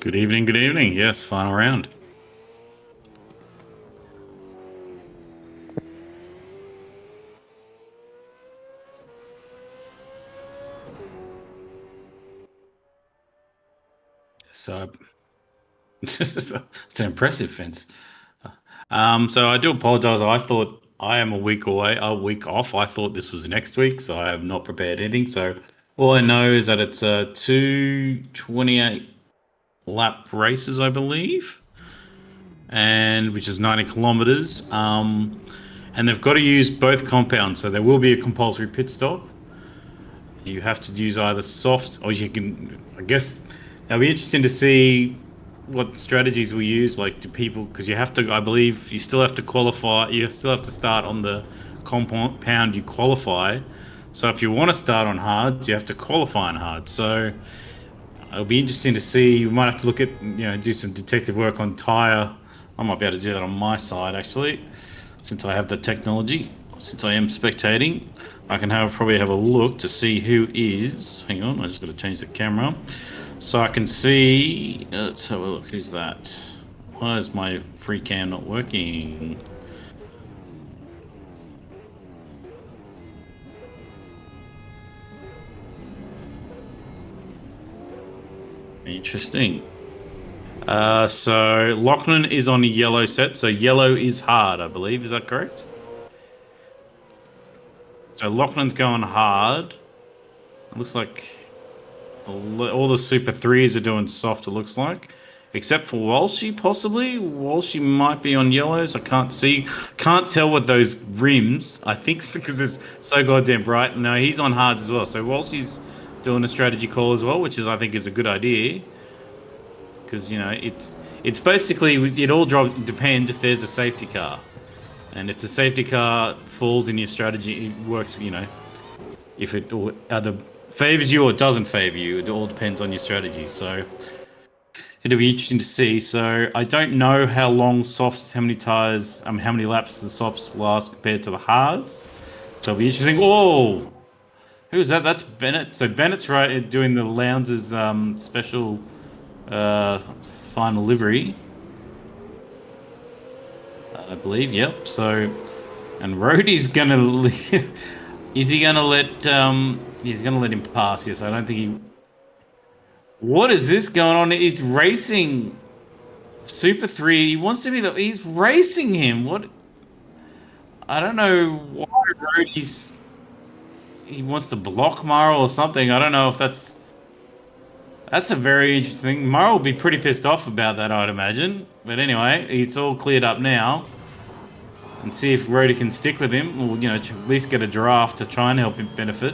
Good evening, good evening. Yes, final round. So it's an impressive fence. So I do apologize. I thought I am a week off. I thought this was next week, so I have not prepared anything. So all I know is that it's 228 lap races, I believe, and which is 90 kilometers. And they've got to use both compounds, so there will be a compulsory pit stop. You have to use either softs, or you can, I guess, it'll be interesting to see what strategies we use. Like, do people, because you have to, I believe, you still have to qualify, you still have to start on the compound you qualify. So if you want to start on hard, you have to qualify on hard. So it'll be interesting to see. We might have to look at, do some detective work on tyre. I might be able to do that on my side, actually, since I have the technology. Since I am spectating, I can probably have a look to see who is. Hang on, I just got to change the camera so I can see. Let's have a look. Who's that? Why is my free cam not working? Interesting. So Lachlan is on a yellow set, so yellow is hard, I believe. Is that correct? So Lachlan's going hard. It looks like all the Super 3s are doing soft, it looks like. Except for Walshy, possibly. Walshy might be on yellows. I can't see. Can't tell with those rims. I think because it's so goddamn bright. No, he's on hards as well. So Walshy's doing a strategy call as well, which I think is a good idea. Because, it's basically, it all depends if there's a safety car. And if the safety car falls in your strategy, it works, if it either favors you or doesn't favor you. It all depends on your strategy. So it'll be interesting to see. So I don't know how long softs, how many tires, how many laps the softs last compared to the hards. So it'll be interesting. Oh, who's that? That's Bennett. So Bennett's right doing the Lowndes' special final livery, I believe. Yep. So, and Rhodey's gonna. Is he gonna let? He's gonna let him pass. Yes, I don't think he. What is this going on? He's racing Super 3. He wants to be he's racing him. What? I don't know why he wants to block Mara or something. I don't know if that's a very interesting thing. Mara will be pretty pissed off about that, I'd imagine. But anyway, it's all cleared up now. And see if Rhoda can stick with him, or at least get a draft to try and help him benefit.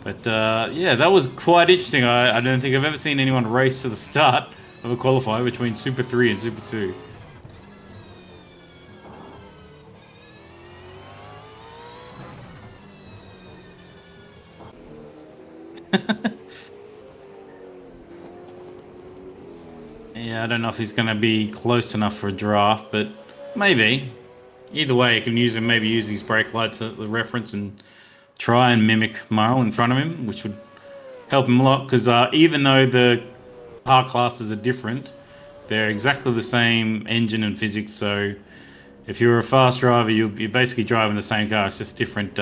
But yeah, that was quite interesting. I don't think I've ever seen anyone race to the start of a qualifier between Super 3 and Super 2. Yeah, I don't know if he's going to be close enough for a draft, but maybe. Either way, you can maybe use these brake lights as a reference and try and mimic Marl in front of him, which would help him a lot. Because even though the car classes are different, they're exactly the same engine and physics. So if you're a fast driver, you're basically driving the same car. It's just different,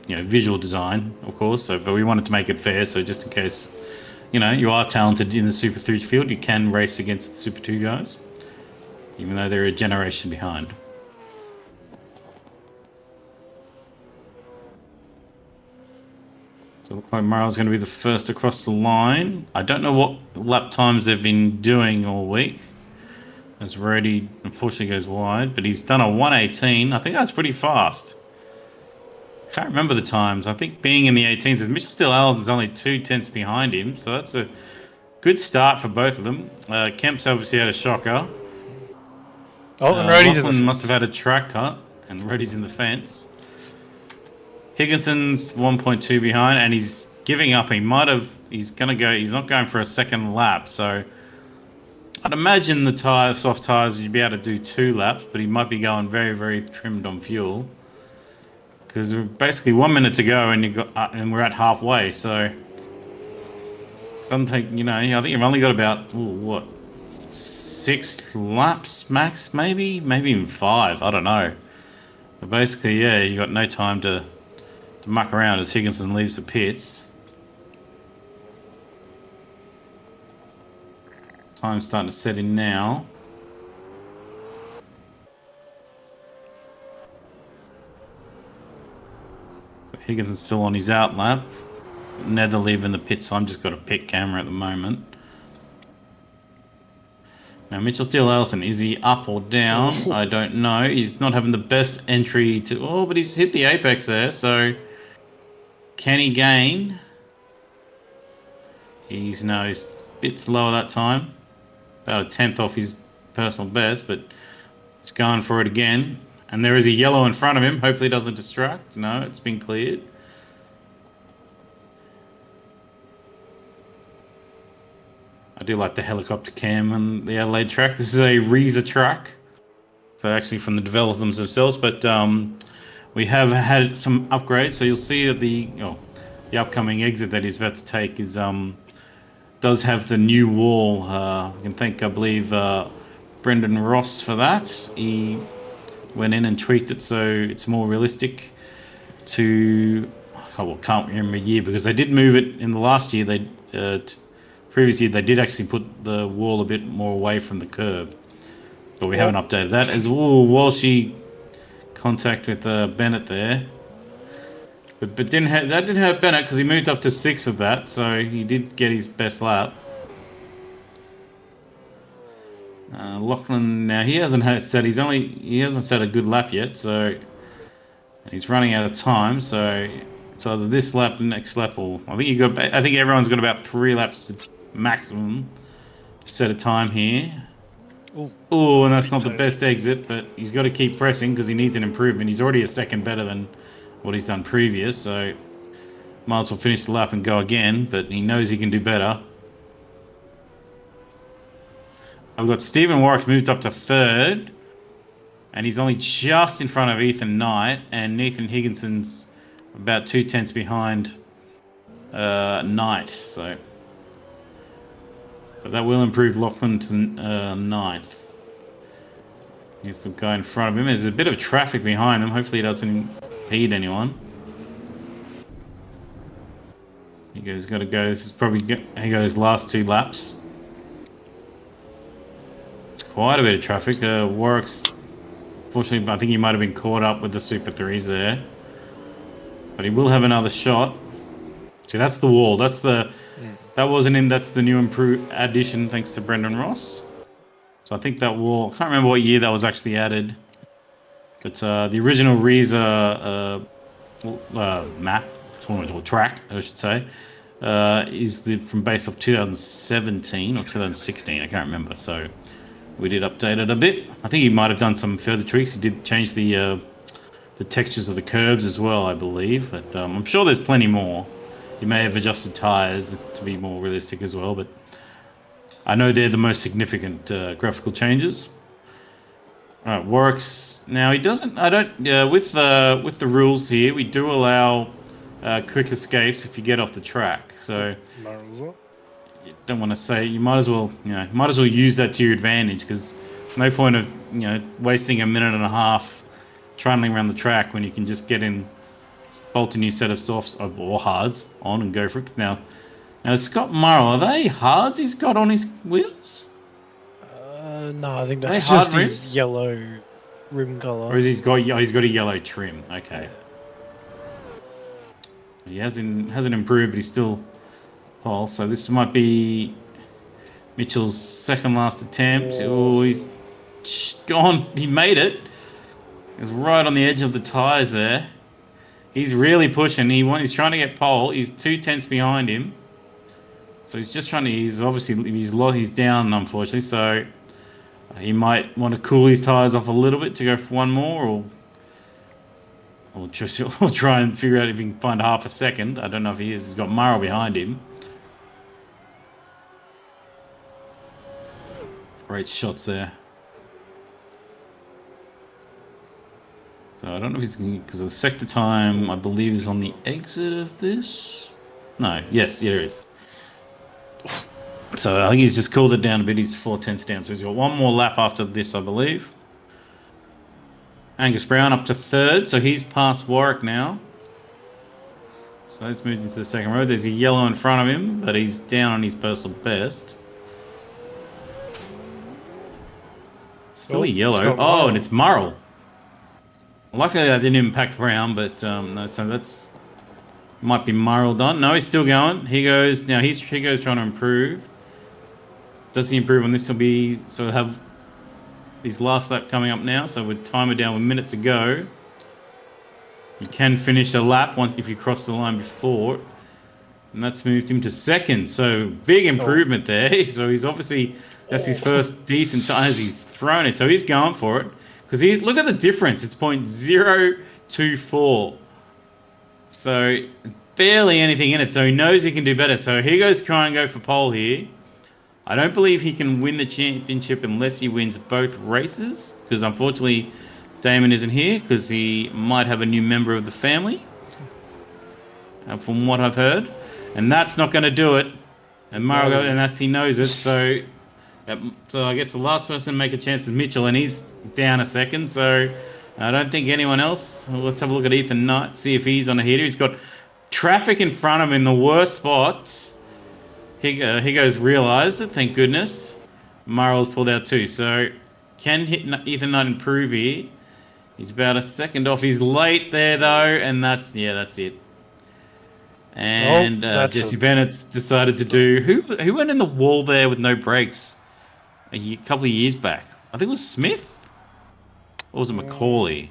visual design, of course. So, but we wanted to make it fair. So just in case, you are talented in the Super 3 field, you can race against the Super 2 guys, even though they're a generation behind. So it looks like Marl's going to be the first across the line. I don't know what lap times they've been doing all week, as Roddy unfortunately goes wide, but he's done a 1:18. I think that's pretty fast. Can't remember the times. I think being in the 18s, Mitchell Steele Allen is only 2/10 behind him, so that's a good start for both of them. Kemp's obviously had a shocker. Oh, and Roddy's in the fence. Must have had a track cut, and Roddy's in the fence. Higginson's 1.2 behind, and he's giving up. He's not going for a second lap, so I'd imagine the soft tires, you'd be able to do 2 laps, but he might be going very, very trimmed on fuel. Because we're basically 1 minute to go, and and we're at halfway, so Doesn't take, I think you've only got about, 6 laps max, maybe even 5. I don't know. But basically, yeah, you got no time to muck around as Higginson leaves the pits. Time's starting to set in now. So Higginson's still on his out lap. Nether leaving the pit, so I'm just got a pit camera at the moment. Now, Mitchell Steele Ellison, is he up or down? I don't know. He's not having the best entry to... Oh, but he's hit the apex there, so... Can he gain? He's a bit slower that time. About a 10th off his personal best, but he's going for it again. And there is a yellow in front of him. Hopefully it doesn't distract. No, it's been cleared. I do like the helicopter cam on the Adelaide track. This is a Reza track. So actually from the developers themselves, but we have had some upgrades. So you'll see that the upcoming exit that he's about to take is does have the new wall. We can thank, I believe, Brendan Ross for that. He went in and tweaked it so it's more realistic to... can't remember a year because they did move it in the last year. Previous year they did actually put the wall a bit more away from the curb, but we haven't updated that. As Walshy contact with Bennett there, but that didn't hurt Bennett because he moved up to 6th with that, so he did get his best lap. Lachlan, now he hasn't set a good lap yet, so he's running out of time. So it's either this lap, the next lap, or I think everyone's got about 3 laps maximum to set a time here. Oh, and that's not the best exit, but he's got to keep pressing because he needs an improvement. He's already a second better than what he's done previous, so might as well finish the lap and go again, but he knows he can do better. I've got Stephen Warwick moved up to 3rd, and he's only just in front of Ethan Knight, and Nathan Higginson's about 2/10 behind Knight, so... But that will improve Lachlan to 9th. Here's the guy in front of him. There's a bit of traffic behind him. Hopefully he doesn't impede anyone. He's got to go. This is probably he goes last 2 laps. It's quite a bit of traffic. Warwick's, fortunately, I think he might have been caught up with the Super 3s there. But he will have another shot. See, that's the wall. That's the... That wasn't in. That's the new improved addition, thanks to Brendan Ross. So I think that wall... I can't remember what year that was actually added. But the original Reza map, or track, I should say, is from base of 2017 or 2016. I can't remember. So we did update it a bit. I think he might have done some further tweaks. He did change the textures of the curbs as well, I believe. But I'm sure there's plenty more. He may have adjusted tyres to be more realistic as well, but I know they're the most significant graphical changes. All right, Warwick's now he doesn't. I don't. With the rules here, we do allow quick escapes if you get off the track. So you don't want to say you might as well use that to your advantage because no point of wasting a minute and a half trundling around the track when you can just get in. Bolt a new set of softs or hards on and go for it. Now Scott Murrow, are they hards he's got on his wheels? No, I think that's just his yellow rim colour. Or is he's got a yellow trim? Okay. He hasn't improved, but he's still pole. So this might be Mitchell's second last attempt. Oh, he's gone. He made it. He was right on the edge of the tyres there. He's really pushing. He's trying to get pole. He's 2/10 behind him. So he's just trying to... He's down, unfortunately. So he might want to cool his tyres off a little bit to go for one more, or try and figure out if he can find half a second. I don't know if he is. He's got Murrow behind him. Great shots there. So I don't know if he's because the sector time I believe is on the exit of this. No, yes, there is. So I think he's just cooled it down a bit. He's 4/10 down, so he's got one more lap after this, I believe. Angus Brown up to third, so he's past Warwick now. So he's moved into the second row. There's a yellow in front of him, but he's down on his personal best. Still a yellow. Oh, and it's Murrell. Luckily that didn't impact Brown, but no, so that's might be Murrell done. No, he's still going. He goes now. He goes trying to improve. Does he improve on this? Will be so we'll have his last lap coming up now. So with timer down, 1 minute to go. You can finish a lap once if you cross the line before, and that's moved him to second. So big improvement there. So he's obviously that's his first decent time as he's thrown it. So he's going for it because he's look at the difference. It's 0.024. So barely anything in it. So he knows he can do better. So he goes try and go for pole here. I don't believe he can win the championship unless he wins both races because unfortunately Damon isn't here because he might have a new member of the family, from what I've heard, and that's not going to do it. And Margot, and that's he knows it. So I guess the last person to make a chance is Mitchell, and he's down a second. So I don't think anyone else. Let's have a look at Ethan Knight, see if he's on a heater. He's got traffic in front of him in the worst spots. He goes realised it. Thank goodness. Murrell's pulled out too. So can Ethan Knight improve here? He's about a second off. He's late there though, and that's it. And Jesse Bennett's decided to do who went in the wall there with no brakes a couple of years back. I think it was Smith, or was it Macaulay?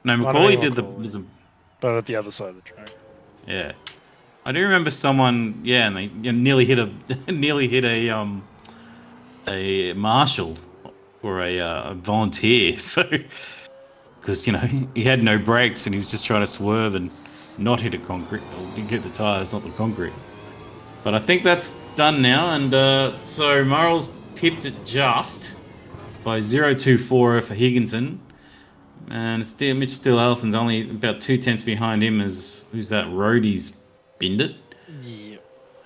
No, Macaulay did but at the other side of the track. Yeah, I do remember someone. Yeah, and they nearly hit a marshal or a volunteer. So. Because, he had no brakes and he was just trying to swerve and not hit a concrete. Or hit the tyres, not the concrete. But I think that's done now. And so Murrell's pipped it just by 0.24 for Higginson. And Mitch Steele Allison's only about 2/10 behind him as who's that? Rhodey's binned it. Yeah.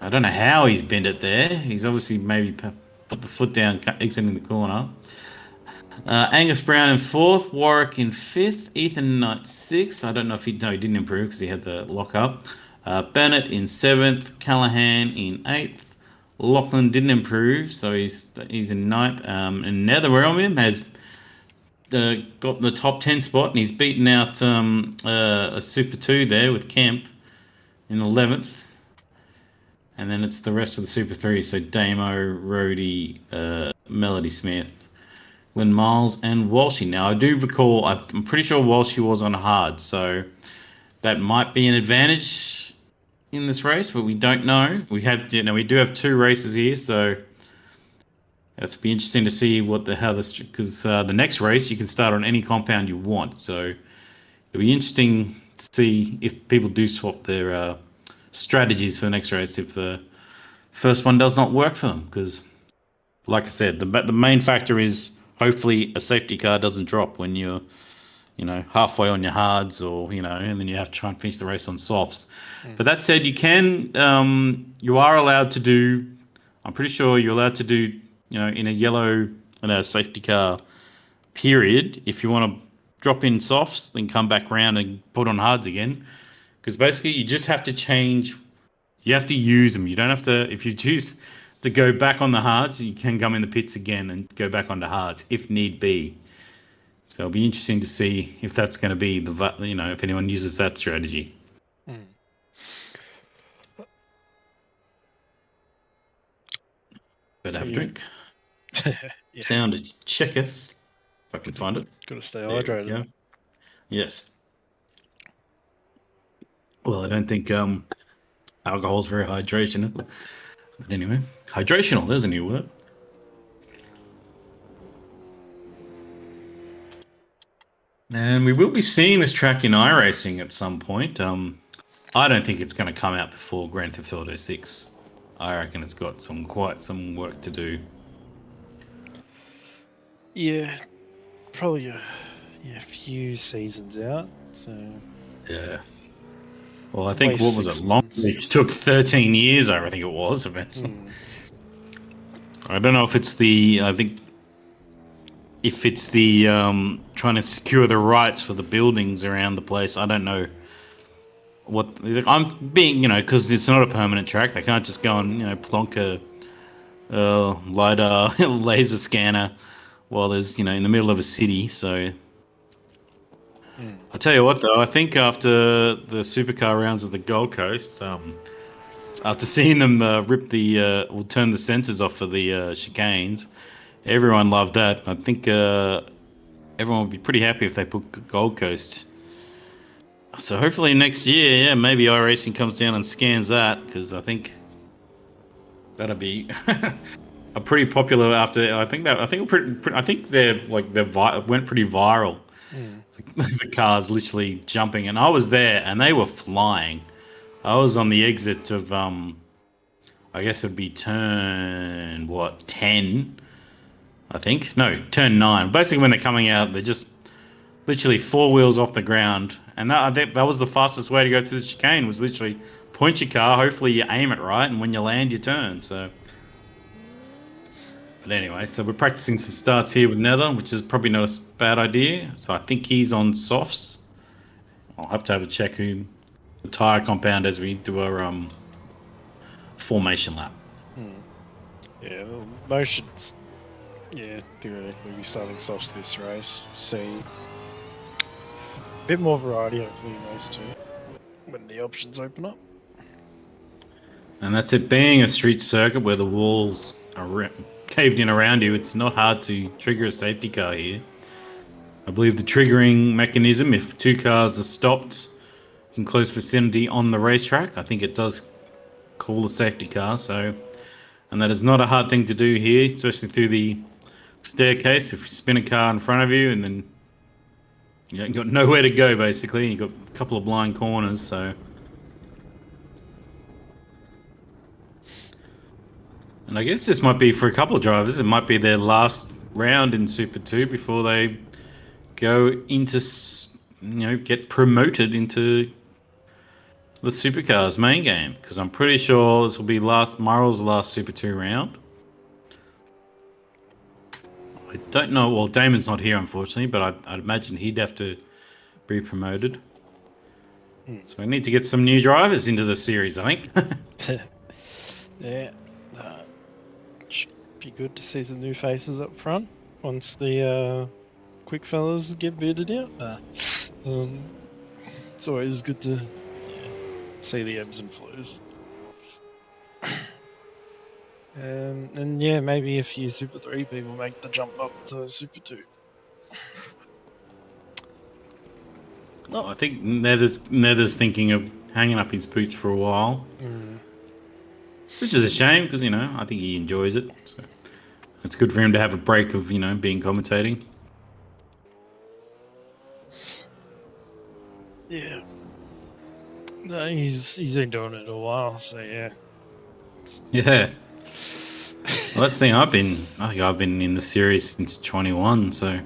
I don't know how he's binned it there. He's obviously maybe put the foot down exiting the corner. Angus Brown in fourth, Warwick in fifth, Ethan Knight sixth. I don't know if he didn't improve because he had the lock up. Bennett in seventh, Callahan in eighth. Lachlan didn't improve, so he's in ninth. And Netherrealm has got the top 10 spot, and he's beaten out a Super 2 there with Kemp in 11th. And then it's the rest of the Super 3, so Damo, Rhodey, Melody Smith, Lynn Miles, and Walshy. Now, I do recall, I'm pretty sure Walshy was on hard, so that might be an advantage in this race, but we don't know. We do have 2 races here, so it's be interesting to see because the next race you can start on any compound you want. So it'll be interesting to see if people do swap their strategies for the next race if the first one does not work for them. Because, like I said, the main factor is hopefully a safety car doesn't drop when you're, halfway on your hards or, and then you have to try and finish the race on softs. But that said, you are allowed to do, I'm pretty sure you're allowed to do, in a safety car period, if you want to drop in softs, then come back around and put on hards again. Because basically you just have to change, you have to use them. You don't have to, if you choose to go back on the hards, you can come in the pits again and go back onto hards if need be. So it'll be interesting to see if that's going to be if anyone uses that strategy. Better have a drink. Yeah. Sound checketh. If I can find it. Got to stay hydrated. Yes. Well, I don't think alcohol is very hydrational. But anyway, hydrational, there's a new word. And we will be seeing this track in iRacing at some point. I don't think it's going to come out before Grand Theft Auto 6. I reckon it's got quite some work to do. Yeah, probably a few seasons out. So yeah. Well, I think what was it? It took 13 years. I think it was eventually. I don't know if it's I think if it's the trying to secure the rights for the buildings around the place. I don't know what I'm being, because it's not a permanent track. They can't just go and plonk a lidar laser scanner while there's in the middle of a city. So I tell you what, though, I think after the supercar rounds of the Gold Coast, after seeing them rip or turn the sensors off for the chicanes, everyone loved that. I think everyone would be pretty happy if they put Gold Coast. So hopefully next year, yeah, maybe iRacing comes down and scans that, because I think that'll be a pretty popular. I think they're went pretty viral. The cars literally jumping, and I was there, and they were flying. I was on the exit of I guess it would be turn 10. I think turn 9. Basically, when they're coming out, they're just literally 4 wheels off the ground, and that was the fastest way to go through the chicane. Was literally point your car. Hopefully, you aim it right, and when you land, you turn. So, but anyway, so we're practicing some starts here with Nether, which is probably not a bad idea. So I think he's on softs. I'll have to have a check the tire compound as we do our formation lap. Yeah, well, motions. Yeah, theoretically, we'll be starting softs this race. See a bit more variety, hopefully, in race 2 when the options open up. And that's it. Being a street circuit where the walls are caved in around you, it's not hard to trigger a safety car here. I believe the triggering mechanism, if 2 cars are stopped in close vicinity on the racetrack, I think it does call a safety car. So, and that is not a hard thing to do here, especially through the staircase. If you spin a car in front of you, and then you've got nowhere to go, basically, you've got a couple of blind corners. So, and I guess this might be for a couple of drivers. It might be their last round in Super 2 before they go into, get promoted into the Supercars main game, because I'm pretty sure this will be Murrell's last Super 2 round. I don't know. Well, Damon's not here, unfortunately, but I'd imagine he'd have to be promoted. So we need to get some new drivers into the series, I think. Yeah. Should be good to see some new faces up front once the quick fellas get booted out. It's always good to see the ebbs and flows. And yeah, maybe a few Super 3 people make the jump up to Super 2. No, I think Nether's thinking of hanging up his boots for a while, which is a shame, because I think he enjoys it. So it's good for him to have a break of being commentating. Yeah. No, he's been doing it a while, so yeah. Yeah. Well, that's the thing. I think I've been in the series since 21, so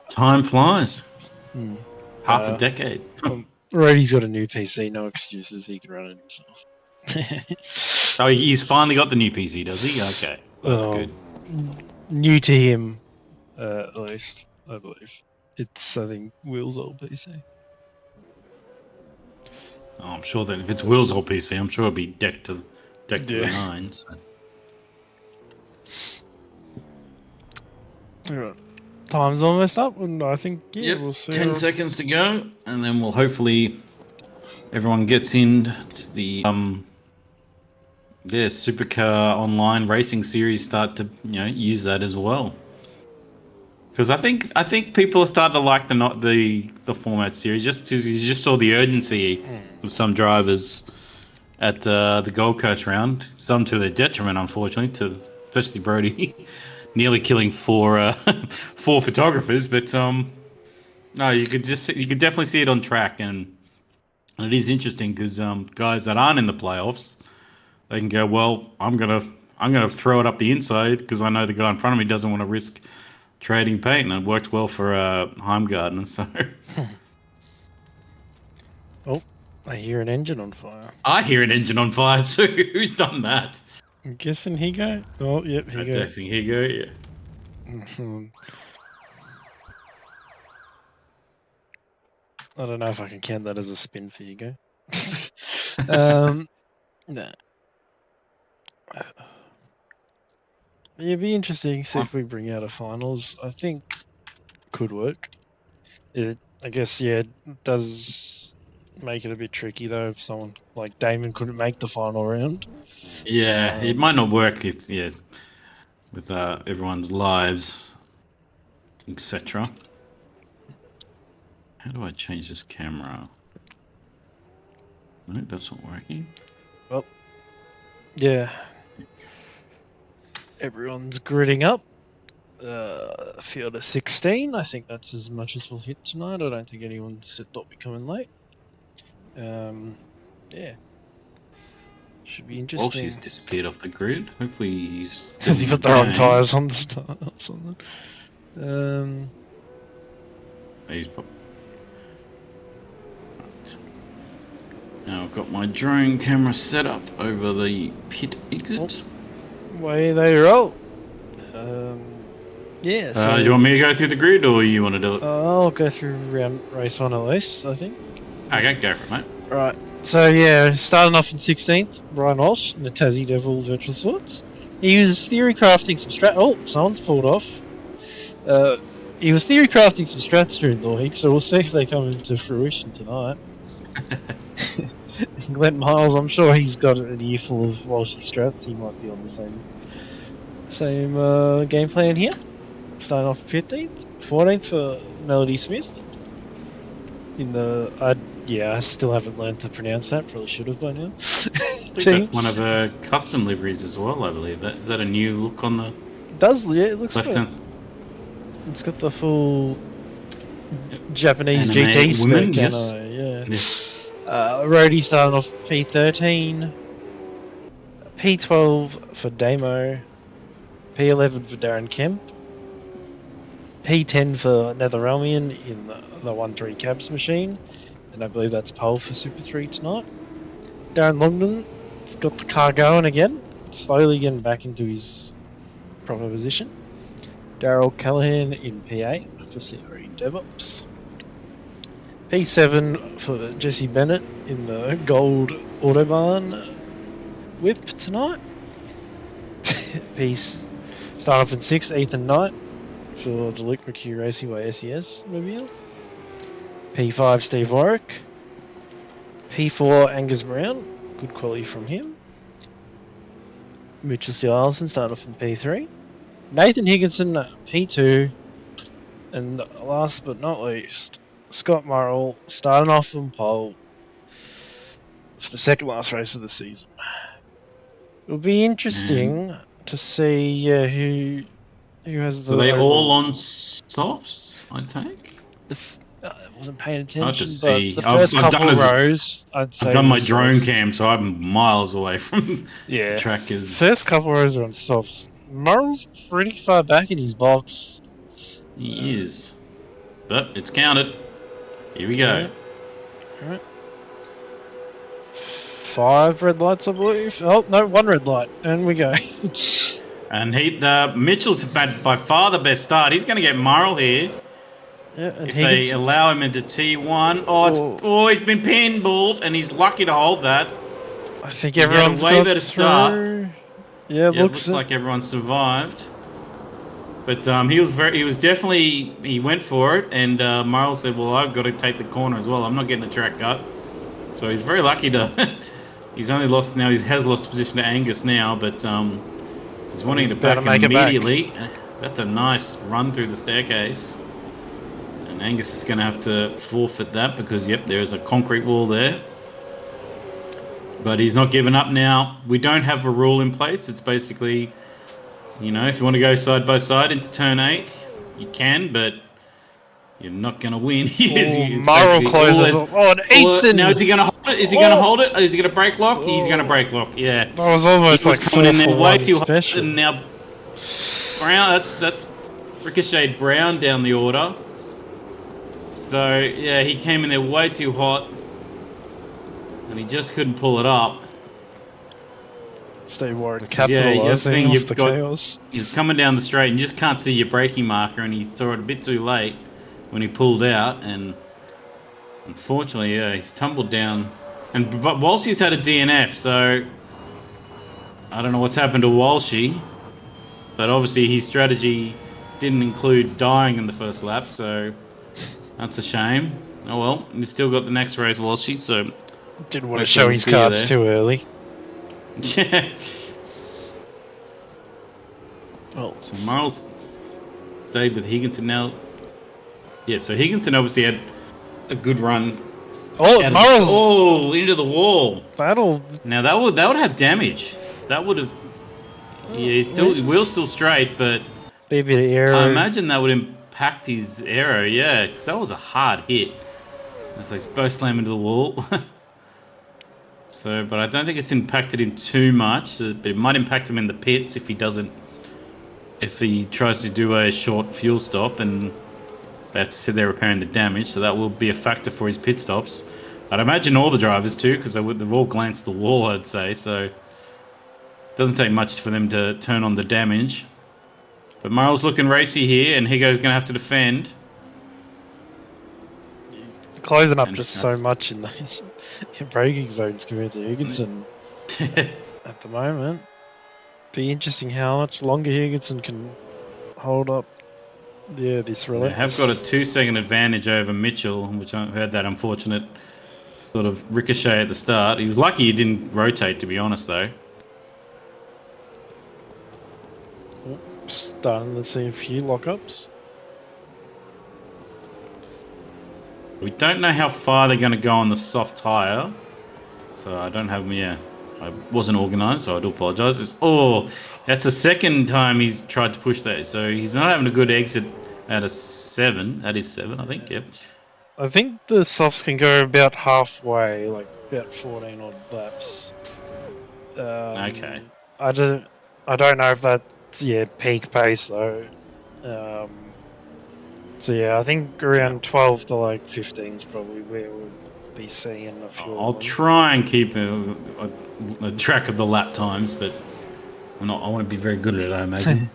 time flies. Half a decade. Roddy's got a new PC, no excuses, he can run it himself. Oh, he's finally got the new PC, does he? Okay, well, that's good. New to him, at least, I believe. It's, I think, Will's old PC. Oh, I'm sure that if it's Will's old PC, I'm sure it'll be decked to the nines. So. Time's almost up, and I think we'll see. 10 seconds to go, and then we'll hopefully everyone gets into the Supercar Online Racing Series. Start to use that as well, because I think people are starting to like the format series, just because you just saw the urgency of some drivers at the Gold Coast round. Some to their detriment, unfortunately, especially Brody. Nearly killing four photographers, but no, you could definitely see it on track, and it is interesting because guys that aren't in the playoffs, they can go, well, I'm gonna throw it up the inside because I know the guy in front of me doesn't want to risk trading paint, and it worked well for Heimgarden. So, I hear an engine on fire. I hear an engine on fire too. Who's done that? I'm guessing Higo. Oh, yep, I'm Higo. guessing here you go. Mhm. I don't know if I can count that as a spin for Higo. Nah. It'd be interesting to see if we bring out a finals. I think could work. I guess, yeah, it does make it a bit tricky though if someone like Damon couldn't make the final round. Yeah, it might not work. It's yes, with everyone's lives, etc. How do I change this camera? No, that's not working. Well, yeah. Everyone's gridding up. Field of 16. I think that's as much as we'll hit tonight. I don't think anyone's thought we'd come in late. Yeah. Should be interesting. Walshy's disappeared off the grid. Hopefully he's. Has he put the wrong tyres on the start or something? He's right. Now I've got my drone camera set up over the pit exit. Way they roll. Yeah. So, do you want me to go through the grid, or you want to do it? I'll go through race one at least, I think. Okay, go for it, mate. Right. So, yeah, starting off in 16th, Ryan Walsh in the Tassie Devil Virtual Sports. He was theory crafting some strats. Oh, someone's pulled off. He was theory crafting some strats during the week, so we'll see if they come into fruition tonight. Glenn Miles, I'm sure he's got an earful of Walshy strats. He might be on the same game plan here. Starting off 15th, 14th for Melody Smith. In the I still haven't learned to pronounce that. Probably should have by now. That's one of her custom liveries as well, I believe. Is that a new look on the? It looks good. It's got the full Japanese Anime GT spec. women, yes. Roadie starting off P13, P12 for Damo, P11 for Darren Kemp, P10 for Netherelmian in the 1-3 cabs machine, and I believe that's pole for Super 3 tonight. Darren Longden has got the car going again, slowly getting back into his proper position. Daryl Callahan in P8 for CRE DevOps. P7 for Jesse Bennett in the gold Autobahn whip tonight. Start off in 6th, Ethan Knight for the Luke McHugh Racing by SES mobile. P5 Steve Warwick. P4 Angus Brown, good quality from him. Mitchell Steele Allison started off in P3. Nathan Higginson P2. And last but not least, Scott Murrell starting off on pole for the second last race of the season. It'll be interesting to see who has the. So they're all on softs, I take. I wasn't paying attention. To see. The first couple rows, I'd say. I've done my drone cam, so I'm miles away from the trackers. First couple rows are on softs. Murrell's pretty far back in his box. He is, but it's counted. Here we go. All right. 5 red lights, I believe. Oh, no, 1 red light. And we go. And Mitchell's by far the best start. He's going to get Murrell here. Yeah, and if they allow him into T1. He's been pinballed, and he's lucky to hold that. I think everyone's got a way better start. Yeah, it looks like everyone survived. But he went for it, and Murrell said, well, I've got to take the corner as well. I'm not getting a track cut. So he's very lucky to... He's only lost now. He has lost position to Angus now, but he's wanting to back him immediately. That's a nice run through the staircase. And Angus is going to have to forfeit that because, there is a concrete wall there. But he's not giving up now. We don't have a rule in place. It's basically... if you want to go side by side into turn 8, you can, but you're not going to win. Murrell closes on Ethan. Now, is he going to hold it? Is he going to hold it? Is he going to break lock? He's going to break lock, yeah. That was almost like coming in there way too hard. And now, Brown, that's ricocheted Brown down the order. So, he came in there way too hot. and he just couldn't pull it up. Steve Warren Which is, yeah, that's the capitalising thing. off You've the got chaos. he's coming down the straight and you just can't see your braking marker, and he saw it a bit too late when he pulled out, and unfortunately, yeah, he's tumbled down. But Walshy's had a DNF, so I don't know what's happened to Walshy. But obviously, his strategy didn't include dying in the first lap, so that's a shame. Oh well, he's still got the next race, Walshy. So Didn't want to hopefully show we'll his see you cards there. too early. Yeah. Well, So Miles stayed with Higginson now. Yeah, so Higginson obviously had a good run. Morris Into the wall. battle. Now that would have damage. That would have. Yeah, he's still wheel's still straight, but Baby the I arrow. imagine that would impact his arrow. Yeah, because that was a hard hit. It's like both slam into the wall. So, but I don't think it's impacted him too much. But it might impact him in the pits if he doesn't. If he tries to do a short fuel stop, and they have to sit there repairing the damage, so that will be a factor for his pit stops. I'd imagine all the drivers too, because they've all glanced the wall, I'd say. So it doesn't take much for them to turn on the damage. But Murrell's looking racy here, and Higo's going to have to defend. Closing up And just so much in those braking zones compared to Higginson at the moment. Be interesting how much longer Higginson can hold up. Yeah, this They relentless. have got a 2-second advantage over Mitchell, which I heard that unfortunate sort of ricochet at the start. He was lucky he didn't rotate, to be honest, though. Starting to see a few lockups. We don't know how far they're going to go on the soft tyre. So I don't have... Yeah, I wasn't organised, so I do apologise. That's the second time he's tried to push that. So he's not having a good exit at a 7. That is 7, I think, yep. I think the softs can go about halfway, like about 14 odd laps. Okay. I don't know if that's peak pace though. So yeah, I think around 12 to like 15 is probably where we'll be seeing a few. I'll try and keep a track of the lap times, but I won't be very good at it, I imagine.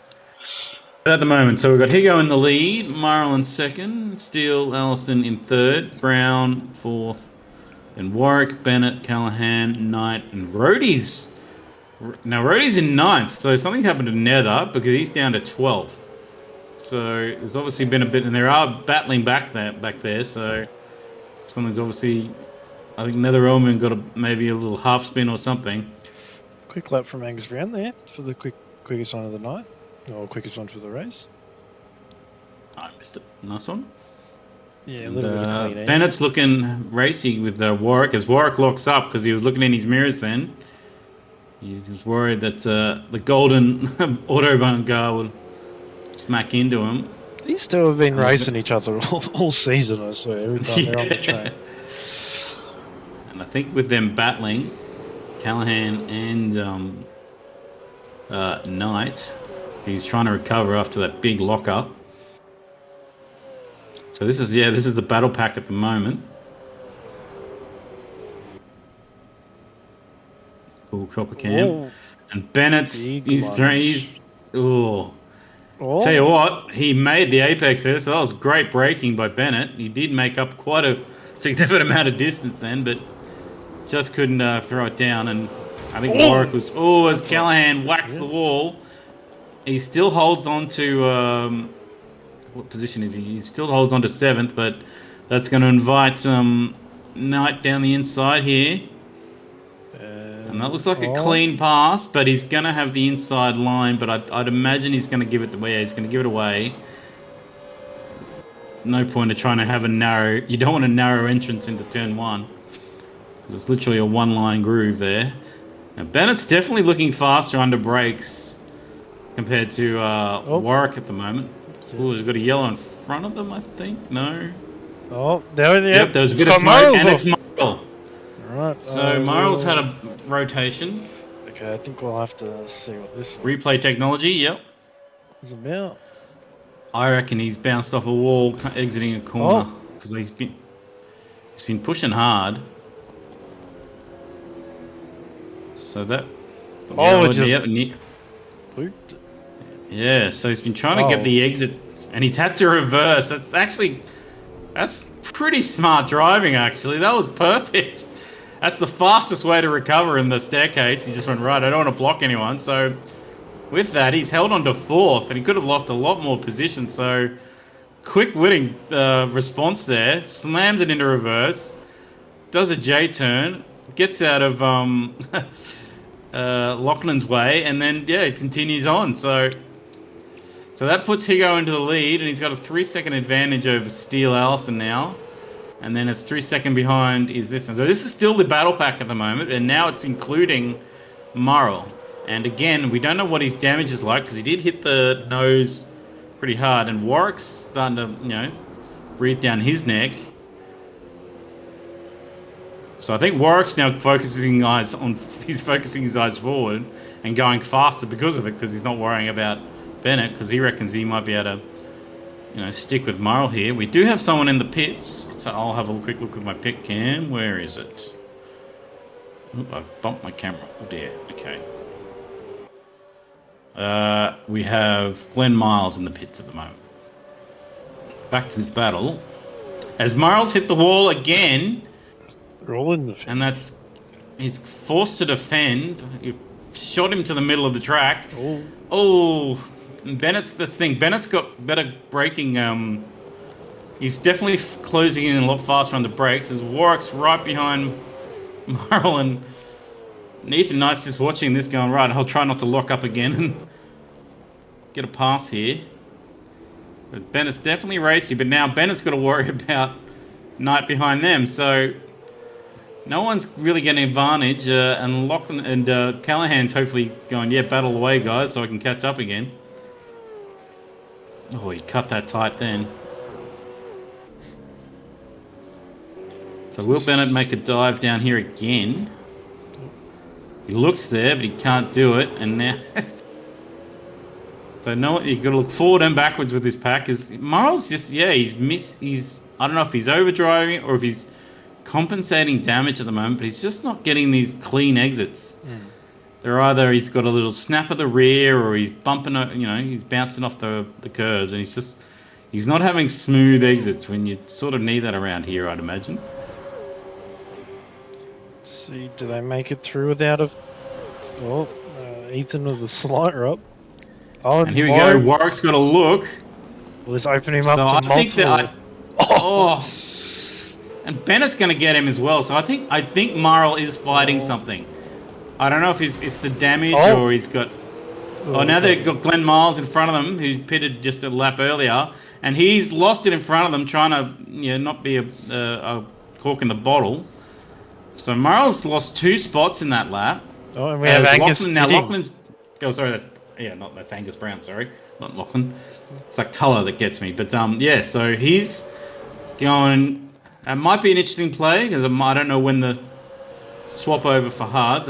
But at the moment, so we've got Higo in the lead, Murrell in second, Steele, Allison in third, Brown fourth, then Warwick, Bennett, Callahan, Knight, and Rhodey's. Now Rhodey's in ninth, so something happened to Nether because he's down to 12th. So there's obviously been a bit, and they are battling back there. So something's obviously. I think Nether Elman got maybe a little half spin or something. Quick lap from Angus Brown there for the quickest one of the night, or quickest one for the race. I missed it. Nice one. Yeah, a little bit of clean air. Bennett's looking racy with Warwick as Warwick locks up because he was looking in his mirrors then. He was worried that the golden Autobahn car would smack into him. These two have been racing each other all season, I swear, every time they're on the track. And I think with them battling, Callahan and Knight, he's trying to recover after that big lockup. So this is the battle pack at the moment. Cool copper cam. And Bennett's Tell you what, he made the apex there, so that was great braking by Bennett. He did make up quite a significant amount of distance then, but just couldn't throw it down. And I think Warwick was... as Callahan whacks the wall, he still holds on to... what position is he? He still holds on to 7th, but that's going to invite Knight down the inside here. And that looks like a clean pass, but he's going to have the inside line, but I'd imagine he's going to give it away. Yeah, he's going to give it away. No point of trying to have a narrow... You don't want a narrow entrance into turn 1. Because it's literally a one-line groove there. Now, Bennett's definitely looking faster under brakes compared to Warwick at the moment. Oh, he's got a yellow in front of them, I think. No. Oh, there. Yep, there was a bit of smoke, and it's Murrell. Right. So Murrell's had a rotation. Okay, I think we'll have to see what this replay technology. Yep. is about. I reckon he's bounced off a wall, exiting a corner because he's been pushing hard. So that. Oh, it yeah, just yeah, looped. yeah, so he's been trying to get Oh. the exit, and he's had to reverse. That's pretty smart driving, actually. That was perfect. That's the fastest way to recover in the staircase. He just went, right, I don't want to block anyone. So with that, he's held on to fourth, and he could have lost a lot more position. So quick winning response there. Slams it into reverse. Does a J-turn. Gets out of Lachlan's way, and then, yeah, it continues on. So that puts Higo into the lead, and he's got a 3-second advantage over Steele Allison now. And then it's 3 seconds behind is this one. So this is still the battle pack at the moment, and now it's including Murrell. And again, we don't know what his damage is like because he did hit the nose pretty hard, and Warwick's starting to, breathe down his neck. So I think Warwick's now focusing his eyes forward and going faster because of it, because he's not worrying about Bennett, because he reckons he might be able to stick with Murrell here. We do have someone in the pits, so I'll have a quick look at my pit cam. Where is it? Ooh, I bumped my camera. Oh dear. Okay. We have Glenn Miles in the pits at the moment. Back to this battle. As Miles hit the wall again, They're all in the fence. and he's forced to defend. You shot him to the middle of the track. Oh, and that's the thing. Bennett's got better braking. He's definitely closing in a lot faster on the brakes. As Warwick's right behind Murrell, and Ethan Knight's just watching this, going, right, I'll try not to lock up again and get a pass here. But Bennett's definitely racy, but now Bennett's got to worry about Knight behind them. So no one's really getting advantage, and Lachlan and Callahan's hopefully going, yeah, battle away, guys, so I can catch up again. Oh, he cut that tight then. So will Bennett make a dive down here again? He looks there, but he can't do it, and now... So no, you've got to look forward and backwards with this pack. Is Murrell's just, yeah, he's I don't know if he's overdriving or if he's compensating damage at the moment, but he's just not getting these clean exits. They're either he's got a little snap of the rear, or he's bumping, he's bouncing off the curbs, and he's not having smooth exits when you sort of need that around here, I'd imagine. See, do they make it through without a... Oh, Ethan with a slight rub. Oh, and here we go. Warwick's got a look. Will this open him up to multiple... think that and Bennett's going to get him as well. So I think Murrell is fighting something. I don't know if it's the damage or he's got... Oh, now they've got Glenn Miles in front of them, who pitted just a lap earlier, and he's lost it in front of them, trying to not be a cork in the bottle. So Murrell's lost 2 spots in that lap. Oh, and we have Angus Lachlan, now Lachlan's... Oh, sorry, that's Angus Brown, sorry. Not Lachlan. It's that colour that gets me. But, yeah, so he's going... It might be an interesting play, because I don't know when the swap over for hards.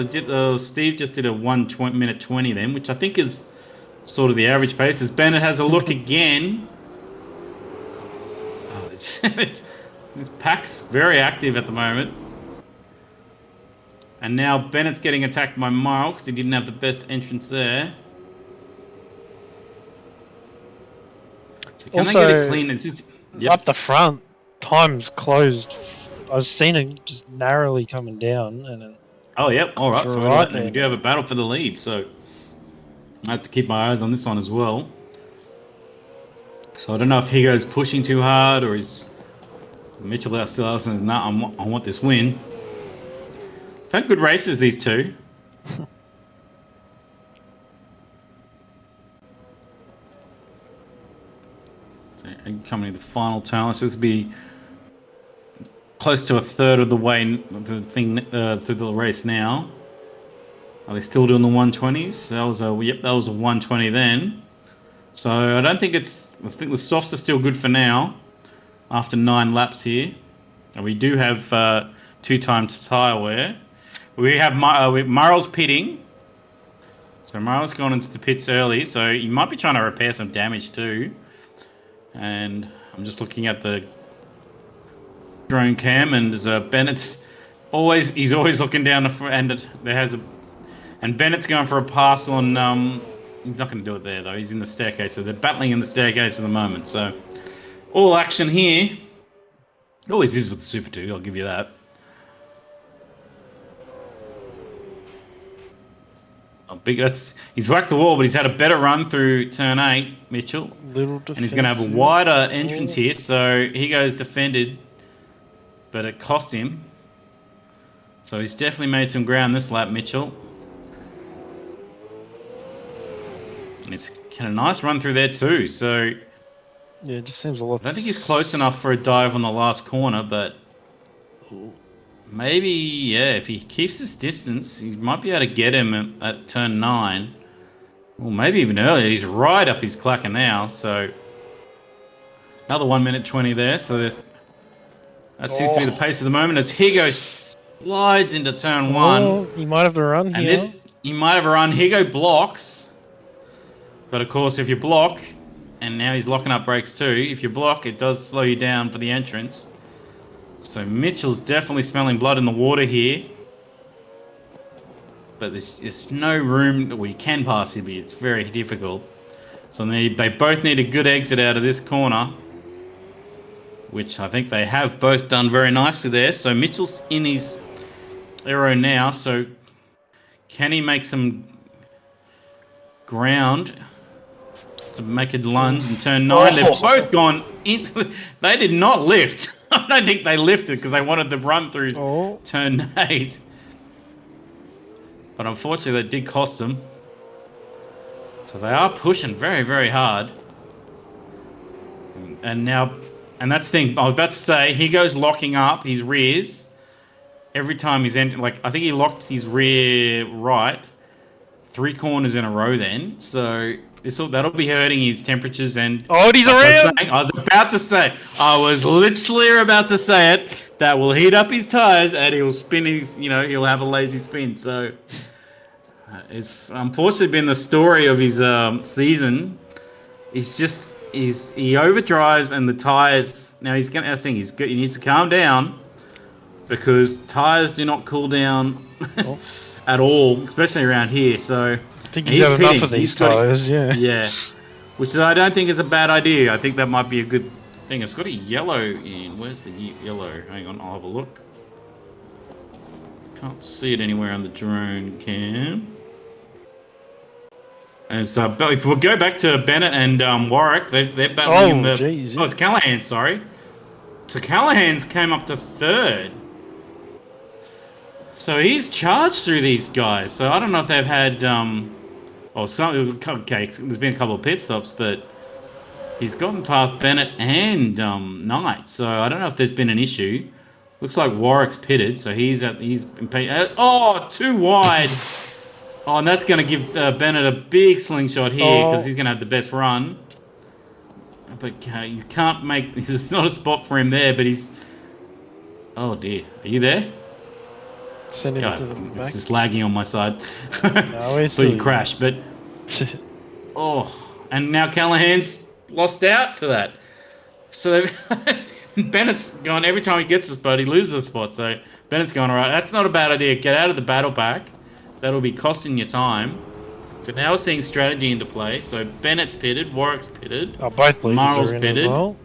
Steve just did a 1 minute 20 then, which I think is sort of the average pace. As Bennett has a look again. Oh, this pack's very active at the moment. And now Bennett's getting attacked by Murrell because he didn't have the best entrance there. So can they get it clean? Up the front, time's closed. I've seen it just narrowly coming down. And oh, yep. All right. So right we do have a battle for the lead. So I have to keep my eyes on this one as well. So I don't know if Higo's pushing too hard, or is Mitchell still says, "No, I want this win." Had good races, these two. So coming to the final turn, so this will be close to a third of the way through the race now. Are they still doing the 120s? That was a 120 then. So I think the softs are still good for now after 9 laps here, and we do have 2 times tyre wear. We have Murrell's pitting. So Murrell's gone into the pits early, so he might be trying to repair some damage too. And I'm just looking at the drone cam, and Bennett's always looking down the front, and And Bennett's going for a pass on. He's not going to do it there though. He's in the staircase, so they're battling in the staircase at the moment. So all action here. It always is with the Super 2. I'll give you that. He's whacked the wall, but he's had a better run through turn 8, Mitchell. Little and he's going to have a wider entrance here, so he goes defended, but it cost him. So he's definitely made some ground this lap, Mitchell. And he's had a nice run through there too, so... Yeah, it just seems a lot... I don't think he's close enough for a dive on the last corner, but... Maybe, yeah, if he keeps his distance, he might be able to get him at turn 9. Or maybe even earlier. He's right up his clacker now, so... Another 1 minute 20 there, so that seems to be the pace of the moment. As Higo slides into turn 1. He might have the run here. He might have a run. Higo blocks. But of course, if you block, and now he's locking up brakes too, if you block, it does slow you down for the entrance. So Mitchell's definitely smelling blood in the water here. But there's no room where you can pass him, but it's very difficult. So they both need a good exit out of this corner, which I think they have both done very nicely there. So Mitchell's in his aero now, so can he make some ground to make a lunge in turn 9? They've both gone into... They did not lift. I don't think they lifted because they wanted to run through turn 8. But unfortunately, that did cost them. So they are pushing very, very hard. And now... And that's the thing, I was about to say, he goes locking up his rears every time he's entering. Like, I think he locked his rear right 3 corners in a row then. So that'll be hurting his temperatures and... Oh, he's around! I was literally about to say it. That will heat up his tires and he'll spin his, he'll have a lazy spin. So it's unfortunately been the story of his season. He overdrives and the tires. Now he's going. I think he's good. He needs to calm down because tires do not cool down at all, especially around here. So I think he's had enough of these tires. Yeah, which I don't think is a bad idea. I think that might be a good thing. It's got a yellow in. Where's the yellow? Hang on, I'll have a look. Can't see it anywhere on the drone cam. And so, if we'll go back to Bennett and Warwick, they're battling in the... Geez, yeah. Oh, it's Callahan, sorry. So Callahan's came up to 3rd. So he's charged through these guys. So I don't know if they've had... Okay, there's been a couple of pit stops, but he's gotten past Bennett and Knight. So I don't know if there's been an issue. Looks like Warwick's pitted, so he's too wide. Oh, and that's going to give Bennett a big slingshot here because he's going to have the best run. But you can't make... There's not a spot for him there, but he's... Oh, dear. Are you there? Sending it to the back. It's just lagging on my side. No, so you crashed, but... and now Callahan's lost out to that. So Bennett's gone... Every time he gets a spot, he loses a spot. So Bennett's gone, all right, that's not a bad idea. Get out of the battle pack. That'll be costing you time. So now we're seeing strategy into play. So Bennett's pitted, Warwick's pitted. Oh, both leaders Marl's are in pitted. as well.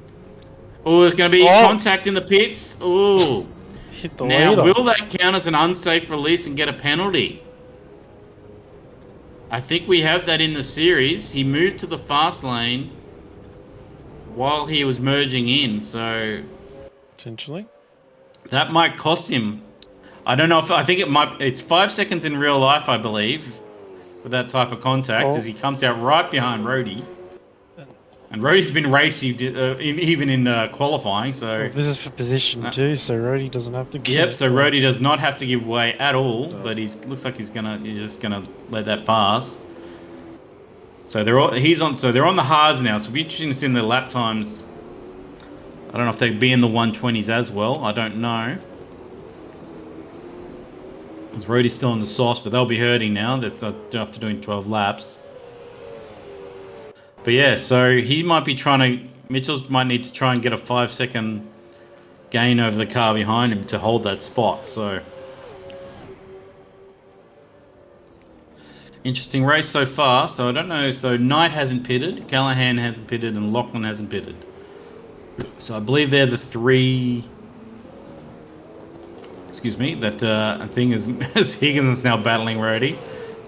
Oh, there's going to be contact in the pits. Oh. Hit the now, leader. will that count as an unsafe release and get a penalty? I think we have that in the series. He moved to the fast lane while he was merging in. So essentially, that might cost him. I don't know if... I think it might... It's 5 seconds in real life, I believe, with that type of contact, as he comes out right behind Rhodey. And Rhodey's been racing even in qualifying, so... this is for position 2, so Rhodey doesn't have to give... Yep, so Rhodey does not have to give way at all, but looks like he's just gonna let that pass. So they're on the hards now, so it'll be interesting to see in the lap times. I don't know if they'd be in the 120s as well, I don't know. Rhodey's still in the sauce, but they'll be hurting now. That's after doing 12 laps. But yeah, so he might be Mitchell might need to try and get a 5-second gain over the car behind him to hold that spot. So Interesting race so far. So I don't know. So Knight hasn't pitted, Callahan hasn't pitted, and Lachlan hasn't pitted. So I believe they're the three. Excuse me. That I think is as Higgins is now battling Rhodey.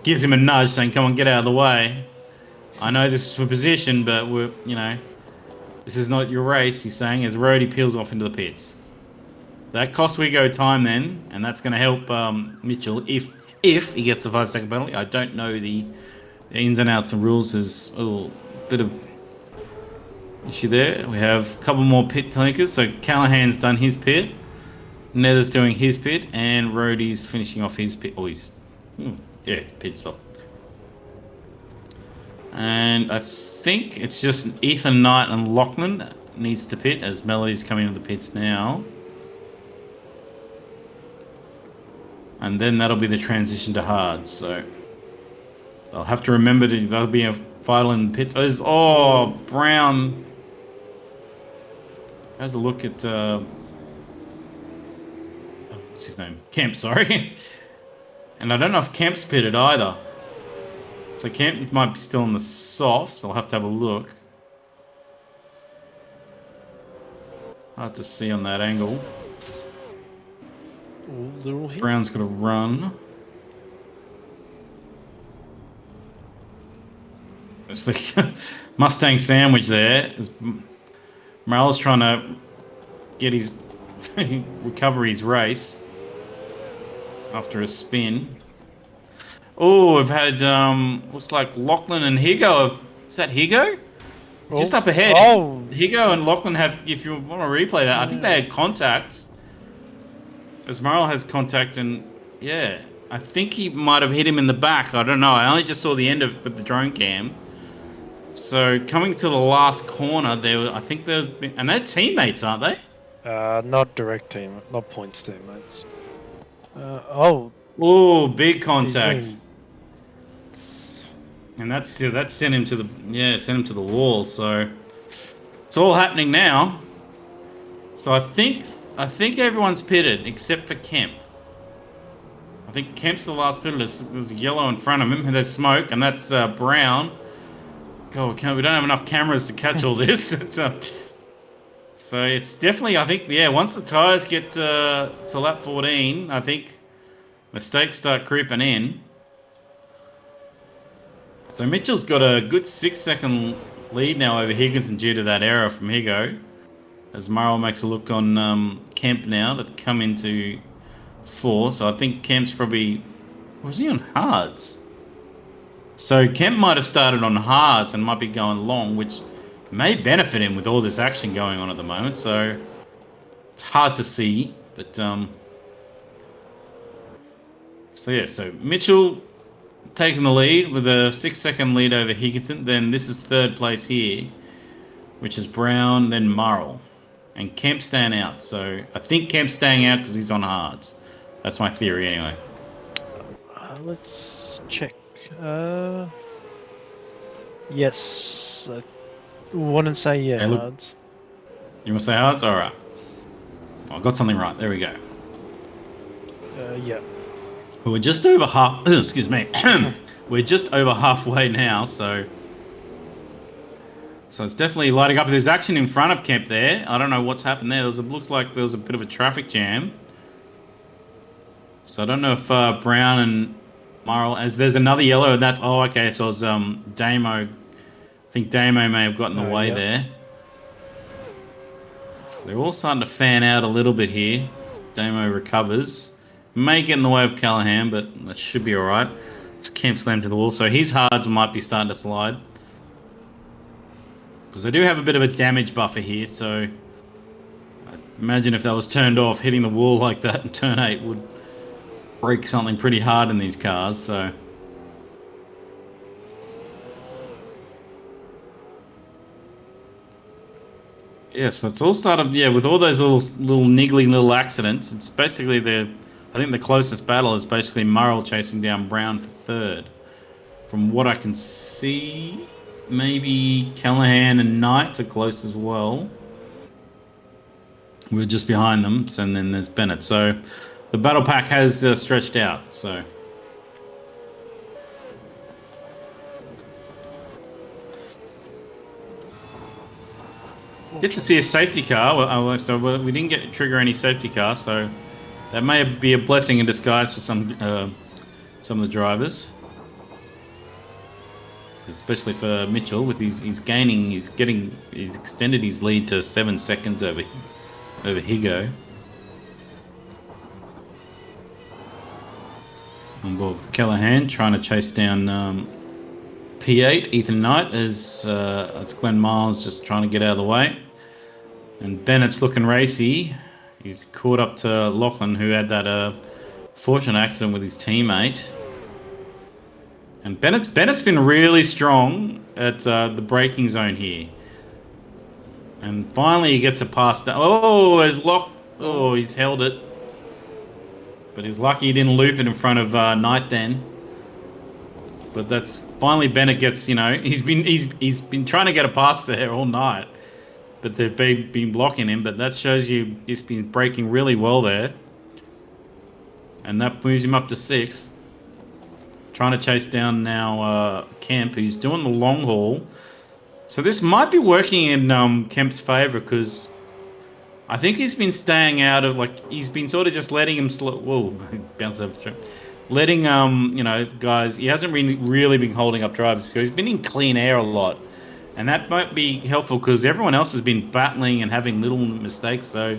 Gives him a nudge, saying, "Come on, get out of the way. I know this is for position, but this is not your race." He's saying as Rhodey peels off into the pits. That costs Wigo time then, and that's going to help Mitchell if he gets a 5-second penalty. I don't know the ins and outs and rules. There's a little bit of issue there. We have a couple more pit takers. So Callahan's done his pit, Nether's doing his pit, and Rhodey's finishing off his pit. Oh, pit stop. And I think it's just Ethan Knight and Lachlan needs to pit as Melody's coming into the pits now. And then that'll be the transition to hard. So they'll have to remember there'll be a final in the pits. Oh, Brown has a look at what's his name? Kemp, sorry. And I don't know if Kemp's pitted either. So Kemp might be still in the softs. I'll have to have a look. Hard to see on that angle. Brown's got to run. It's the Mustang sandwich there. Morales trying to get his recover his race after a spin. Oh, we've had looks like Lachlan and Higo. Is that Higo? Oh. Just up ahead. Oh, Higo and Lachlan have. If you want to replay that, I think they had contact. Esmeralda has contact, and yeah, I think he might have hit him in the back. I don't know. I only just saw the end of it with the drone cam. So coming to the last corner, I think there's been, and they're teammates, aren't they? Not direct team, not points teammates. Oh, big contact. And that's sent him to the wall. So it's all happening now. So I think everyone's pitted except for Kemp. I think Kemp's the last pitted. There's yellow in front of him. There's smoke, and that's Brown. God, we don't have enough cameras to catch all this. So it's definitely, I think, once the tyres get to lap 14, I think mistakes start creeping in. So Mitchell's got a good 6-second lead now over Higginson due to that error from Higo. As Murrell makes a look on Kemp now to come into 4. So I think Kemp's probably... Was he on hards? So Kemp might have started on hards and might be going long, which may benefit him with all this action going on at the moment. So it's hard to see. But so Mitchell taking the lead with a 6-second lead over Higginson. Then this is third place here, which is Brown, then Murrell. And Kemp's staying out. So I think Kemp's staying out because he's on hards. That's my theory anyway. Let's check. Yes. I want to say hards. You want to say hards? All right. I got something right. There we go. Yeah. We're just over half... excuse me. We're just over halfway now, so it's definitely lighting up. There's action in front of Kemp there. I don't know what's happened there. Looks like there was a bit of a traffic jam. So I don't know if Brown and Murrell... As there's another yellow, and that's... Oh, okay, so it's Damo. I think Damo may have gotten away there. They're all starting to fan out a little bit here. Damo recovers. May get in the way of Callahan, but that should be alright. It's Kemp slammed to the wall, so his hards might be starting to slide. Because they do have a bit of a damage buffer here, so... I imagine if that was turned off, hitting the wall like that in turn 8 would break something pretty hard in these cars, so... Yeah, so it's all started, with all those little niggly little accidents. It's basically I think the closest battle is basically Murrell chasing down Brown for third. From what I can see, maybe Callahan and Knight are close as well. We're just behind them, and then there's Bennett. So the battle pack has stretched out, so... Get to see a safety car. So we didn't get to trigger any safety cars, so that may be a blessing in disguise for some of the drivers, especially for Mitchell. With he's extended his lead to 7 seconds over Higo. On board with Callahan trying to chase down P8 Ethan Knight as it's Glenn Miles just trying to get out of the way. And Bennett's looking racy. He's caught up to Lachlan, who had that fortunate accident with his teammate. And Bennett's been really strong at the braking zone here. And finally he gets a pass down. Oh, he's held it. But he was lucky he didn't loop it in front of Knight then. But that's finally Bennett gets, he's been trying to get a pass there all night. But they've been blocking him, but that shows you he's been braking really well there. And that moves him up to 6. Trying to chase down now Kemp, who's doing the long haul. So this might be working in Kemp's favour, because I think he's been staying out of, he's been sort of just letting him bounce over the track. Letting, guys, he hasn't really been holding up drivers, so he's been in clean air a lot. And that might be helpful because everyone else has been battling and having little mistakes. So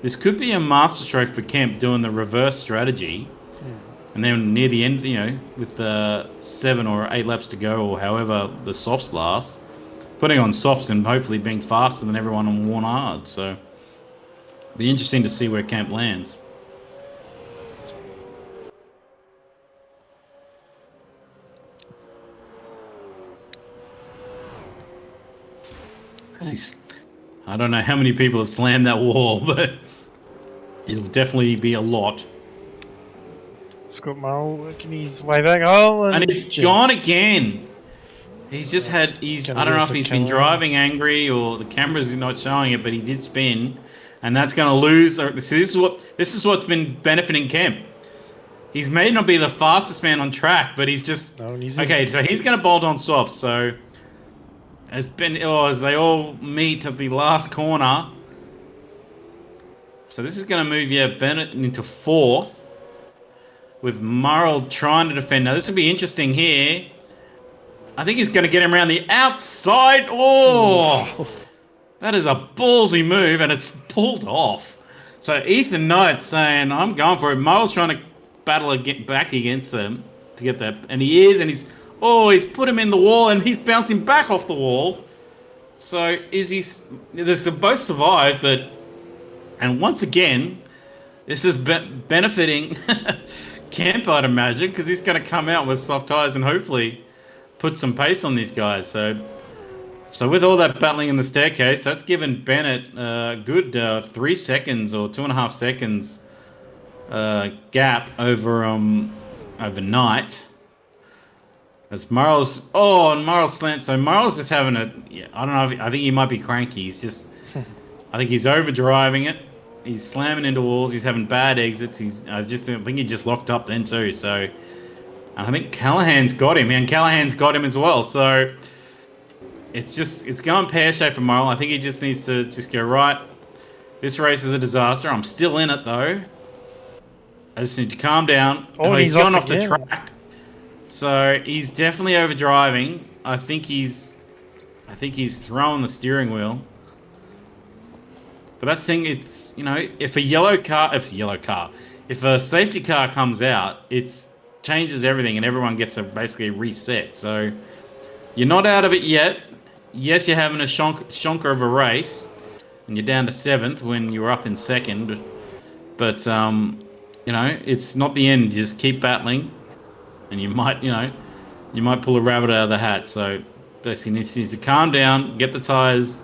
this could be a masterstroke for Kemp doing the reverse strategy. And then near the end, with 7 or 8 laps to go, or however the softs last, putting on softs and hopefully being faster than everyone on worn hard. So it'll be interesting to see where Kemp lands. I don't know how many people have slammed that wall, but it'll definitely be a lot. Scott Morrill working his way back. And he's gone again. He's just I don't know if he's been driving angry or the camera's not showing it, but he did spin, and that's going to lose. So this is what's been benefiting Kemp. He's may not be the fastest man on track, but he's just okay. So he's going to bolt on soft. So as they all meet at the last corner. So this is going to move Bennett into 4th, with Murrell trying to defend. Now this will be interesting here. I think he's going to get him around the outside. Oh, that is a ballsy move, and it's pulled off. So Ethan Knight's saying, "I'm going for it." Murrell's trying to battle back against them to get that, and he is, and he's put him in the wall, and he's bouncing back off the wall. So they both survived, and once again, this is benefiting Kemp, I'd imagine, because he's going to come out with soft tyres and hopefully put some pace on these guys. So with all that battling in the staircase, that's given Bennett a good 3 seconds or 2.5 seconds gap over Knight. As Murrell's slant. So Murrell's just having I don't know. I think he might be cranky. He's just. I think he's overdriving it. He's slamming into walls. He's having bad exits. I think he just locked up then too. So I think Callahan's got him, and Callahan's got him as well. So it's going pear-shaped for Murrell. I think he just needs to just go right. This race is a disaster. I'm still in it though. I just need to calm down. He's gone off the track. So he's definitely overdriving. I think he's throwing the steering wheel. But that's the thing. It's if a safety car comes out, it changes everything, and everyone gets basically a reset. So you're not out of it yet. Yes, you're having a shonker of a race, and you're down to 7th when you were up in 2nd. But it's not the end. You just keep battling. And you might pull a rabbit out of the hat. So basically needs to calm down, get the tyres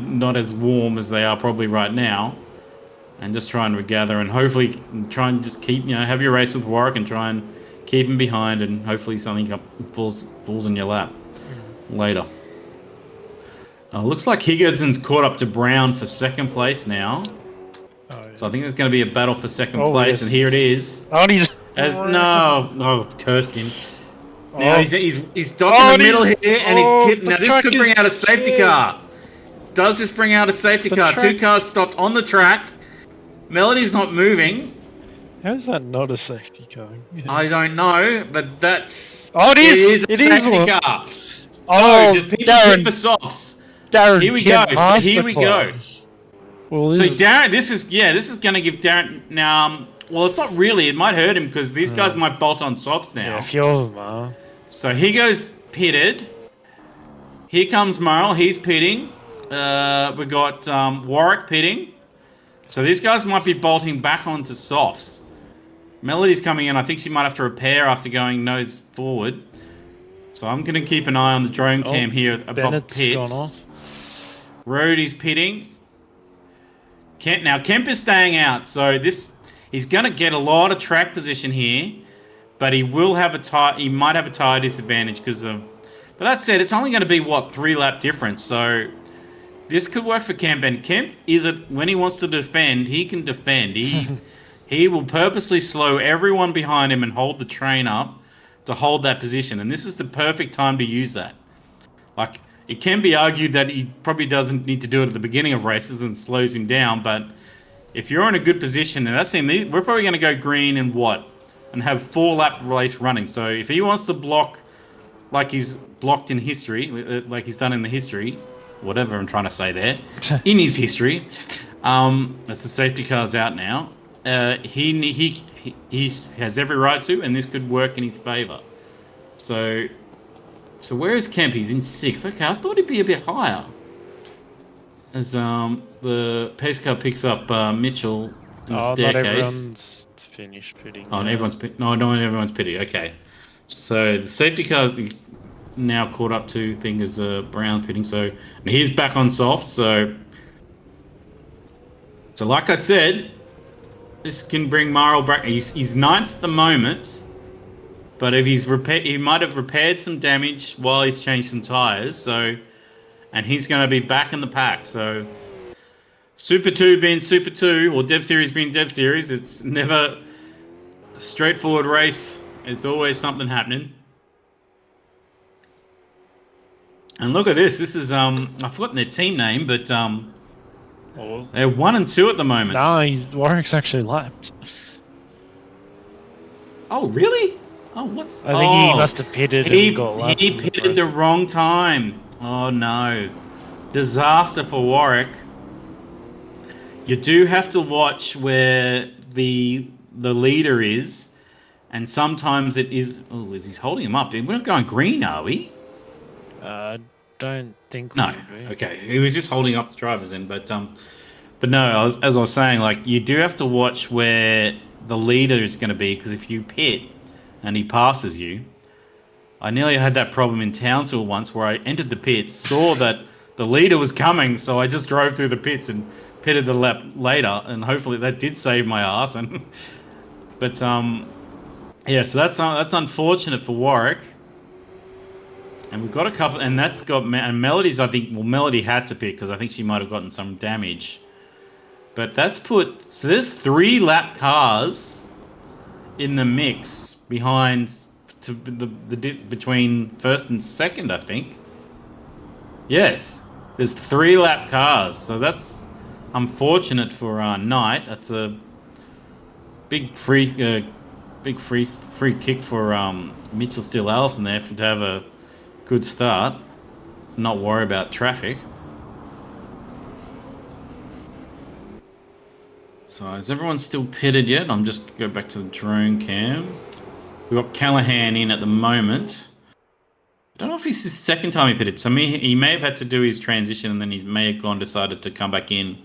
not as warm as they are probably right now, and just try and regather, and hopefully try and just keep, have your race with Warwick and try and keep him behind, and hopefully something falls in your lap later. Looks like Higginson's caught up to Brown for 2nd place now. So I think there's going to be a battle for 2nd place, and here it is. Cursed him. Now he's stuck in the middle here, and he's kidding. Now this could bring out a safety car. Does this bring out a safety car? Two cars stopped on the track. Melody's not moving. How's that not a safety car? I don't know, but that's... Oh, it is! It is a safety car. Oh, No, just pit Darren. for softs. Darren, Here we Kent go. So here we go. Masterclass. Well, So Darren, this is going to give Darren now. Well, it's not really. It might hurt him because these guys might bolt on softs now. Yeah, a few of them are. So he goes pitted. Here comes Merle. He's pitting. We got Warwick pitting. So these guys might be bolting back onto softs. Melody's coming in. I think she might have to repair after going nose forward. So I'm going to keep an eye on the drone cam here above Bennett's pits. gone off. Roadie's pitting. Kemp is staying out. So he's going to get a lot of track position here, but he will have he might have a tire disadvantage because of. But that said, it's only going to be 3-lap difference. So this could work for Kemp. And Kemp when he wants to defend, he can defend. He will purposely slow everyone behind him and hold the train up to hold that position. And this is the perfect time to use that. Like, it can be argued that he probably doesn't need to do it at the beginning of races and slows him down. But if you're in a good position, and that's him, we're probably going to go green and have 4-lap race running. So if he wants to block like he's blocked in history, like he's done in the history, whatever I'm trying to say there, in his history, as the safety car's out now, he has every right to, and this could work in his favour. So where is Kemp? He's in 6th. Okay, I thought he'd be a bit higher. As the pace car picks up Mitchell in the staircase. Not everyone's finished pitting. Oh, and everyone's pitting. No, everyone's pitting. Okay. So the safety car's now caught up to thing as Brown pitting. So and he's back on soft. So like I said, this can bring Marl back. He's 9th at the moment. But if he might have repaired some damage while he's changed some tires. And he's going to be back in the pack. So Super 2 being Super 2 or Dev Series being Dev Series, it's never a straightforward race. It's always something happening. And look at this. This is I've forgotten their team name, but they're 1 and 2 at the moment. No, Warwick's actually lapped. Oh, really? Oh, I think he must have pitted and got lapped. He pitted the wrong time. Oh, no. Disaster for Warwick. You do have to watch where the leader is. And sometimes it is... Oh, is he holding him up? We're not going green, are we? Don't think no. Okay. He was just holding up the driver's end. But no, as I was saying, like, you do have to watch where the leader is going to be. Because if you pit and he passes you... I nearly had that problem in Townsville once where I entered the pits, saw that the leader was coming, so I just drove through the pits and pitted the lap later, and hopefully that did save my ass. But yeah, so that's unfortunate for Warwick. And we've got a couple, and that's got and Melody's. I think Melody had to pit because I think she might have gotten some damage. But that's so there's 3-lap cars in the mix behind. Between 1st and 2nd, I think. Yes, there's 3-lap cars, so that's unfortunate for Knight. That's a big free kick for Mitchell Steele Allison there to have a good start, not worry about traffic. So is everyone still pitted yet? I'm just go back to the drone cam. We've got Callahan in at the moment. I don't know if it's his 2nd time he pitted. So he may have had to do his transition and then he may have decided to come back in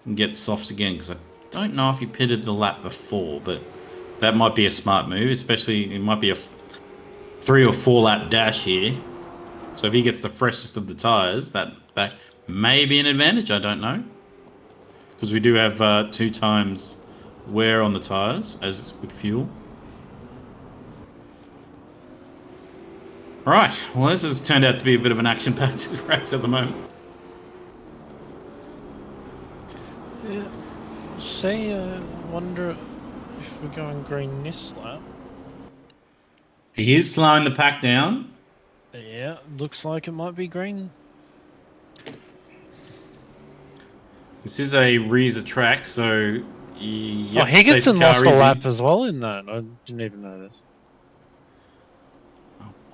and get softs again. Because I don't know if he pitted the lap before, but that might be a smart move. Especially, it might be a 3 or 4-lap dash here. So if he gets the freshest of the tyres, that may be an advantage. I don't know. Because we do have 2 times wear on the tyres as with fuel. Right, well this has turned out to be a bit of an action-packed race at the moment. Yeah, wonder if we're going green this lap. He is slowing the pack down. Yeah, looks like it might be green. This is a Reza track, so yep, Higginson safety car lost a is lap in. as well in that. I didn't even notice.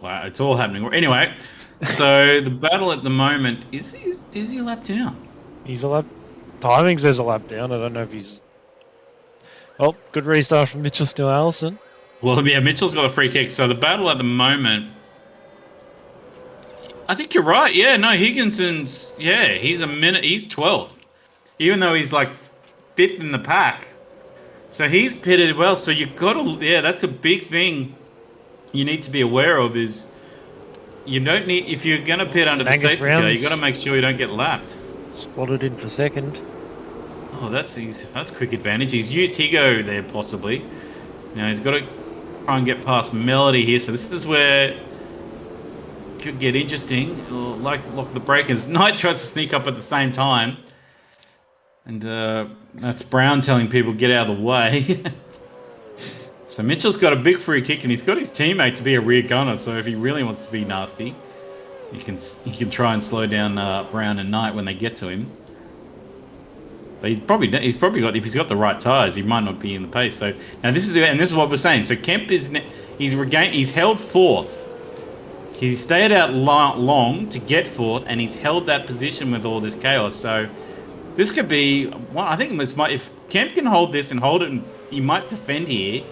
Wow, it's all happening. Anyway, so the battle at the moment is he a lap down? He's a lap. Timing says a lap down. I don't know if he's. Oh, good restart from Mitchell Still Allison. Well, yeah, Mitchell's got a free kick. So the battle at the moment, I think you're right. Yeah, no, Higginson's. Yeah, he's a minute. He's 12th, even though he's like fifth in the pack. So he's pitted well. So you've got to. Yeah, that's a big thing. You need to be aware of is you don't need if you're going to pit under the Angus safety car. You got to Brown's make sure you don't get lapped. slotted in for second. Oh, that's quick advantage. He's used Higo there possibly. Now he's got to try and get past Melody here. So this is where it could get interesting. Like lock the breakers. Knight tries to sneak up at the same time, and that's Brown telling people get out of the way. So Mitchell's got a big free kick, and he's got his teammate to be a rear gunner. So if he really wants to be nasty, he can try and slow down Brown and Knight when they get to him. But he's probably got if he's got the right tires, he might not be in the pace. So now this is what we're saying. So Kemp he's held fourth. He stayed out long to get fourth, and he's held that position with all this chaos. So this could be. Well, I think if Kemp can hold this and hold it, and he might defend here.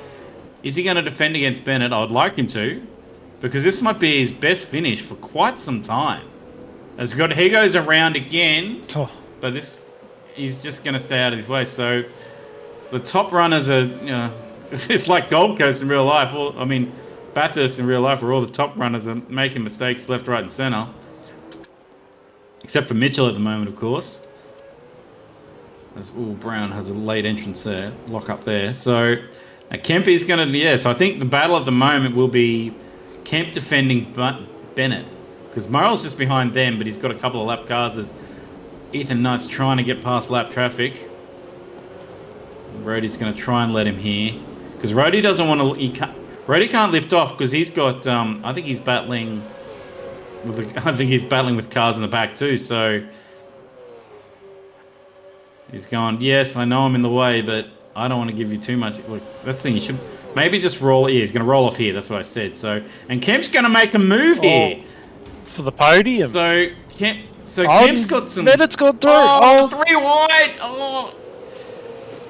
Is he going to defend against Bennett? I'd like him to, because this might be his best finish for quite some time. As we've got he goes around again, but he's just going to stay out of his way. So the top runners are, it's like Gold Coast in real life. Well, I mean, Bathurst in real life, where all the top runners are making mistakes left, right, and centre. Except for Mitchell at the moment, of course. As Brown has a late entrance there, lock up there. So Kemp is going to, so I think the battle at the moment will be Kemp defending Bennett. Because Morrell's just behind them, but he's got a couple of lap cars as Ethan Knight's trying to get past lap traffic. Rhodey's going to try and let him here. Because Rhodey doesn't want to, Rhodey can't lift off because he's got, I think he's battling with cars in the back too, so he's going, yes, I know I'm in the way, but I don't want to give you too much. Look, that's the thing, you should maybe just roll here. He's going to roll off here, that's what I said. So, and Kemp's going to make a move here. For the podium. So, Kemp's got some... Bennett's got through. Oh, 3 wide. Oh,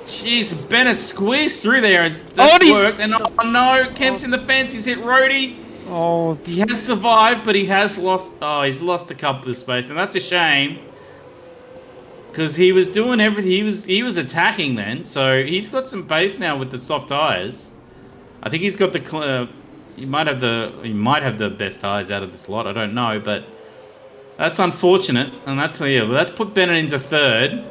jeez, Bennett squeezed through there. And that's worked. And oh no, Kemp's in the fence. He's hit Rhodey. Oh, he has survived, but he has lost... Oh, he's lost a couple of space. And that's a shame. Because he was doing everything. He was attacking then. So he's got some pace now with the soft tires. I think he's got the... he might have the best tires out of this lot. I don't know, but that's unfortunate. And that's let's put Bennett into third.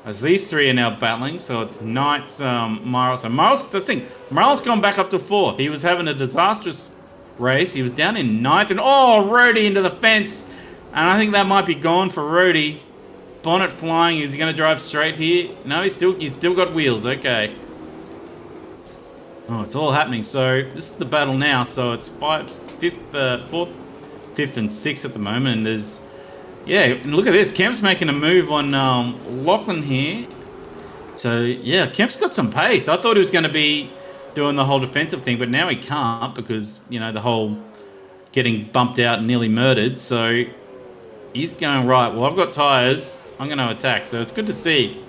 As these three are now battling, so it's Knight, Miles. So Miles, that's the thing. Miles gone back up to fourth. He was having a disastrous race. He was down in ninth, and Rhodey into the fence. And I think that might be gone for Rhodey. Bonnet flying. Is he going to drive straight here? No, he's still got wheels. Okay. Oh, it's all happening. So this is the battle now. So it's fourth, fifth, and sixth at the moment. And there's, look at this. Kemp's making a move on Lachlan here. So Kemp's got some pace. I thought he was going to be doing the whole defensive thing, but now he can't because the whole getting bumped out and nearly murdered. So he's going right. Well, I've got tires. I'm going to attack. So it's good to see.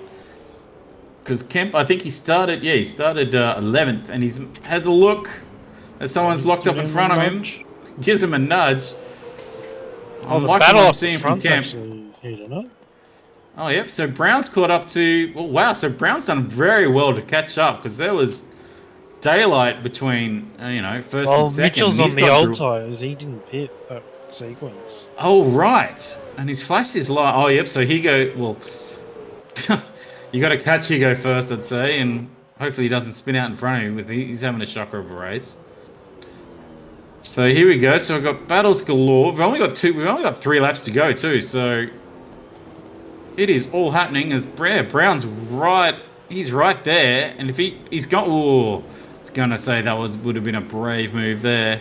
Because Kemp, I think he started 11th, and he has a look as someone's locked up in front of him, gives him a nudge. Oh, the battle up the front's actually heating up. Oh, yep. So Brown's caught up to... Well, wow. So Brown's done very well to catch up because there was daylight between, first and second. Well, Mitchell's on the old tyres. He didn't pit that sequence. Oh, right. And he's flashed his light. Oh, yep. So Well, you got to catch Hugo first, I'd say, and hopefully he doesn't spin out in front of him. He's having a shocker of a race. So here we go. So I've got battles galore. We've only got 3 laps to go too. So it is all happening as Brown's right. He's right there, and if he's got, it's gonna say that would have been a brave move there.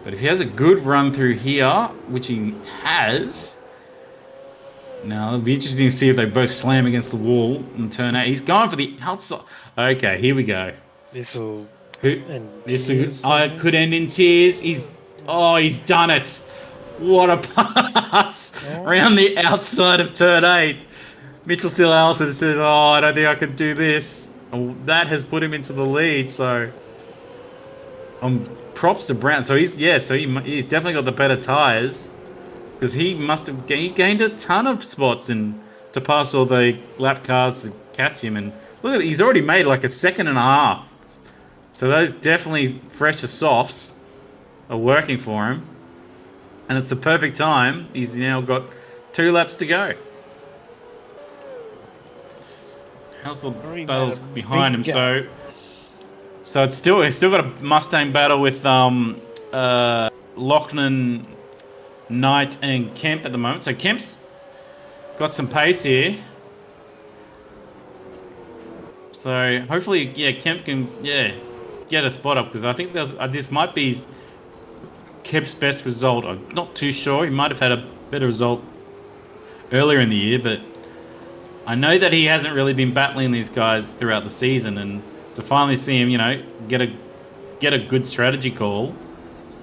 But if he has a good run through here, which he has, Now it'll be interesting to see if they both slam against the wall in turn 8. He's going for the outside. Okay, here we go. This will Who? end This tears. could end in tears. He's done it. What a pass Oh. around the outside of turn 8. Mitchell Steele Allison says, "Oh, I don't think I can do this." And that has put him into the lead. So, props to Brown. So he's definitely got the better tires because he gained a ton of spots to pass all the lap cars to catch him. And look at, he's already made like a second and a half. So those definitely fresher softs are working for him. And it's the perfect time. He's now got 2 laps to go. How's the battles behind him? So it's still got a Mustang battle with Lachlan, Knight, and Kemp at the moment. So Kemp's got some pace here. So hopefully, Kemp can get a spot up because I think this might be Kemp's best result. I'm not too sure. He might have had a better result earlier in the year, but I know that he hasn't really been battling these guys throughout the season, and to finally see him, get a good strategy call,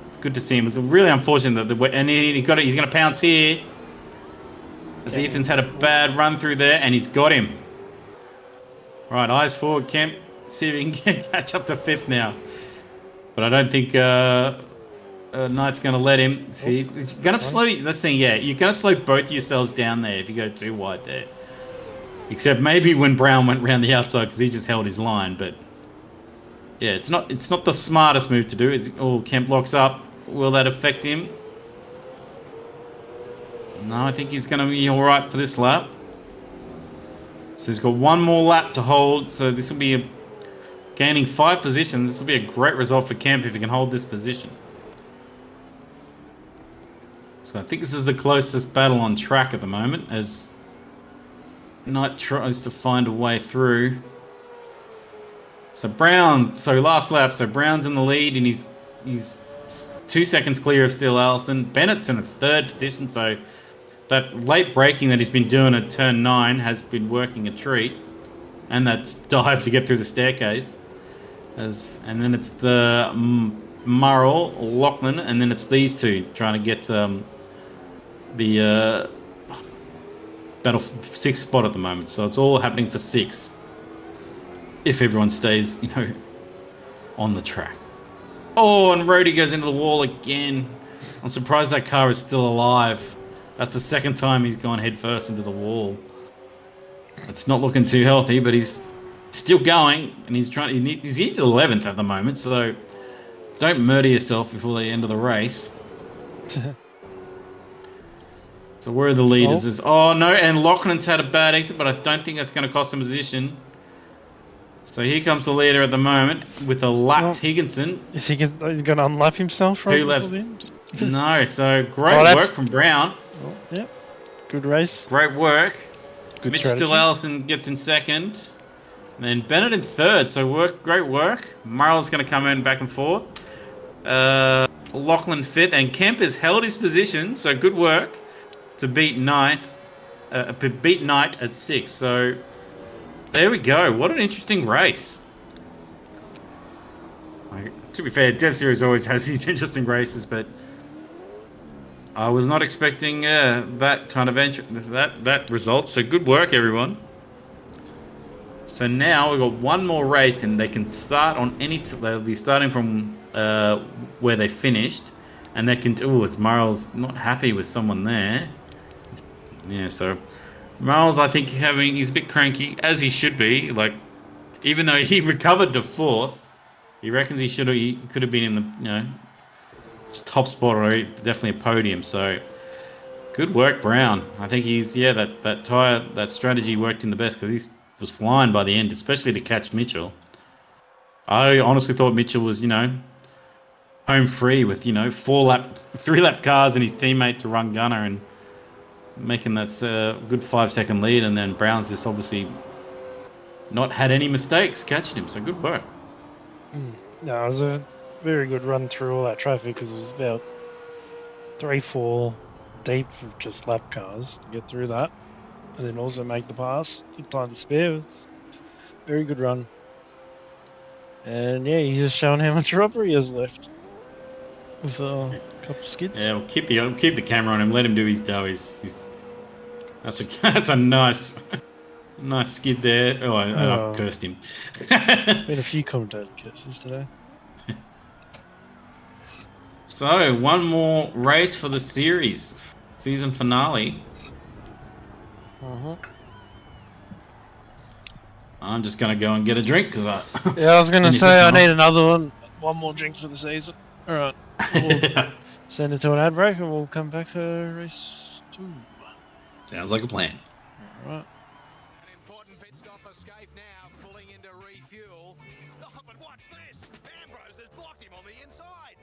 it's good to see him. It's really unfortunate that he's going to pounce here. As Ethan's had a bad run through there, and he's got him. Right, eyes forward, Kemp. See if he can catch up to 5th now. But I don't think Knight's going to let him. See, you're going to slow. Let's see. Yeah, you're going to slow both of yourselves down there if you go too wide there. Except maybe when Brown went round the outside because he just held his line. But yeah, it's not the smartest move to do. Kemp locks up. Will that affect him? No, I think he's going to be all right for this lap. So he's got one more lap to hold. So this will be gaining 5 positions. This will be a great result for Kemp if he can hold this position. So I think this is the closest battle on track at the moment as Knight tries to find a way through. So last lap, so Brown's in the lead and he's 2 seconds clear of Steele Allison. Bennett's in a 3rd position, so that late braking that he's been doing at turn 9 has been working a treat. And that dive to get through the staircase. And then it's the Murrell, Lachlan, and then it's these two trying to get the battle 6th spot at the moment. So it's all happening for 6. If everyone stays, on the track. Oh, and Rhodey goes into the wall again. I'm surprised that car is still alive. That's the 2nd time he's gone head first into the wall. It's not looking too healthy, but he's still going, and he's into 11th at the moment, so don't murder yourself before the end of the race. So where are the leaders? Oh no, and Lachlan's had a bad exit, but I don't think that's going to cost him position. So here comes the leader at the moment with a lapped Higginson. Is he going to unlap himself right 2 laps? The end? No, so great work from Brown. Oh, yep, good race. Great work. Good Mitch strategy. Steele Allison gets in 2nd. And then Bennett in 3rd, so great work. Murrell's going to come in back and forth. Lachlan 5th, and Kemp has held his position, so good work to beat Knight at 6th. So there we go. What an interesting race. To be fair, Dev Series always has these interesting races, but I was not expecting that kind of that result. So good work, everyone. So now we've got one more race, and they can start on they'll be starting from where they finished, and they can. Oh, as Murrell's not happy with someone there. Yeah, so Murrell's, I think, he's a bit cranky, as he should be. Like, even though he recovered to 4th, he reckons he could have been in the top spot or definitely a podium. So good work, Brown. I think that strategy worked in the best because he was flying by the end, especially to catch Mitchell. I honestly thought Mitchell was home free with 3-lap cars and his teammate to run gunner and making that good 5-second lead, and then Brown's just obviously not had any mistakes catching him. So good work. No, it was a very good run through all that traffic because it was about 3-4 deep of just lap cars to get through that. and then also make the pass behind the spare. Very good run. And yeah, he's just showing how much rubber he has left with a couple skids. Yeah, we'll keep the camera on him. Let him do his dough. That's a nice skid there. Oh, and I've cursed him. Been a few commentator curses today. So, one more race for the series. Season finale. I'm just going to go and get a drink because I was going to say I need another one. One more drink for the season. All right. We'll send it to an ad break and we'll come back for race 2. Sounds like a plan. All right. An important pit stop for Scaife now, pulling into refuel. Oh, but watch this! Ambrose has blocked him on the inside.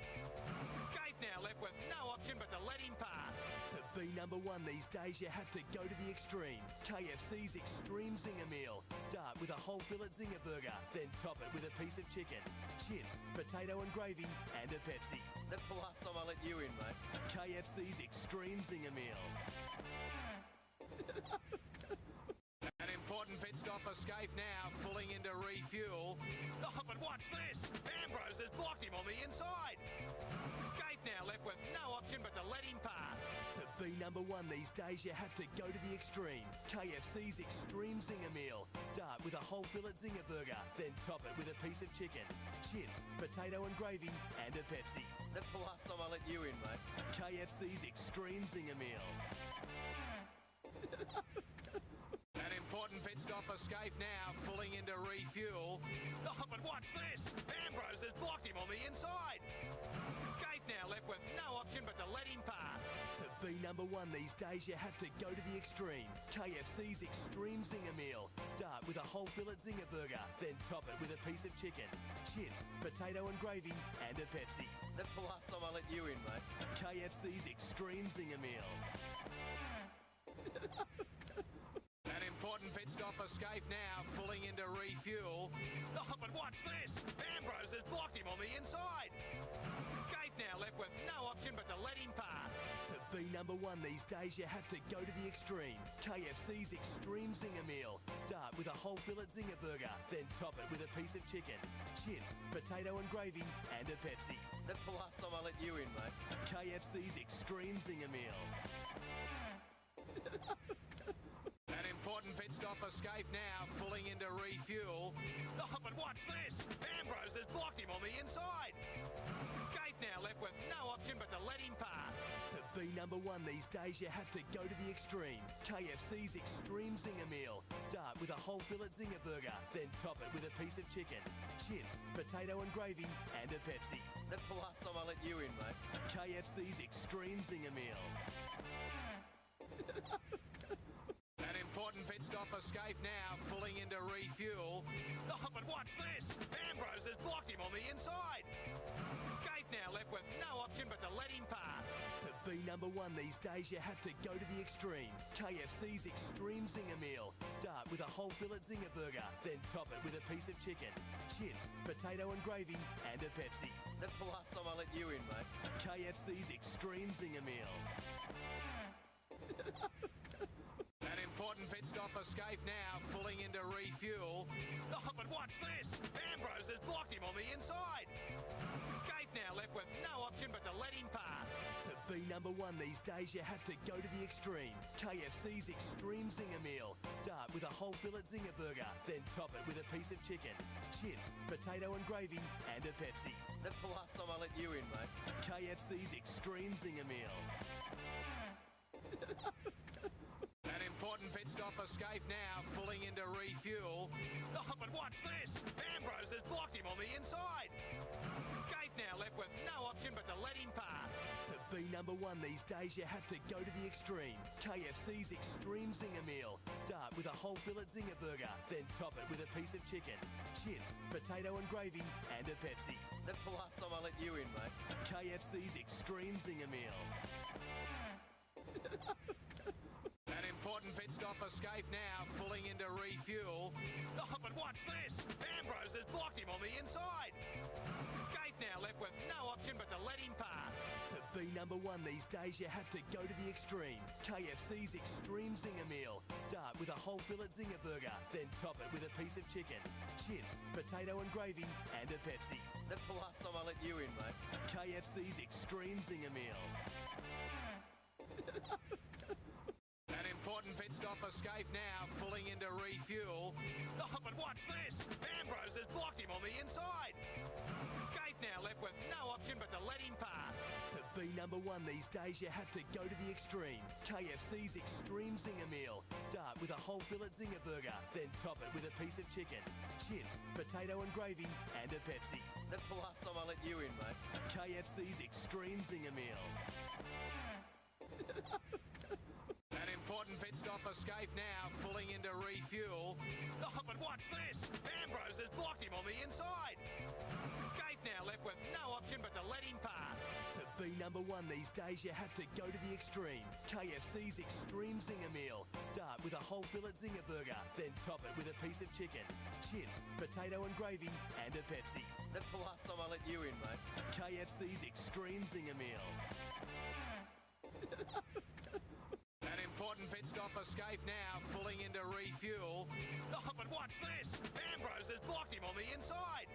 Scaife now left with no option but to let him pass. To be number one these days, you have to go to the extreme. KFC's Extreme Zinger Meal. Start with a whole fillet zinger burger, then top it with a piece of chicken, chips, potato and gravy, and a Pepsi. That's the last time I let you in, mate. KFC's Extreme Zinger Meal. An important pit stop for Scaife now, pulling into refuel. Oh, but watch this! Ambrose has blocked him on the inside. Scaife now left with no option but to let him pass. To be number one these days, you have to go to the extreme. KFC's Extreme Zinger Meal. Start with a whole fillet zinger burger, then top it with a piece of chicken, chips, potato and gravy, and a Pepsi. That's the last time I let you in, mate. KFC's Extreme Zinger Meal. An important pit stop for Scaife now, pulling into refuel. Oh, but watch this! Ambrose has blocked him on the inside. Scaife now left with no option but to let him pass. To be number one these days, you have to go to the extreme. KFC's Extreme Zinger Meal. Start with a whole fillet zinger burger, then top it with a piece of chicken, chips, potato and gravy, and a Pepsi. That's the last time I let you in, mate. KFC's Extreme Zinger Meal. An important pit stop for Scaife now, pulling into refuel. Oh, but watch this! Ambrose has blocked him on the inside. Scaife now left with no option but to let him pass. To be number one these days, you have to go to the extreme. KFC's Extreme Zinger Meal. Start with a whole fillet zinger burger, then top it with a piece of chicken, chips, potato and gravy, and a Pepsi. That's the last time I let you in, mate. KFC's Extreme Zinger Meal. An important pit stop for Scaife now, pulling into refuel. Oh, but watch this! Ambrose has blocked him on the inside. Scaife now left with no option but to let him pass. To be number one these days, you have to go to the extreme. KFC's Extreme Zinger Meal. Start with a whole fillet zinger burger, then top it with a piece of chicken, chips, potato and gravy, and a Pepsi. That's the last time I let you in, mate. KFC's Extreme Zinger Meal. An important pit stop for Scaife now, pulling into refuel. Oh, but watch this! Ambrose has blocked him on the inside. Scaife now left with no option but to let him pass. To be number one these days, you have to go to the extreme. KFC's Extreme Zinger Meal. Start with a whole fillet zinger burger, then top it with a piece of chicken, chips, potato and gravy, and a Pepsi. That's the last time I let you in, mate. KFC's Extreme Zinger Meal. An important pit stop for Scaife now, pulling into refuel. Oh, but watch this! Ambrose has blocked him on the inside. Scaife now left with no option but to let him pass. To be number one these days, you have to go to the extreme. KFC's Extreme Zinger Meal. Start with a whole fillet zinger burger, then top it with a piece of chicken, chips, potato and gravy, and a Pepsi. That's the last time I let you in, mate. KFC's Extreme Zinger Meal. An important pit stop for Scaife now, pulling into refuel. Oh, but watch this! Ambrose has blocked him on the inside. Scaife now left with no option but to let him pass. To be number one these days, you have to go to the extreme. KFC's Extreme Zinger Meal. Start with a whole fillet zinger burger, then top it with a piece of chicken, chips, potato and gravy, and a Pepsi. That's the last time I let you in, mate. KFC's Extreme Zinger Meal. An important pit stop for Scaife now, pulling into refuel. Oh, but watch this! Ambrose has blocked him on the inside. Scaife now left with no option but to let him pass. To be number number one these days, you have to go to the extreme. KFC's Extreme Zinger Meal. Start with a whole fillet zinger burger, then top it with a piece of chicken, chips, potato and gravy, and a Pepsi. That's the last time I let you in, mate. KFC's Extreme Zinger Meal. An important pit stop escape now, pulling into refuel. Oh, but watch this! Ambrose has blocked him on the inside. Scaife now left with no option but to let him pass. To be number one these days, you have to go to the extreme. KFC's Extreme Zinger Meal. Start with a whole fillet zinger burger, then top it with a piece of chicken, chips, potato and gravy, and a Pepsi. That's the last time I let you in, mate. KFC's Extreme Zinger Meal. An important pit stop escape now, pulling into refuel. Oh, but watch this! Ambrose has blocked him on the inside. Scaife now left with no option but to let him pass. To be number one these days, you have to go to the extreme. KFC's Extreme Zinger Meal. Start with a whole fillet zinger burger, then top it with a piece of chicken, chips, potato and gravy, and a Pepsi. That's the last time I let you in, mate. KFC's Extreme Zinger Meal. An important pit stop escape now, pulling into refuel. Oh, but watch this! Ambrose has blocked him on the inside.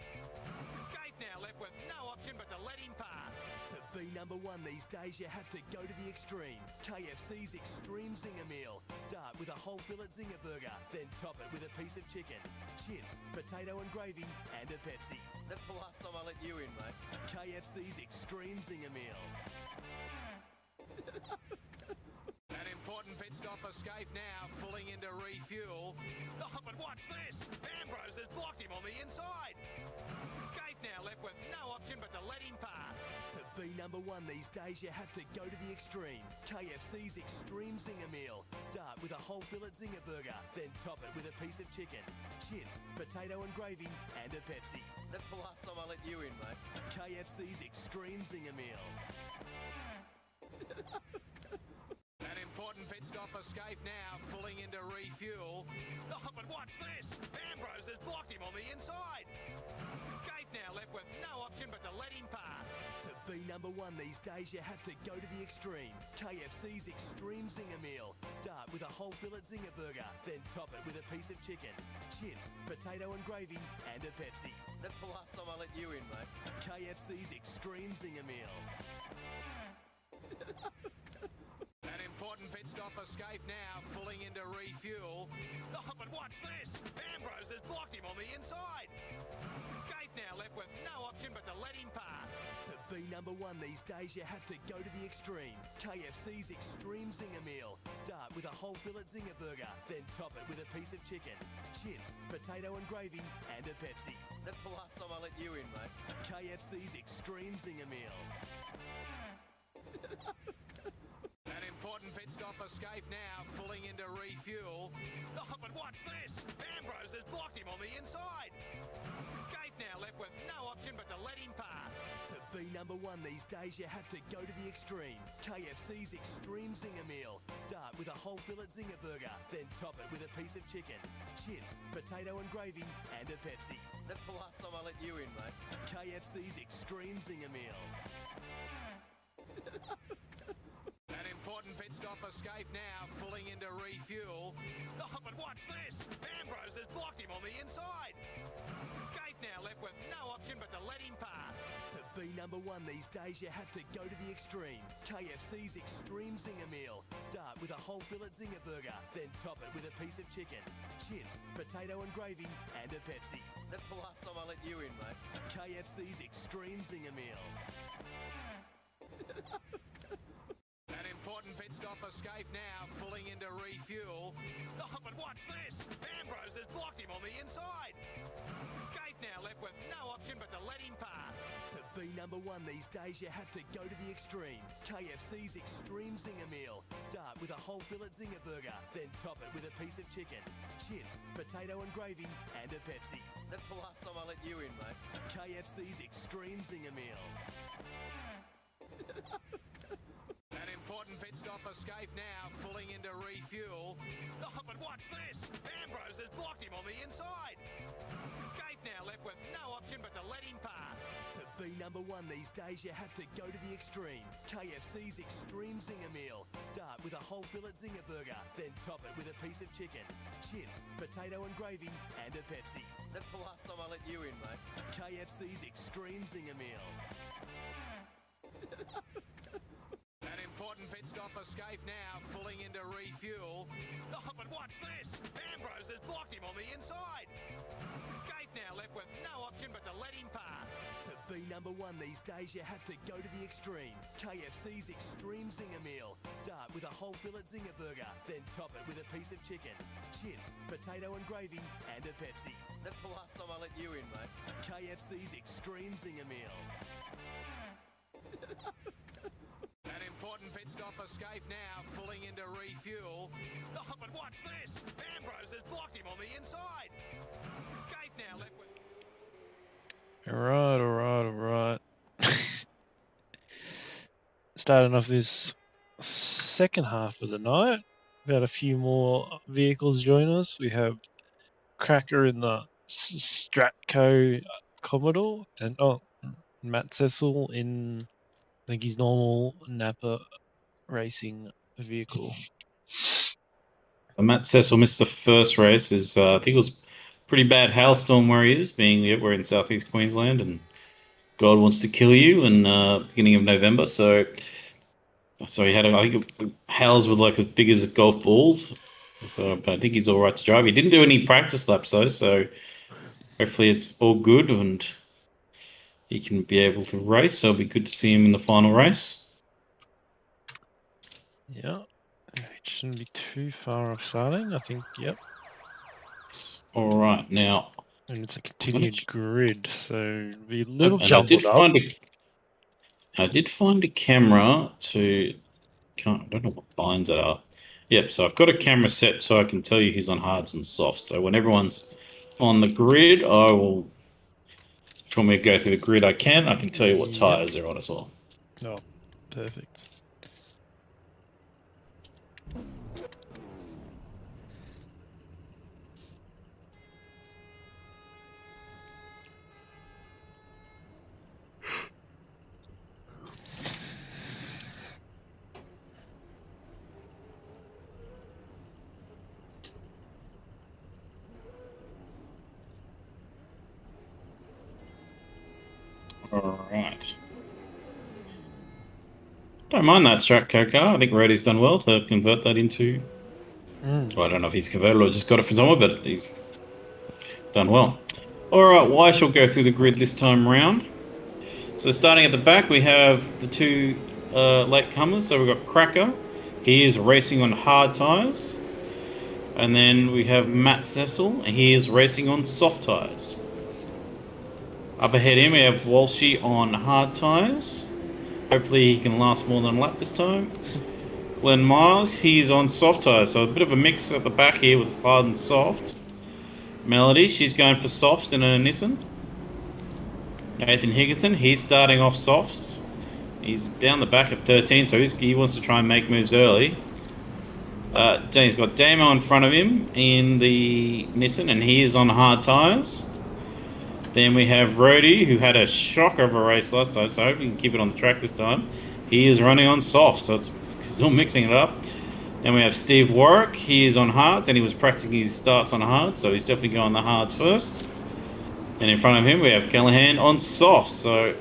Scaife now left with no option but to let him pass. To be number one these days, you have to go to the extreme. KFC's Extreme Zinger Meal. Start with a whole fillet zinger burger, then top it with a piece of chicken, chips, potato and gravy, and a Pepsi. That's the last time I let you in, mate. KFC's Extreme Zinger Meal. An important pit stop escape now, pulling into refuel. Oh, but watch this! Ambrose has blocked him on the inside. Scaife now left with no option but to let him pass. To be number one these days, you have to go to the extreme. KFC's Extreme Zinger Meal. Start with a whole fillet zinger burger, then top it with a piece of chicken, chips, potato and gravy, and a Pepsi. That's the last time I let you in, mate. KFC's Extreme Zinger Meal. An important pit stop escape now, pulling into refuel. Oh, but watch this! Ambrose has blocked him on the inside. Scaife now left with no option but to let him pass. To be number one these days, you have to go to the extreme. KFC's Extreme Zinger Meal. Start with a whole fillet zinger burger, then top it with a piece of chicken, chips, potato and gravy, and a Pepsi. That's the last time I let you in, mate. KFC's Extreme Zinger Meal. An important pit stop escape now, pulling into refuel. Oh, but watch this! Ambrose has blocked him on the inside. Scaife now left with no option but to let him pass. To be number one these days, you have to go to the extreme. KFC's Extreme Zinger Meal. Start with a whole fillet zinger burger, then top it with a piece of chicken, chips, potato and gravy, and a Pepsi. That's the last time I let you in, mate. KFC's Extreme Zinger Meal. An important pit stop escape now, pulling into refuel. Oh, but watch this! Ambrose has blocked him on the inside. Scaife now left with no option but to let him pass. To be number one these days, you have to go to the extreme. KFC's Extreme Zinger Meal. Start with a whole fillet zinger burger, then top it with a piece of chicken, chips, potato and gravy, and a Pepsi. That's the last time I let you in, mate. KFC's Extreme Zinger Meal. An important pit stop escape now, pulling into refuel. Oh, but watch this! Ambrose has blocked him on the inside. Scaife now left with no option but to let him pass. To be number one these days, you have to go to the extreme. KFC's Extreme Zinger Meal. Start with a whole fillet zinger burger, then top it with a piece of chicken, chips, potato and gravy, and a Pepsi. That's the last time I let you in, mate. KFC's Extreme Zinger Meal. An important pit stop escape now, pulling into refuel. Oh, but watch this! Ambrose has blocked him on the inside. Scaife now left with no option but to let him pass. To be number one these days, you have to go to the extreme. KFC's Extreme Zinger Meal. Start with a whole fillet zinger burger, then top it with a piece of chicken, chips, potato and gravy, and a Pepsi. That's the last time I let you in, mate. KFC's Extreme Zinger Meal. An important pit stop escape now, pulling into refuel. Oh, but watch this! Ambrose has blocked him on the inside. Scaife now left with no option but to let him pass. To be number number one these days, you have to go to the extreme. KFC's Extreme Zinger Meal. Start with a whole fillet zinger burger, then top it with a piece of chicken, chips, potato and gravy, and a Pepsi. That's the last time I let you in, mate. KFC's Extreme Zinger Meal. An important pit stop escape now, pulling into refuel. Oh, but watch this! Ambrose has blocked him on the inside. Escape now left with no option but to let him pass. To be number one these days, you have to go to the extreme. KFC's Extreme Zinger Meal. Start with a whole fillet zinger burger, then top it with a piece of chicken, chips, potato and gravy, and a Pepsi. That's the last time I let you in, mate. KFC's Extreme Zinger Meal. An important pit stop escape now, pulling into refuel. Oh, but watch this! Ambrose has blocked him on the inside. Escape now left with... Alright. Starting off this second half of the night, we've had a few more vehicles join us. We have Cracker in the Stratco Commodore, and Matt Cecil in, I think, his normal Napa racing vehicle. Matt Cecil missed the first race. I think it was pretty bad hailstorm where he is, being we're in southeast Queensland and God wants to kill you in beginning of November. So he had, I think, the hails were like as big as golf balls. So, but I think he's all right to drive. He didn't do any practice laps though, so hopefully it's all good and he can be able to race. So it'll be good to see him in the final race. Yeah, it shouldn't be too far off starting. I think. Yep. All right, now. And it's a continued grid, so it'll be a little And jumbled up. I did find a camera to. I don't know what lines that are. Yep, so I've got a camera set so I can tell you who's on hards and softs. So when everyone's on the grid, I will. If you want me to go through the grid, I can. I can tell you what tyres they're on as well. Oh, perfect. All right. Don't mind that Stratco car. I think Rody's done well to convert that into. Well, I don't know if he's converted or just got it from somewhere, but he's done well. All right, well, I shall go through the grid this time round. So starting at the back, we have the two latecomers. So we've got Cracker. He is racing on hard tyres. And then we have Matt Cecil, and he is racing on soft tyres. Up ahead him, we have Walshy on hard tyres. Hopefully he can last more than a lap this time. Glenn Miles, he's on soft tyres, so a bit of a mix at the back here with hard and soft. Melody, she's going for softs in a Nissan. Nathan Higginson, he's starting off softs. He's down the back at 13, so he wants to try and make moves early. He's got Damo in front of him in the Nissan, and he is on hard tyres. Then we have Rody, who had a shocker of a race last time, so I hope he can keep it on the track this time. He is running on soft, so it's still mixing it up. Then we have Steve Warwick. He is on hards, and he was practicing his starts on hard, so he's definitely going the hards first. And in front of him, we have Callahan on soft. So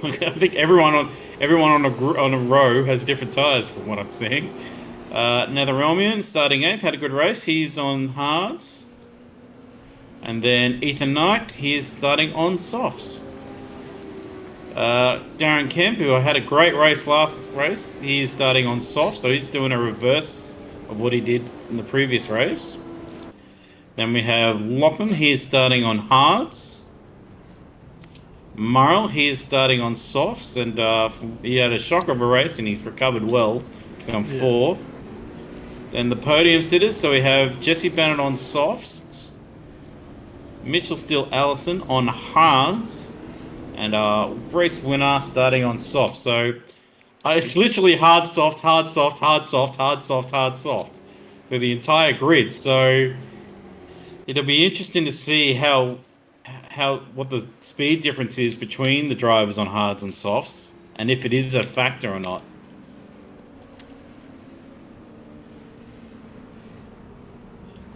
I think everyone on a row has different tyres, from what I'm seeing. Netherelmian, starting 8th, had a good race. He's on hards. And then Ethan Knight, he is starting on softs. Darren Kemp, who had a great race last race, he is starting on soft, so he's doing a reverse of what he did in the previous race. Then we have Lopham, he is starting on hards. Murrell, he is starting on softs, and he had a shocker of a race, and he's recovered well to come 4th. Then the podium sitters, so we have Jesse Bennett on softs. Mitchell Steele Allison on hards, and race winner starting on soft. So it's literally hard, soft, hard, soft, hard, soft, hard, soft, hard, soft for the entire grid. So it'll be interesting to see how what the speed difference is between the drivers on hards and softs, and if it is a factor or not.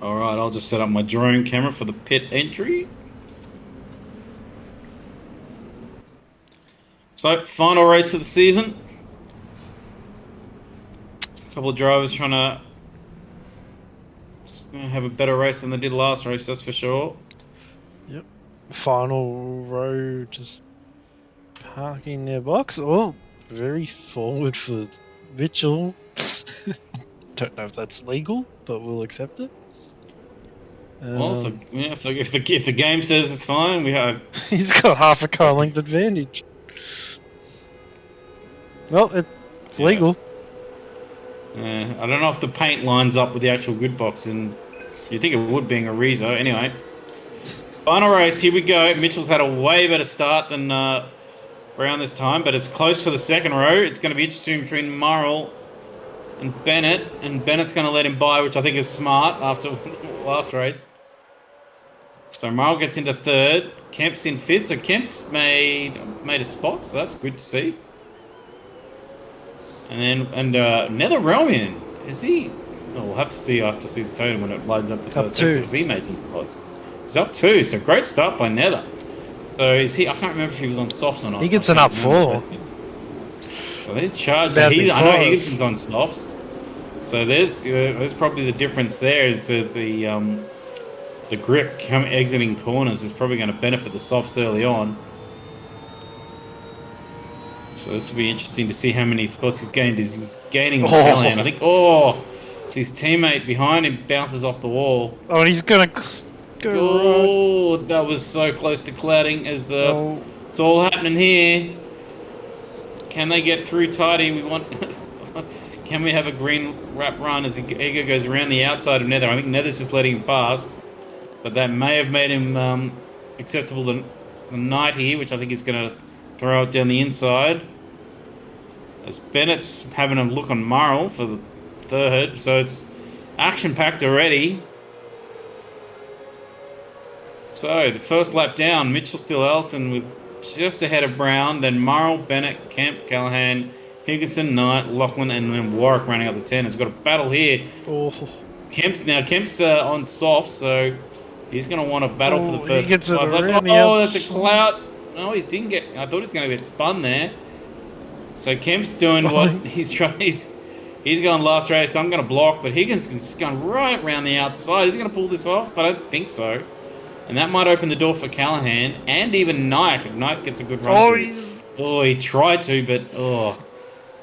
All right, I'll just set up my drone camera for the pit entry. So, final race of the season. A couple of drivers trying to have a better race than they did last race, that's for sure. Yep. Final row just parking their box. Oh, very forward for Mitchell. Don't know if that's legal, but we'll accept it. Well, if the game says it's fine, we have. He's got half a car length advantage. Well, it's legal. I don't know if the paint lines up with the actual grid box, and you'd think it would, being a Rezo. Anyway, final race, here we go. Mitchell's had a way better start than Brown this time, but it's close for the second row. It's going to be interesting between Murrell and Bennett, and Bennett's going to let him by, which I think is smart after last race. So Murrell gets into third, Kemp's in fifth, so Kemp's made a spot, so that's good to see. And Netherrealmian, is he? Oh, we'll have to see after the totem when it loads up the first sector, because he made some spots. He's up 2, so great start by Nether. So is he? I can't remember if he was on softs or not. He gets an up 4. So there's charge. So I know Higginson's on softs. So there's probably the difference there. Is that the grip exiting corners is probably going to benefit the softs early on. So this will be interesting to see how many spots he's gained. He's gaining Callahan. I think. Oh, it's his teammate behind him bounces off the wall. Oh, and he's gonna go. Oh, that was so close to clouding. As it's all happening here. Can they get through tidy? We want. Can we have a green wrap run as Ego goes around the outside of Nether? I think Nether's just letting him pass, but that may have made him acceptable to the Knight here, which I think is going to throw it down the inside. As Bennett's having a look on Murrell for the third, so it's action-packed already. So the first lap down, Mitchell still Ellison with just ahead of Brown, then Murrell, Bennett, Kemp, Callahan, Higginson, Knight, Lachlan, and then Warwick running up the 10. We've got a battle here. Oh. Kemp's on soft, so he's going to want a battle for the first. He gets it around the that's a clout. No, he didn't get. I thought he was going to get spun there. So Kemp's doing what he's trying. He's going last race. I'm going to block, but Higginson's just going right around the outside. Is he going to pull this off? But I don't think so. And that might open the door for Callahan and even Knight. If Knight gets a good run. He tried to, but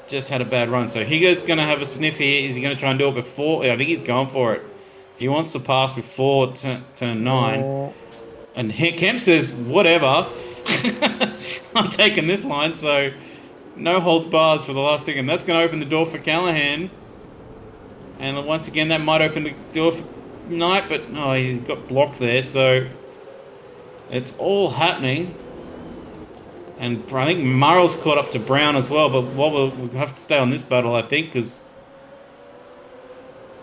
just had a bad run. So Higgins going to have a sniff here. Is he going to try and do it before? Yeah, I think he's going for it. He wants to pass before turn 9. And Kemp says, whatever. I'm taking this line. So no holds bars for the last second. That's going to open the door for Callahan. And once again, that might open the door for Knight. But he got blocked there. So it's all happening. And I think Murrell's caught up to Brown as well, but we'll have to stay on this battle, I think, because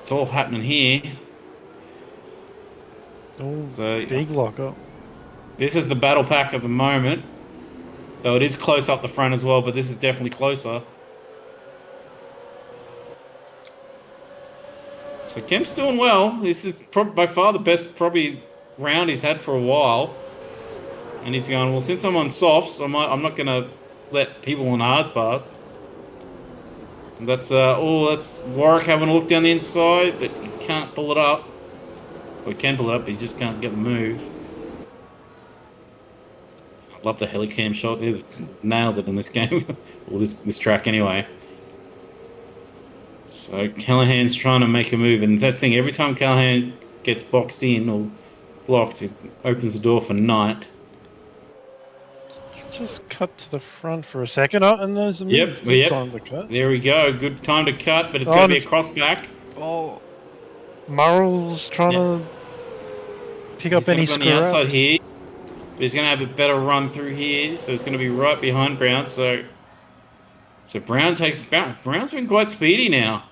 it's all happening here. So big lock-up. This is the battle pack at the moment, though it is close up the front as well, but this is definitely closer. So Kemp's doing well. This is by far the best probably round he's had for a while. And he's going, well, since I'm on softs, I'm not going to let people on hards pass. And that's Warwick having a look down the inside, but he can't pull it up. Or he can pull it up, but he just can't get the move. I love the helicam shot. They've nailed it in this game. Or this track anyway. So Callahan's trying to make a move, and that's the thing, every time Callahan gets boxed in or blocked, it opens the door for Knight. Just cut to the front for a second. And there's a good time to cut. There we go. Good time to cut, but it's going to be a cross back. Oh, Murrell's trying to pick up any screws. On the outside here, but he's going to have a better run through here, so it's going to be right behind Brown. So Brown takes back. Brown's been quite speedy now.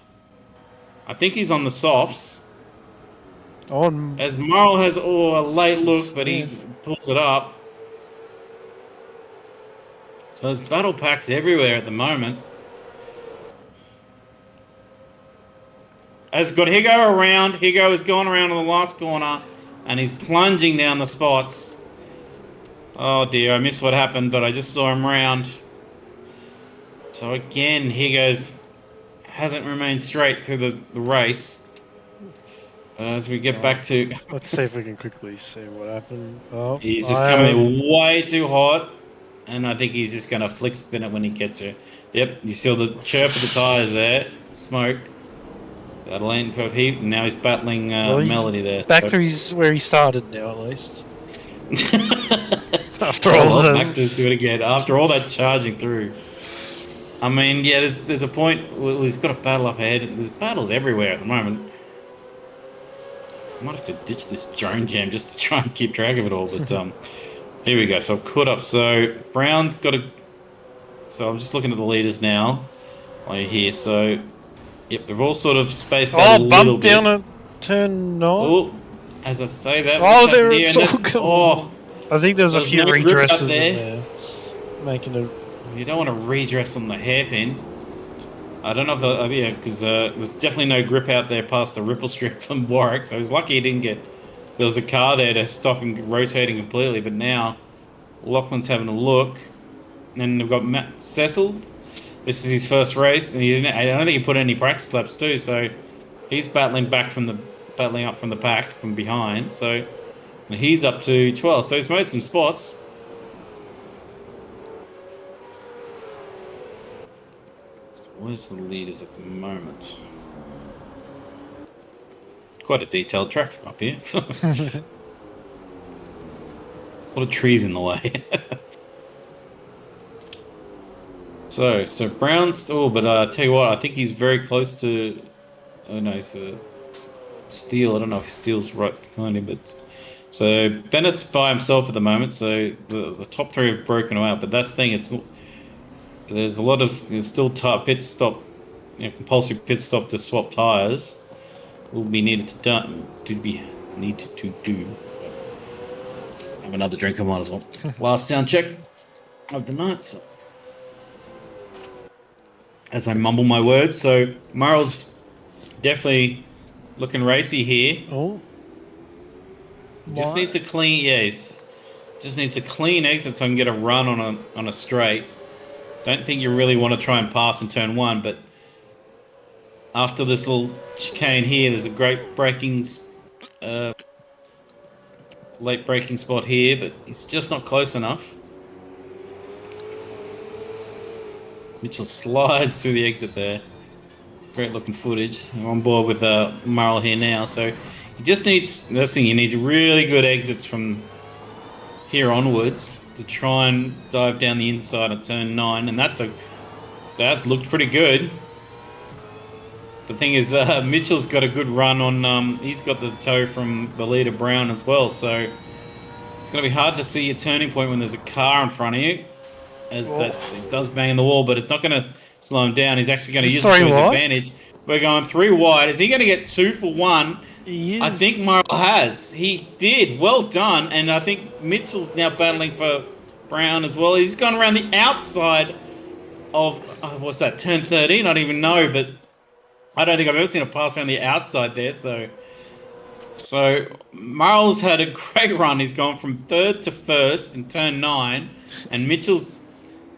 I think he's on the softs. On As Morrill has a late This look, is but he sad. pulls it up. So there's battle packs everywhere at the moment. Has got Higo around. Higo has gone around in the last corner, and he's plunging down the spots. Oh dear, I missed what happened, but I just saw him round. So again, Higo's hasn't remained straight through the race. As we get back to, Let's see if we can quickly see what happened. Oh, he's just coming in way too hot, and I think he's just going to flick spin it when he gets her. Yep, you see the chirp of the tires there, smoke. Adelaide for heat, and now he's battling he's Melody there. back so. to where he started now, at least. After Oh, all well, the back to do it again. After all that charging through. I mean, yeah, there's a point where he's got a battle up ahead. There's battles everywhere at the moment. I might have to ditch this drone jam just to try and keep track of it all. But here we go. So I've caught up. So Brown's got a. So I'm just looking at the leaders now. While you're here, so yep, they've all sort of spaced out a little bump bit. down a turn 9. Oh, as I say that. Oh, what's happened there here? it's And all that's- gone. I think there's a there's few no grip up redresses there. in there, making it. You don't want to redress on the hairpin. I don't know if yeah, because there's definitely no grip out there past the ripple strip from Warwick. So he's lucky he didn't get. There was a car there to stop him rotating completely, but now Lachlan's having a look, and then we've got Matt Cecil. This is his first race, and he didn't. I don't think he put any practice laps too. So he's battling up from the pack from behind. So and he's up to 12. So he's made some spots. Where's the leaders at the moment? Quite a detailed track from up here. A lot of trees in the way. so Brown's. Oh, but tell you what, I think he's very close to. Oh no, he's Steele. I don't know if Steele's right behind him, but so Bennett's by himself at the moment. So the top three have broken out, but that's the thing. There's a lot of still pit stop, compulsory pit stop to swap tires will be needed to do. Have another drink, I might as well. Last sound check of the night. So. As I mumble my words, so Murrell's definitely looking racy here. Oh, Just needs a clean, just needs a clean exit so I can get a run on a straight. Don't think you really want to try and pass in turn 1, but after this little chicane here, there's a great late braking spot here, but it's just not close enough. Mitchell slides through the exit there. Great looking footage. I'm on board with Murrell here now, so he just needs, this thing, he needs really good exits from here onwards to try and dive down the inside of turn 9, and that looked pretty good. The thing is, Mitchell's got a good run on. He's got the tow from the leader Brown as well, so it's going to be hard to see a turning point when there's a car in front of you, as that it does bang in the wall, but it's not going to slow him down. He's actually going to use it to his advantage. We're going 3 wide. Is he going to get 2 for 1? I think Murrell has. He did. Well done. And I think Mitchell's now battling for Brown as well. He's gone around the outside of, what's that, turn 13? I don't even know, but I don't think I've ever seen a pass around the outside there. So Murrell's had a great run. He's gone from 3rd to 1st in turn 9, and Mitchell's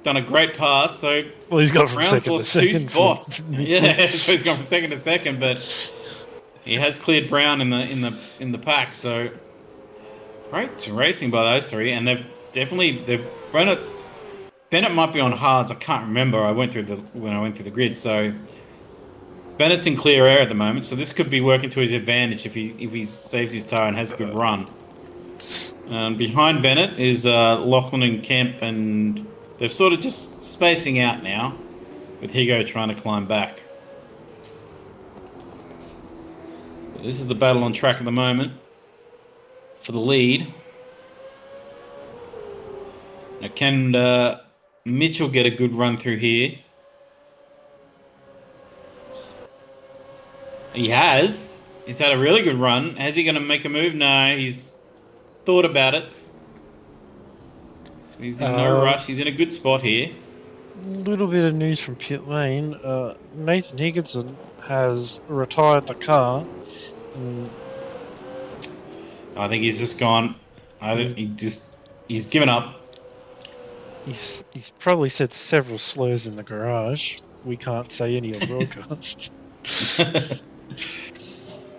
done a great pass. So he's gone from Brown's 2nd to lost 2nd. 2 spots. Yeah, so he's gone from 2nd to 2nd, but he has cleared Brown in the pack. So great racing by those 3, and Bennett might be on hards. I can't remember. When I went through the grid. So Bennett's in clear air at the moment, so this could be working to his advantage if he saves his tire and has a good run. Behind Bennett is Lachlan and Kemp, and they're sort of just spacing out now, with Higo trying to climb back. This is the battle on track at the moment for the lead. Now, can Mitchell get a good run through here? He has. He's had a really good run. Is he going to make a move? No, he's thought about it. So he's in no rush. He's in a good spot here. Little bit of news from pit lane. Nathan Higginson has retired the car. And I think he's just gone. He's given up. he's probably said several slurs in the garage. We can't say any on broadcast.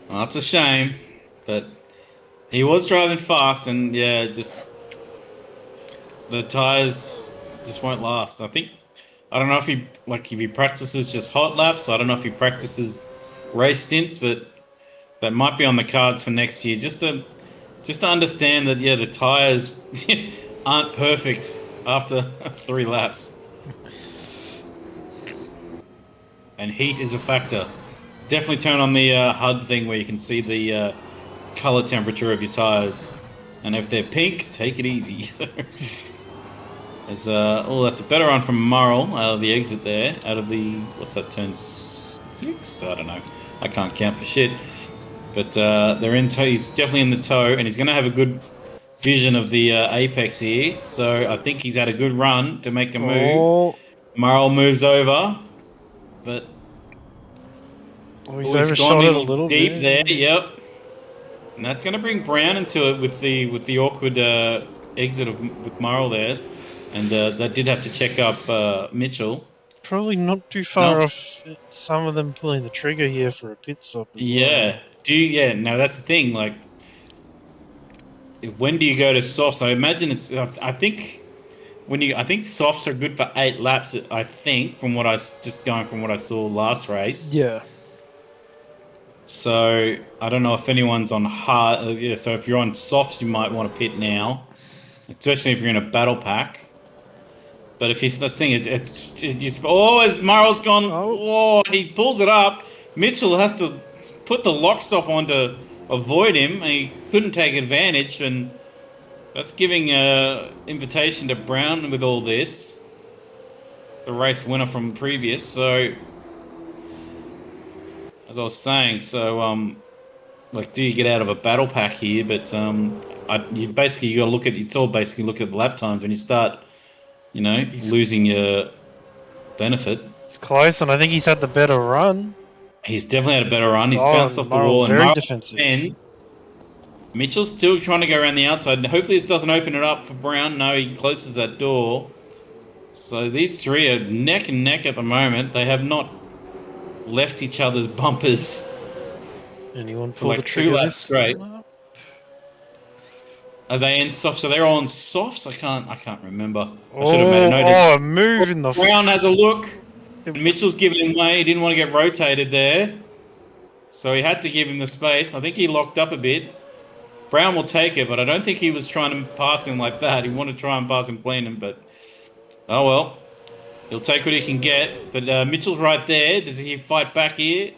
Well, it's a shame, but he was driving fast, and yeah, just the tires just won't last. I don't know if he practices just hot laps. I don't know if he practices race stints, but that might be on the cards for next year. Just to understand that the tires aren't perfect after 3 laps, and heat is a factor. Definitely turn on the HUD thing where you can see the color temperature of your tires, and if they're pink, take it easy. There's that's a better run from Murrell out of the exit there. Out of the what's that, turn 6? I don't know. I can't count for shit. But they're in tow. He's definitely in the tow, and he's going to have a good vision of the apex here. So I think he's had a good run to make a move. Murrell moves over, but he's overshot it a little deep bit. there. Yep, and that's going to bring Brown into it with the awkward exit with Murrell there, and that did have to check up Mitchell. Probably not too far off some of them pulling the trigger here for a pit stop as well. No, that's the thing. Like, when do you go to softs? I imagine I think softs are good for 8 laps. I think from what I saw last race. Yeah. So I don't know if anyone's on hard. So if you're on softs, you might want to pit now, especially if you're in a battle pack. But if he's listening, as Murrell's gone, he pulls it up. Mitchell has to put the lock stop on to avoid him, and he couldn't take advantage, and that's giving invitation to Brown with all this, the race winner from previous. So, as I was saying, do you get out of a battle pack here? But you got to look at the lap times when you start. Losing your benefit. It's close, and I think he's had the better run. He's definitely had a better run. He's bounced off the wall. Very defensive. Mitchell's still trying to go around the outside. Hopefully this doesn't open it up for Brown. No, he closes that door. So these three are neck and neck at the moment. They have not left each other's bumpers. Anyone for like 2 laps straight. Are they in softs? So they're all on softs? I can't remember. I should have made a note. A move in the... Brown has a look. And Mitchell's giving him way. He didn't want to get rotated there. So he had to give him the space. I think he locked up a bit. Brown will take it, but I don't think he was trying to pass him like that. He wanted to try and pass him clean, but oh well. He'll take what he can get. But Mitchell's right there. Does he fight back here?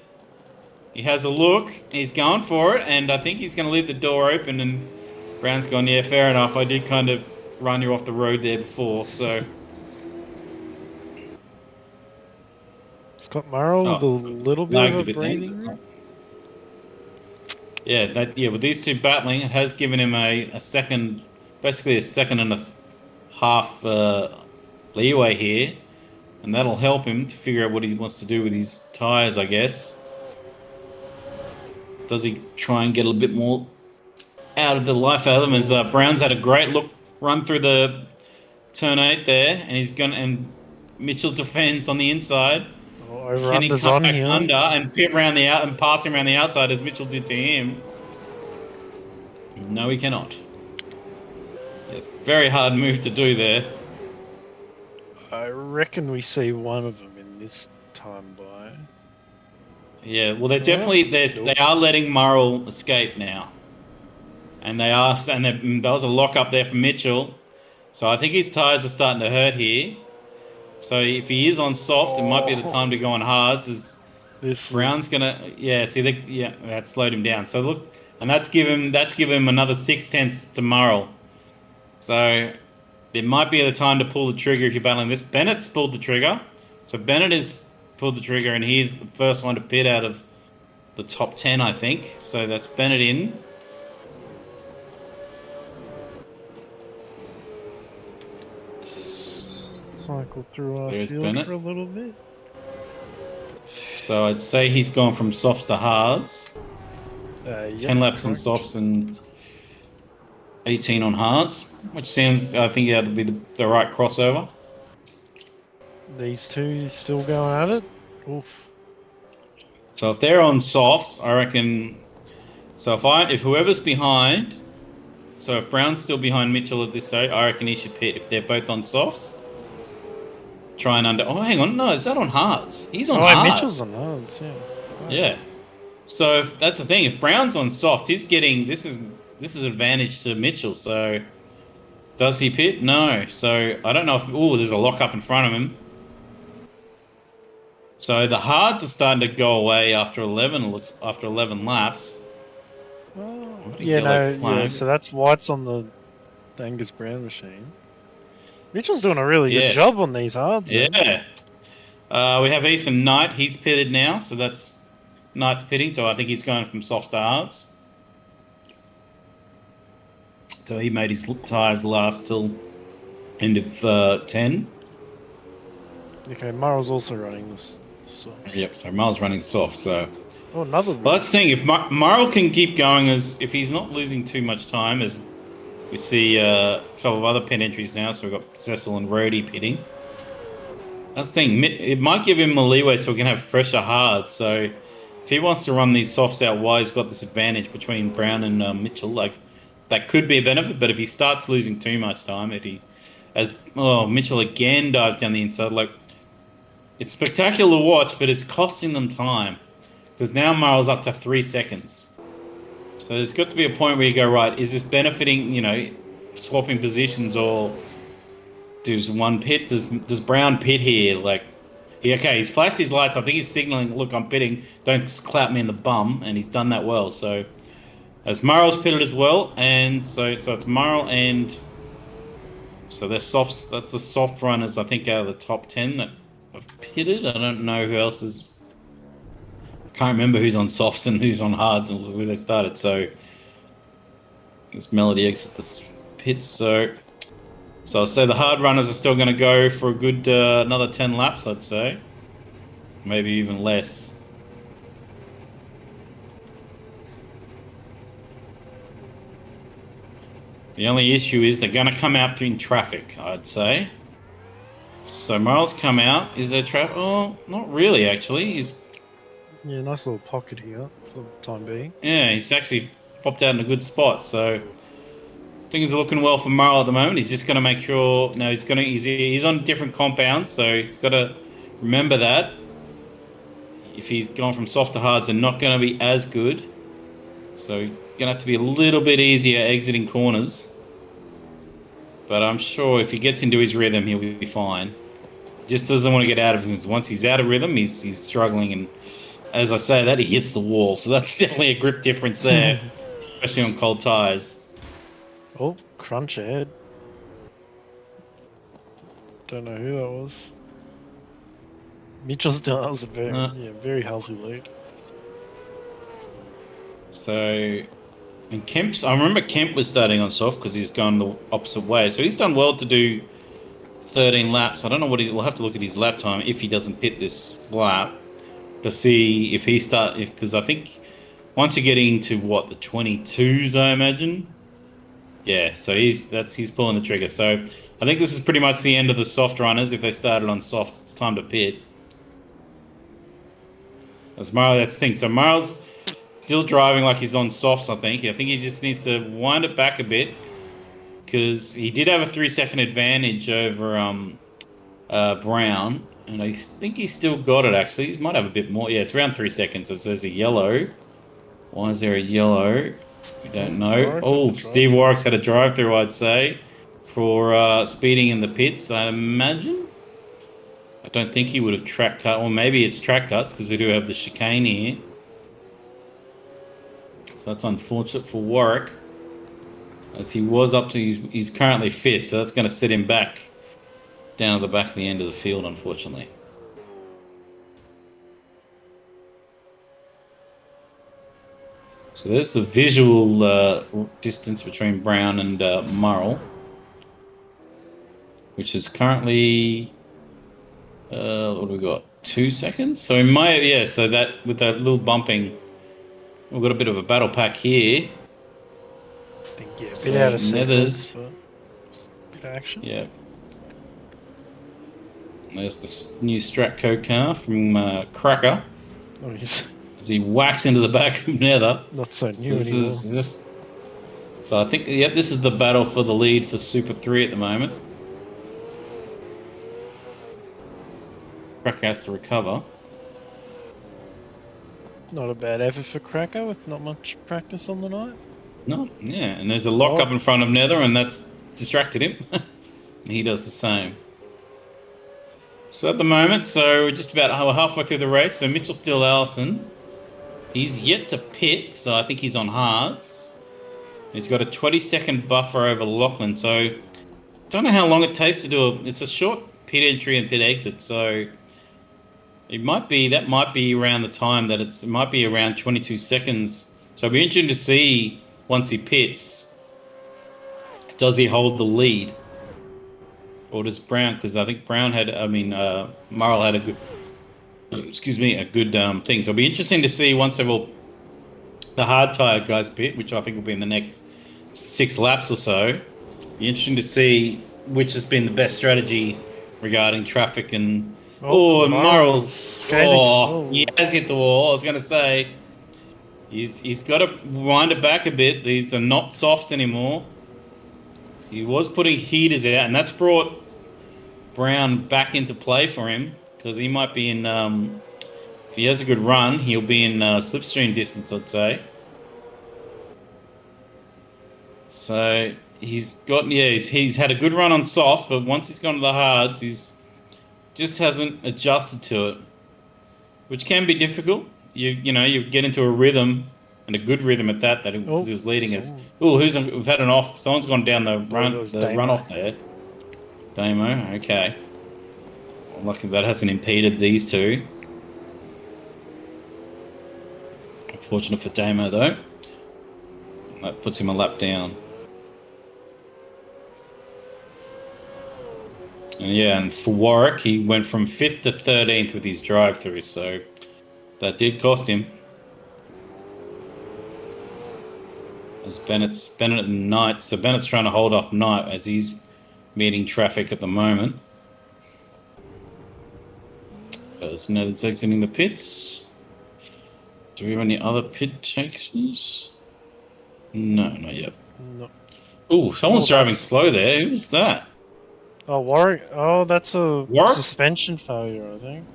He has a look. He's going for it, and I think he's going to leave the door open, and Brown's gone, yeah, fair enough. I did kind of run you off the road there before, so... Scott Murrell with a little bit of a breathing room. Yeah, with these two battling, it has given him a second, basically a second and a half leeway here, and that'll help him to figure out what he wants to do with his tyres, I guess. Does he try and get a little bit more out of the life out of them? As Brown's had a great run through the turn 8 there, and Mitchell defends on the inside. Can he come back under and pit around the out and pass him around the outside as Mitchell did to him? No, he cannot. It's a very hard move to do there. I reckon we see one of them in this time by. Yeah, well, they're definitely they are letting Murrell escape now, and there was a lock up there for Mitchell, so I think his tyres are starting to hurt here. So if he is on softs, it might be the time to go on hards. As Brown's gonna, that slowed him down. So look, and that's give him another 0.6 to Murrell. So there might be the time to pull the trigger if you're battling this. Bennett's pulled the trigger, so Bennett has pulled the trigger, and he's the first one to pit out of the top 10, I think. So that's Bennett in. Cycle through our There's field Bennett. for a little bit. So I'd say he's gone from softs to hards. 10 laps on softs and 18 on hards, which seems, I think, to be the right crossover. These two still going at it. Oof. So if they're on softs, I reckon. So if whoever's behind, so if Brown's still behind Mitchell at this stage, I reckon he should pit. If they're both on softs, try and under. Oh, hang on, no, is that on hards? He's on hards. Mitchell's on hards, yeah. Oh. Yeah. So that's the thing. If Brown's on soft, he's getting this is advantage to Mitchell. So does he pit? No. So I don't know if there's a lock up in front of him. So the hards are starting to go away after 11 laps. Oh, Yellow yeah, flag. so that's White's on the Angus Brown machine. Mitchell's doing a really Yeah. good job on these hards. then. Yeah. We have Ethan Knight. He's pitted now, so that's Knight's pitting. So I think he's going from soft to hards. So he made his tyres last till end of 10. Okay, Murrell's also running this. So. Yep, so Marl's running soft, so... Oh, another... Well, that's the thing, if Marl can keep going, if he's not losing too much time, as we see a couple of other pit entries now, so we've got Cecil and Rhodey pitting. That's the thing, it might give him a leeway so we can have fresher hards, so if he wants to run these softs out wide, he's got this advantage between Brown and Mitchell, like, that could be a benefit, but if he starts losing too much time, Mitchell again dives down the inside, like, it's spectacular to watch, but it's costing them time. Because now Marl's up to 3 seconds. So there's got to be a point where you go, right, is this benefiting, swapping positions, or does one pit? Does Brown pit here? Like, he's flashed his lights. I think he's signaling, look, I'm pitting. Don't clap me in the bum. And he's done that well. So as Marl's pitted as well. And so it's Marl and... So they're softs. That's the soft runners, I think, out of the top 10 that have pitted. I don't know who else is... Can't remember who's on softs and who's on hards and where they started. So this Melody exit this pit. So I'll say the hard runners are still going to go for a good another 10 laps, I'd say. Maybe even less. The only issue is they're going to come out in traffic, I'd say. So Miles come out. Is there traffic? Oh, not really, actually. Yeah, nice little pocket here for the time being. Yeah, he's actually popped out in a good spot. So things are looking well for Marl at the moment. He's just going to make sure. No, he's on different compounds, so he's got to remember that. If he's gone from soft to hards, they're not going to be as good. So he's going to have to be a little bit easier exiting corners. But I'm sure if he gets into his rhythm, he'll be fine. Just doesn't want to get out of him. Once he's out of rhythm, he's struggling, and as I say that, he hits the wall. So that's definitely a grip difference there, especially on cold tyres. Oh, crunch ahead. Don't know who that was. Mitchell still has a very healthy lead. So, and I remember Kemp was starting on soft because he's gone the opposite way. So he's done well to do 13 laps. I don't know we'll have to look at his lap time if he doesn't pit this lap to see if because I think once you get into the 22s, I imagine. Yeah, so he's pulling the trigger. So I think this is pretty much the end of the soft runners. If they started on soft, it's time to pit. That's the thing. So Marl's still driving like he's on softs, I think. I think he just needs to wind it back a bit because he did have a 3-second advantage over Brown, and I think he's still got it, actually. He might have a bit more. Yeah, it's around 3 seconds. It says a yellow. Why is there a yellow? We don't know. Oh, Steve Warwick's had a drive-through, I'd say, for speeding in the pits, I imagine. I don't think he would have track cut, or maybe it's track cuts because we do have the chicane here. So that's unfortunate for Warwick, as he was up to, he's currently 5th, so that's going to set him back down at the back of the end of the field, unfortunately. So there's the visual distance between Brown and Murrell, which is currently what do we got? 2 seconds. So in my so that with that little bumping, we've got a bit of a battle pack here. I think, yeah, a bit So out of sequence, Nethers, but bit of action. yeah. There's the new Stratco car from Cracker Oh, he's as he whacks into the back of Nether. not so So new this anymore. is just. So I think this is the battle for the lead for Super 3 at the moment. Cracker has to recover. Not a bad effort for Cracker with not much practice on the night. No, yeah, and there's a lock up in front of Nether, and that's distracted him. And he does the same. So at the moment, so we're just about halfway through the race. So Mitchell Steele Allison, he's yet to pit, so I think he's on hards. He's got a 20-second buffer over Lachlan, so don't know how long it takes to do it's a short pit entry and pit exit, so it might be around the time that it might be around 22 seconds. So it'll be interesting to see once he pits, does he hold the lead? Or does Brown, because I think Brown had, Murrell had a good, a good thing. So it'll be interesting to see once they've all, the hard tyre guys pit, which I think will be in the next 6 laps or so. Be interesting to see which has been the best strategy regarding traffic and, Murrell's skating. He has hit the wall. I was going to say, he's got to wind it back a bit. These are not softs anymore. He was putting heaters out, and that's brought Brown back into play for him because he might be in. If he has a good run, he'll be in slipstream distance, I'd say. So he's got he's had a good run on soft, but once he's gone to the hards, he's just hasn't adjusted to it, which can be difficult. You get into a rhythm. And a good rhythm at that he was leading us. We've had an off. Someone's gone down the runoff there. Damo, okay. Well, lucky that hasn't impeded these two. Unfortunate for Damo though. That puts him a lap down. And for Warwick, he went from 5th to 13th with his drive-through, so that did cost him. As Bennett and Knight, so Bennett's trying to hold off Knight as he's meeting traffic at the moment. There's Ned's exiting the pits. Do we have any other pit takers? No, not yet. No. Oh, someone's driving slow there. Who was that? Oh, Warwick. Oh, that's a Warwick? suspension failure, I think.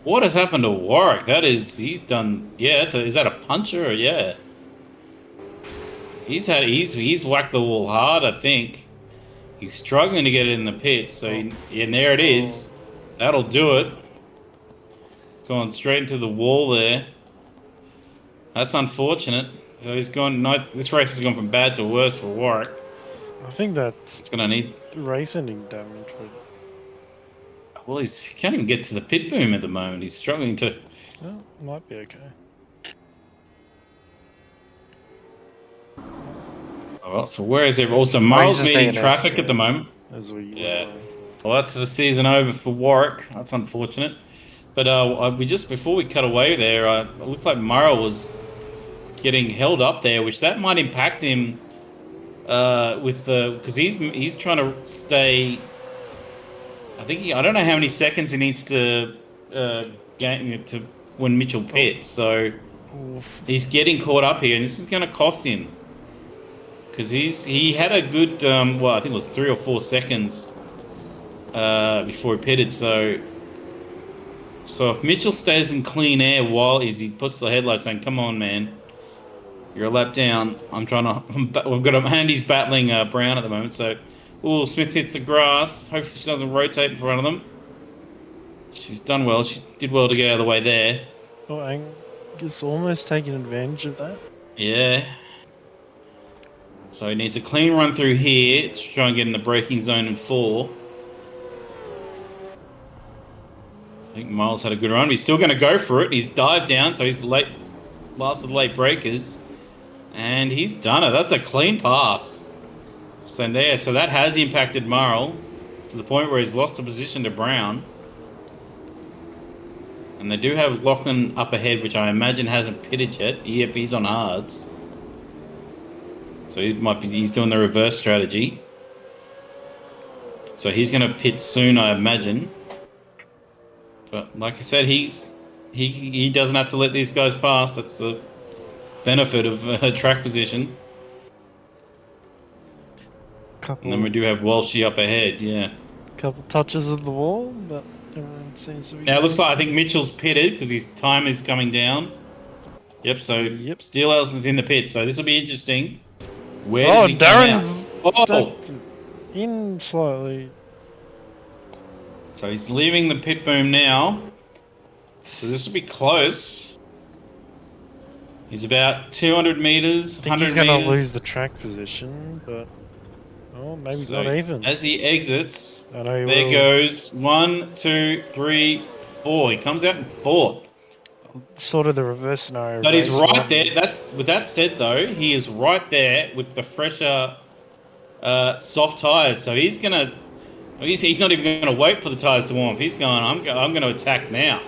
What has happened to Warwick? He's done. Yeah, is that a puncher? Or, yeah. He's whacked the wall hard, I think. He's struggling to get it in the pits, so and there it is. That'll do it. Going straight into the wall there. That's unfortunate. So he's gone. This race has gone from bad to worse for Warwick. I think that's It's gonna need race-ending damage. Well, he can't even get to the pit boom at the moment. He's struggling to. Well, might be okay. Oh, so where is it? Also, Murrell's meeting traffic at the moment. As we Well, that's the season over for Warwick. That's unfortunate. But we just before we cut away there, it looked like Murrell was getting held up there, which that might impact him because he's trying to stay. I don't know how many seconds he needs to gain to when Mitchell pits. So he's getting caught up here, and this is going to cost him. Because he had a good, I think it was 3 or 4 seconds before he pitted. So if Mitchell stays in clean air while he puts the headlights saying, "Come on, man, you're a lap down." We've got him, and he's battling Brown at the moment. So, Smith hits the grass. Hopefully she doesn't rotate in front of them. She's done well. She did well to get out of the way there. Oh, Angus almost taking advantage of that. Yeah. So he needs a clean run through here to try and get in the braking zone in 4. I think Miles had a good run. He's still going to go for it. He's dived down, so he's last of the late breakers. And he's done it. That's a clean pass. So that has impacted Murrell to the point where he's lost a position to Brown. And they do have Lachlan up ahead, which I imagine hasn't pitted yet. Yep, he's on hards. So he's doing the reverse strategy. So he's going to pit soon, I imagine. But like I said, he doesn't have to let these guys pass. That's the benefit of track position. And then we do have Walshy up ahead, yeah. Couple touches of the wall, but everyone seems to be. Now it looks like I think Mitchell's pitted because his time is coming down. Yep, so Steel Elson's in the pit, so this will be interesting. Where does he Darren's come out? in slightly. So he's leaving the pit boom now. So this will be close. He's about 200 meters, I think 100 he's going meters. to lose the track position, but maybe not even. As he exits, I know he there will. goes 1, 2, 3, 4. He comes out in fourth. Sort of the reverse scenario. But he's race right one. there. With that said, though, he is right there with the fresher, soft tires. So he's gonna. He's not even gonna wait for the tires to warm up. He's going. I'm going to attack now.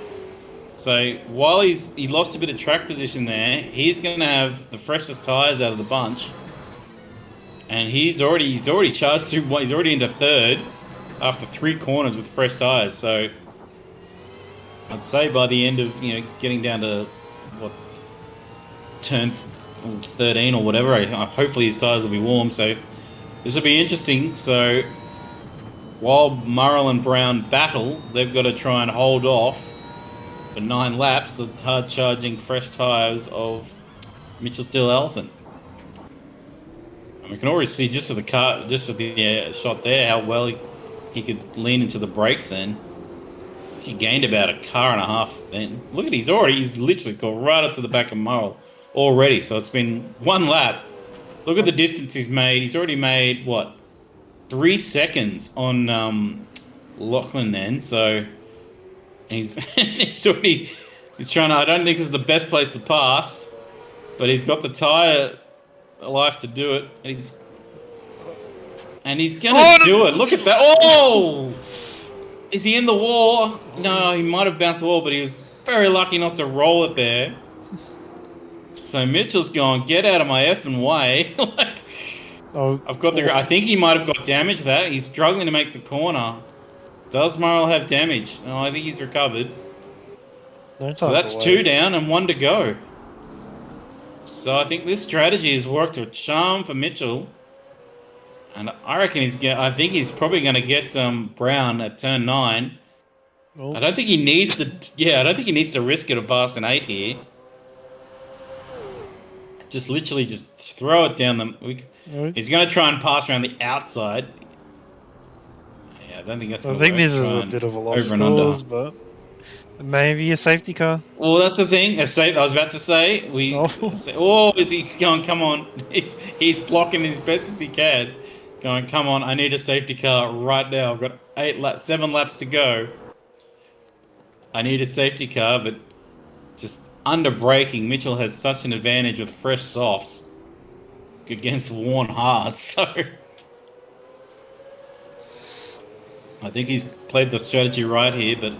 So while he lost a bit of track position there, he's going to have the freshest tires out of the bunch. And he's already charged through. He's already into third after 3 corners with fresh tires. So I'd say by the end of getting down to turn 13 or whatever, hopefully his tires will be warm. So this will be interesting. So while Murrell and Brown battle, they've got to try and hold off for 9 laps the hard charging fresh tires of Mitchell Steele Ellison. And we can already see just with the shot there how well he could lean into the brakes then. He gained about a car and a half then. Look at he's literally got right up to the back of Murrell already. So it's been 1 lap. Look at the distance he's made. He's already made 3 seconds on Lachlan then. So he's he's trying to. I don't think this is the best place to pass, but he's got the tire life to do it. And he's gonna do it. Look at that! Oh, is he in the wall? No, he might have bounced the wall, but he was very lucky not to roll it there. So Mitchell's going, get out of my effing way! I think he might have got damage that. He's struggling to make the corner. Does Murrell have damage? No, I think he's recovered. So that's 2 down and 1 to go. So I think this strategy has worked to a charm for Mitchell. And I reckon I think he's probably going to get Brown at turn 9. Oh. I don't think he needs to risk it to pass an 8 here. Literally throw it down He's going to try and pass around the outside. Yeah, I don't think that's. I think this is a bit of a lost cause, but maybe a safety car. Well, that's the thing. I was about to say he's going? Come on! He's blocking as best as he can. Going, come on! I need a safety car right now. I've got 7 laps to go. I need a safety car, but just under braking, Mitchell has such an advantage with fresh softs against worn hards. So I think he's played the strategy right here, but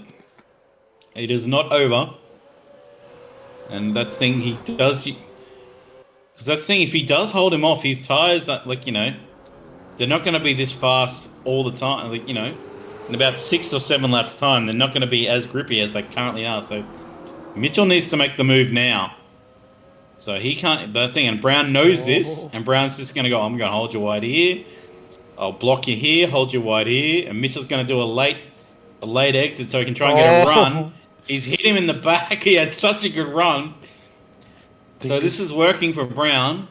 it is not over. And that's the thing he does. Because that's the thing, if he does hold him off, his tires, they're not going to be this fast all the time. In about 6 or 7 laps time, they're not going to be as grippy as they currently are. So Mitchell needs to make the move now. So he can't. That's the thing, and Brown knows this, and Brown's just going to go, I'm going to hold you wide here. I'll block you here, hold you wide here, and Mitchell's going to do a late exit so he can try and get a run. He's hit him in the back. He had such a good run. So this is working for Brown,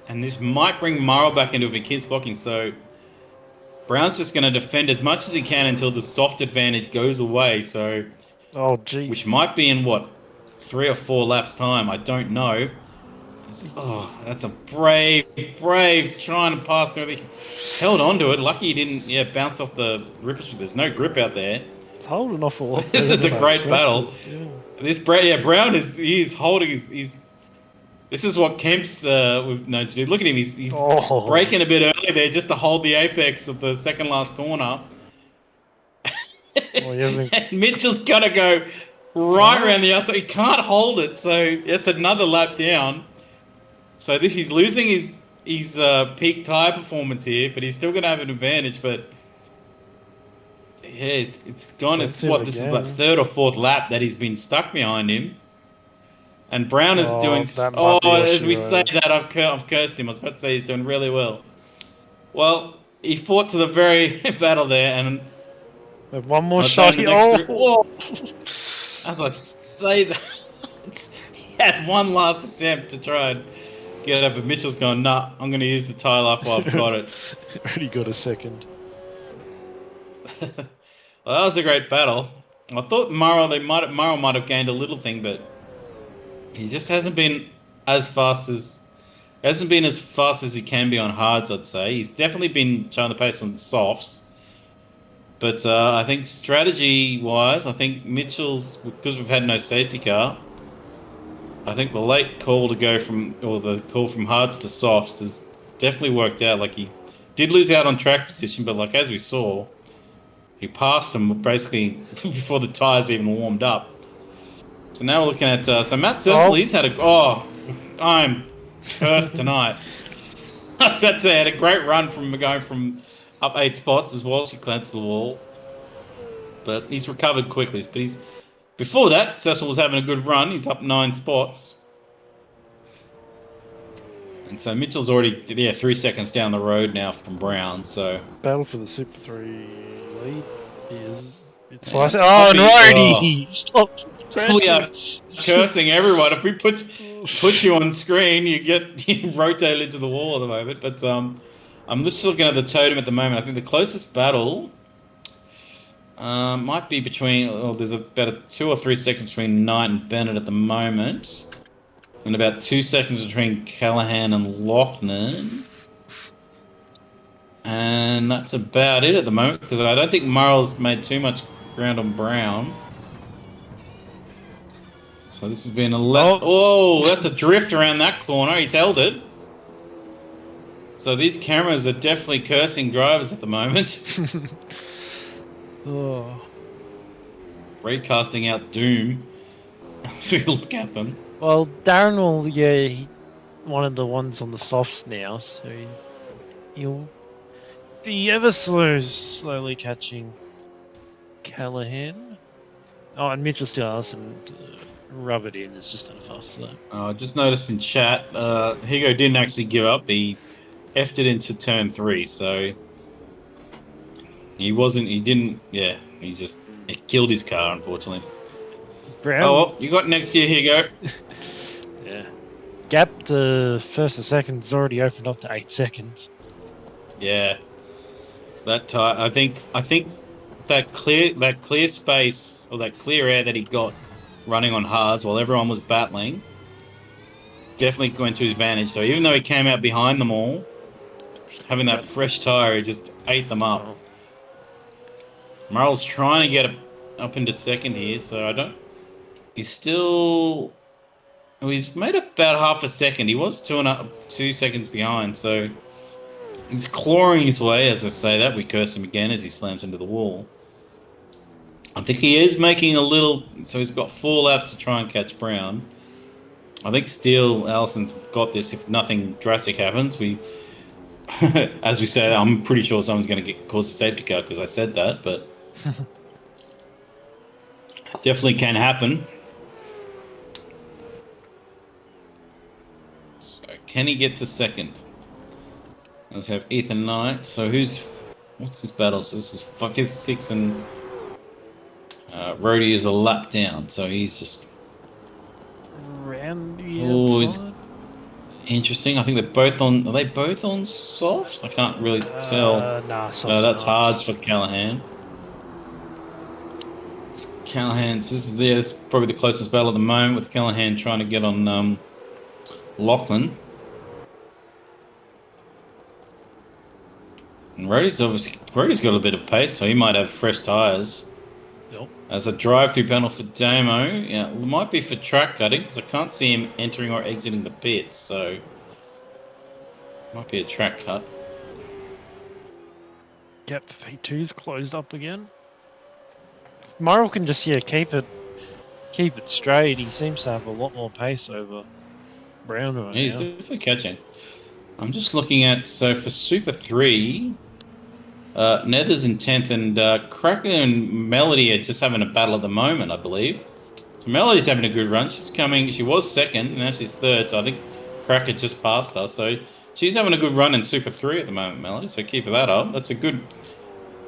and this might bring Murrell back into it if he keeps blocking. So Brown's just going to defend as much as he can until the soft advantage goes away. So, which might be in 3 or 4 laps time. I don't know. That's a brave trying to pass through. Held on to it. Lucky he didn't bounce off the ripper strip. There's no grip out there. It's holding off a lot. This is a great battle. Yeah. This Brown he's holding his This is what Kemp's we've known to do. Look at him. He's Oh. braking a bit early there just to hold the apex of the second last corner. Well, he hasn't- And Mitchell's got to go right around the outside. He can't hold it, so that's another lap down. So he's losing his peak tyre performance here, but he's still going to have an advantage. But yeah, it's gone. It's Offensive this is again. like third or fourth lap that he's been stuck behind him. And Brown is doing. that might be As we Oshiro. say that, I've cursed him. I was about to say he's doing really well. Well, he fought to the very battle there, and But one more I'll shot. say the next Oh, as I say that, he had one last attempt to try and get it, but Mitchell's gone, nah, I'm going to use the tile up while I've got it. already got a second. Well, that was a great battle. I thought Morrow might have gained a little thing, but he just hasn't been as fast as he can be on hards. I'd say he's definitely been showing the pace on softs, but I think strategy-wise, I think Mitchell's, because we've had no safety car. I think the late call to go the call from hards to softs has definitely worked out. Like, he did lose out on track position, but like as we saw, he passed them basically before the tyres even warmed up. So now we're looking at so Matt Cecil. He's had I'm cursed tonight. I was about to say, had a great run from going from up 8 spots as well. She cleansed the wall, but he's recovered quickly. But before that, Cecil was having a good run. He's up 9 spots. And so Mitchell's already 3 seconds down the road now from Brown. So Battle for the Super 3 lead is... It's Yeah. twice. Oh, and Rody! Stop crashing. we are cursing everyone. If we put you on screen, you rotate into the wall at the moment. But I'm just looking at the totem at the moment. I think the closest battle might be between. There's about 2 or 3 seconds between Knight and Bennett at the moment, and about 2 seconds between Callahan and Lochner. And that's about it at the moment, because I don't think Murrell's made too much ground on Brown. So this has been a left. Oh, that's a drift around that corner. He's held it. So these cameras are definitely cursing drivers at the moment. Oh. Recasting out Doom as we look at them. Well, Darren will, one of the ones on the softs now, so he'll be ever slowly catching Callahan. Oh, and Mitchell still has and rub it in. It's just on a fast lap. I just noticed in chat, Higo didn't actually give up. He effed it into turn 3, so he killed his car, unfortunately. Brown. Oh, well, you got next year, Higo. Yeah. Gap to first and second's already opened up to 8 seconds. Yeah. I think that clear space, or that clear air that he got running on hards while everyone was battling definitely went to his advantage. So even though he came out behind them all, having that fresh tyre, he just ate them up. Murrell's trying to get up into second here, so he's made about half a second. He was 2 seconds behind, so he's clawing his way. As I say that, we curse him again as he slams into the wall. I think he is making a little, so he's got 4 laps to try and catch Brown. I think still Allison's got this if nothing drastic happens. As we said, I'm pretty sure someone's going to cause a safety car because I said that, but definitely can happen. So can he get to second? Let's have Ethan Knight. So what's this battle? So this is 5th, 6th, and Rhodey is a lap down. So he's just Round the it's outside. interesting. I think they're both on. Are they both on softs? I can't really tell. Nah, softs No, that's and hards for Callahan. Callahan's. This is probably the closest battle at the moment, with Callahan trying to get on Lachlan. And Rhodey's got a bit of pace, so he might have fresh tyres. Yep. As a drive-through panel for Damo. Yeah, it might be for track cutting because I can't see him entering or exiting the pits. So, might be a track cut. Gap for P2's closed up again. If Murrell can just keep it straight. He seems to have a lot more pace over Brown right He's now. definitely catching. I'm just looking at, so for Super 3, Nether's in 10th and Cracker and Melody are just having a battle at the moment, I believe. So Melody's having a good run. She was second, and now she's third, so I think Cracker just passed her. So she's having a good run in Super 3 at the moment, Melody, so keep that up. That's a good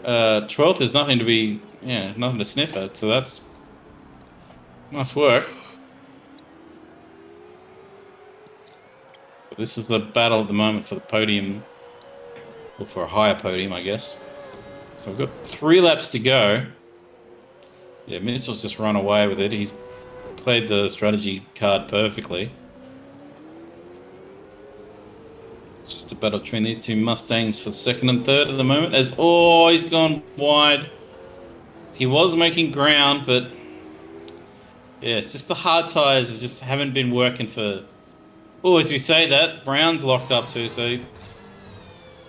12th is nothing to sniff at, so that's nice work. But this is the battle at the moment for the podium, or for a higher podium, I guess. So we've got 3 laps to go. Yeah, Mitchell's just run away with it. He's played the strategy card perfectly. It's just a battle between these two Mustangs for second and third at the moment. He's gone wide. He was making ground, but yeah, it's just the hard tyres just haven't been working for... Oh, as we say that, Brown's locked up too, so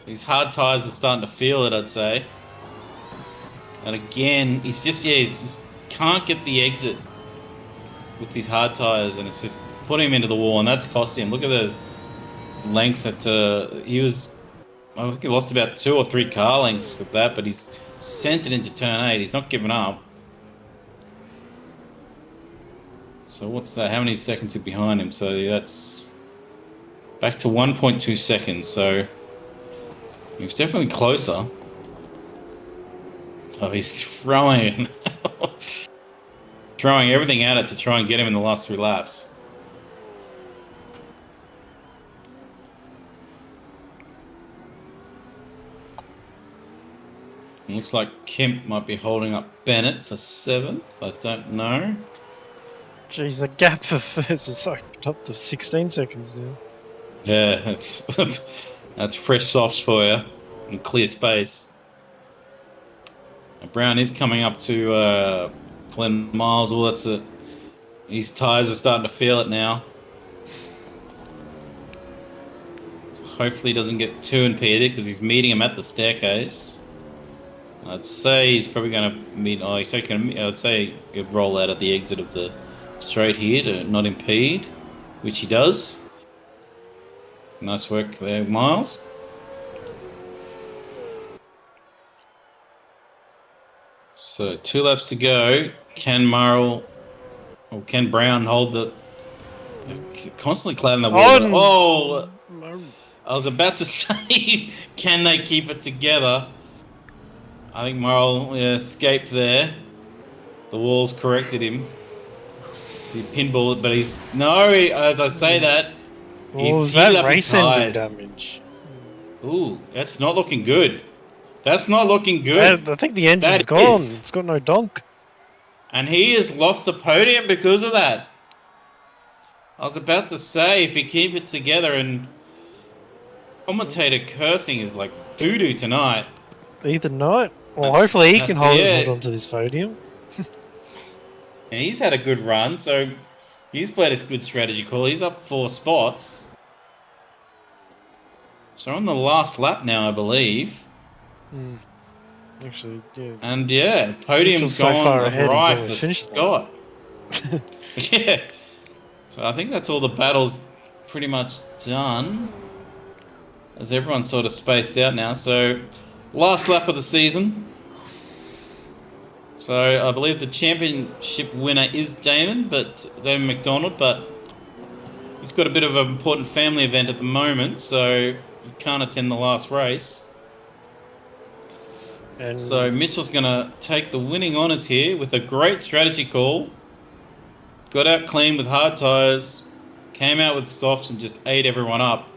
these hard tyres are starting to feel it, I'd say. And again, he just can't get the exit with these hard tyres, and it's just putting him into the wall, and that's costing him. Look at the length that I think he lost about 2 or 3 car lengths with that, but he's sent it into turn 8. He's not giving up. So what's that? How many seconds are behind him? So that's back to 1.2 seconds. So he's definitely closer. Oh, he's throwing everything at it to try and get him in the last 3 laps. It looks like Kemp might be holding up Bennett for 7th. I don't know. Jeez, the gap for first is opened up to 16 seconds now. Yeah, that's fresh softs for you and clear space. Brown is coming up to Glenn Miles. Well, his tyres are starting to feel it now. So hopefully he doesn't get too impeded because he's meeting him at the staircase. I'd say he's probably going to meet... I'd say he'd roll out at the exit of the straight here to not impede, which he does. Nice work there, Miles. So 2 laps to go. Can Brown hold the... Constantly clouding the wall. I was about to say, can they keep it together? I think Morrell escaped there. The wall's corrected him. He pinballed it, but as I say that, he's teed up his tyres. Damage? Ooh, that's not looking good. That's not looking good. I think the engine's gone. It's got no donk. And he has lost a podium because of that. I was about to say, if he keep it together, and commentator cursing is like doo-doo tonight. Ethan Knight. Well, hopefully he can hold on to this podium. And he's had a good run, so he's played a good strategy call. He's up 4 spots. So on the last lap now, I believe. Actually, yeah. And yeah, podium's so gone far ahead, right he's for finished Scott. Yeah. So I think that's all the battles pretty much done. As everyone's sort of spaced out now. So last lap of the season. So I believe the championship winner is Damon McDonald, but he's got a bit of an important family event at the moment, so he can't attend the last race. And so Mitchell's going to take the winning honours here with a great strategy call. Got out clean with hard tyres, came out with softs and just ate everyone up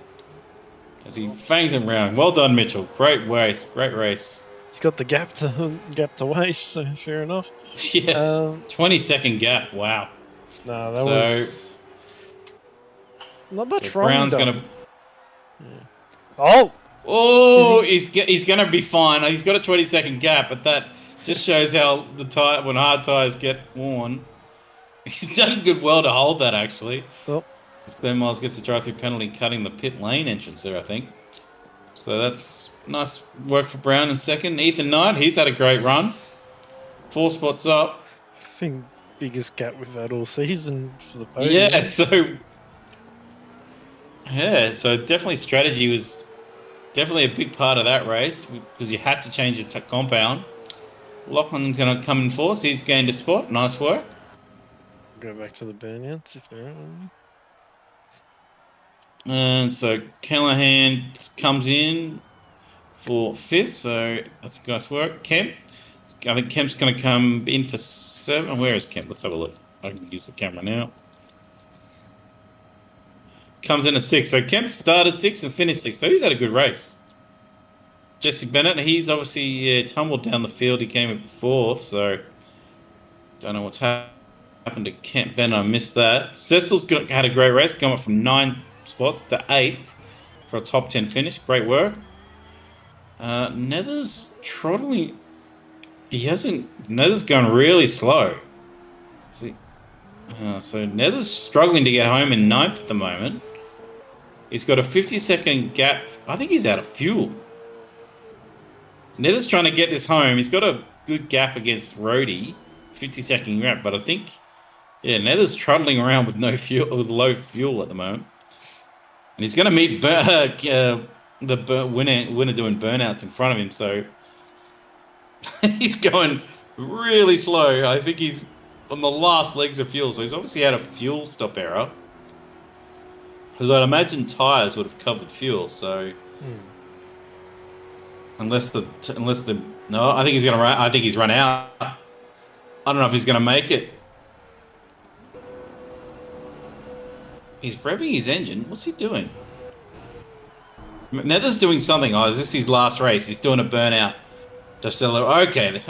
as he fangs him round. Well done, Mitchell. Great race. Great race. He's got the gap to waste, so fair enough. Yeah, 20-second gap. Wow. No, that was not much wrong. Brown's gonna. Yeah. Oh, he's gonna be fine. He's got a 20-second gap, but Just shows how the tire when hard tires get worn. He's done good well to hold that actually. Oh, As Glenn Miles gets the drive-through penalty, cutting the pit lane entrance there, I think. So that's nice work for Brown in second. Ethan Knight, he's had a great run. 4 spots up. I think biggest gap we've had all season for the podium. So definitely strategy was definitely a big part of that race because you had to change the compound. Lachlan's going to come in fourth. He's gained a spot. Nice work. Go back to the burnouts if there aren't any. And so Callahan comes in for fifth. So that's nice work. Kemp. I think Kemp's going to come in for 7. Where is Kemp? Let's have a look. I can use the camera now. Comes in at 6. So Kemp started 6 and finished 6. So he's had a good race. Jesse Bennett, he's obviously tumbled down the field. He came in 4th. So don't know what's happened to Kemp Bennett. I missed that. Cecil's had a great race. Going up from 9 spots to 8th for a top 10 finish. Great work. Nether's trotting. Nether's going really slow. See, so Nether's struggling to get home in 9th at the moment. He's got a 50-second gap. I think he's out of fuel. Nether's trying to get this home. He's got a good gap against Rhodey, 50-second gap, but I think, Nether's trundling around with no fuel, with low fuel at the moment. And he's going to meet the winner doing burnouts in front of him, so he's going really slow. I think he's on the last legs of fuel, so he's obviously had a fuel stop error. Because I'd imagine tyres would have covered fuel, so unless the no, I think he's gonna run. I think he's run out. I don't know if he's gonna make it. He's revving his engine. What's he doing? Nether's doing something. Oh, is this his last race? He's doing a burnout. Okay.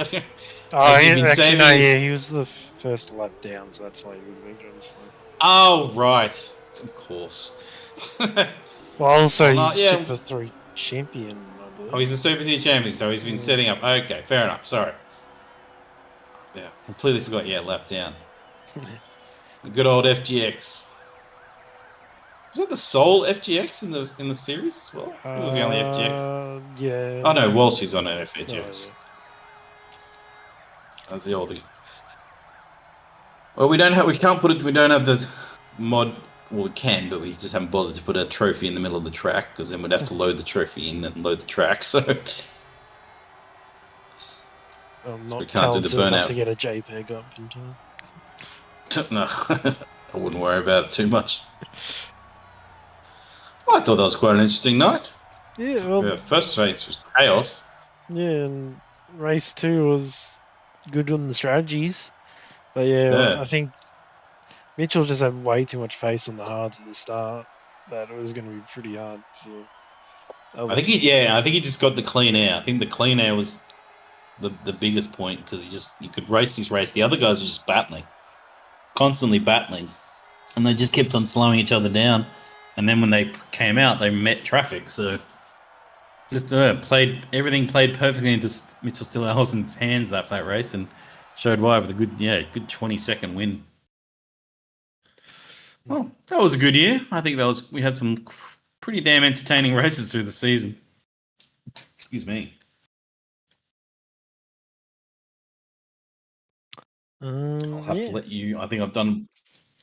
He was the first lap down, so that's why he would have been going slow. Oh, right. Of course. Well, also, he's Super 3 champion, I believe. Oh, he's a Super 3 champion, so he's been setting up. Okay, fair enough. Sorry. Yeah, completely forgot. Yeah, lap down. The good old FGX. Was that the sole FGX in the series as well? Or was he on the FGX? Yeah. Oh no, Walsh is on an FGX. Oh, yeah. That's the oldie. Well, we don't have the mod. Well, we can, but we just haven't bothered to put a trophy in the middle of the track because then we'd have to load the trophy in and load the track. So I'm not we can't do the burnout to get a JPEG up in time. No, I wouldn't worry about it too much. I thought that was quite an interesting night. Yeah, well, The first race was chaos. Yeah, and race 2 was good on the strategies, but I think Mitchell just had way too much pace on the hards at the start. That it was going to be pretty hard for. I think he just got the clean air. I think the clean air was the biggest point because he could race his race. The other guys were just battling, constantly battling, and they just kept on slowing each other down. And then when they came out, they met traffic. So just everything played perfectly into Mitchell Stillhousen's hands that race, and showed why with a good 20-second win. Well, that was a good year. I think we had some pretty damn entertaining races through the season. Excuse me. I'll have to let you. I think I've done.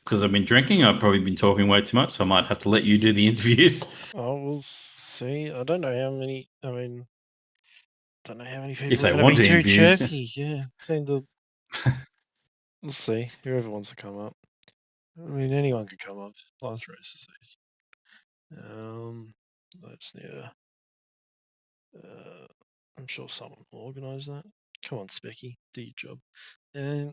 Because I've been drinking, I've probably been talking way too much, so I might have to let you do the interviews. Oh, we'll see. I don't know how many. I mean, don't know how many people. If they want to interviews, seem to. We'll see. Whoever wants to come up. I mean, anyone could come up. Last race of the season. I just need I'm sure someone will organise that. Come on, Specky, do your job. And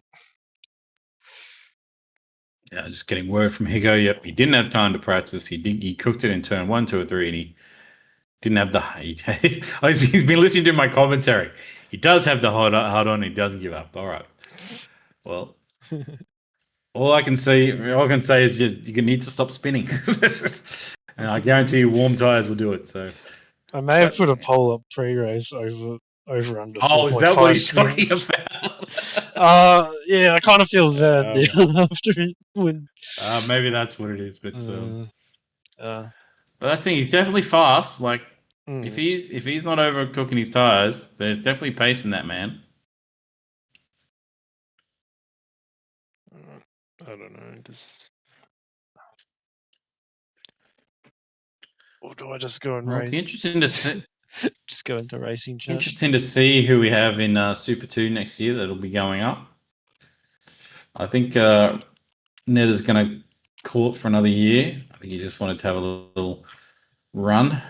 yeah, just getting word from Higo. Yep, he didn't have time to practice. He cooked it in turn 1, 2, or 3, and he didn't have the. He's been listening to my commentary. He does have the hard on. He doesn't give up. All right. Well, all I can say is just you need to stop spinning. And I guarantee you, warm tires will do it. So I may have put a poll up pre-race over over under. Oh, is that what he's 4.5 talking spins. about? Yeah, I kind of feel bad after it when. Maybe that's what it is. But Uh, I think he's definitely fast. Like if mm, he's not overcooking his tires, there's definitely pace in that man. I don't know. Or do I just go and Well, it'll be race? interesting to see. Just go into racing chat. Interesting to see who we have in Super 2 next year that'll be going up. I think Ned is going to call it for another year. I think he just wanted to have a little run.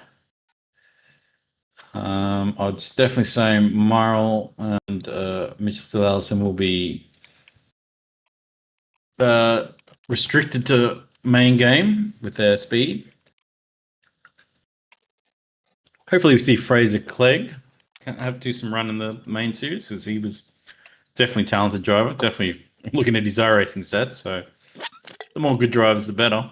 I'd definitely say Marl and Mitchell Still Allison will be restricted to main game with their speed. Hopefully we see Fraser Clegg have to do some run in the main series because he was definitely a talented driver. Definitely looking at his iRacing set. So the more good drivers, the better.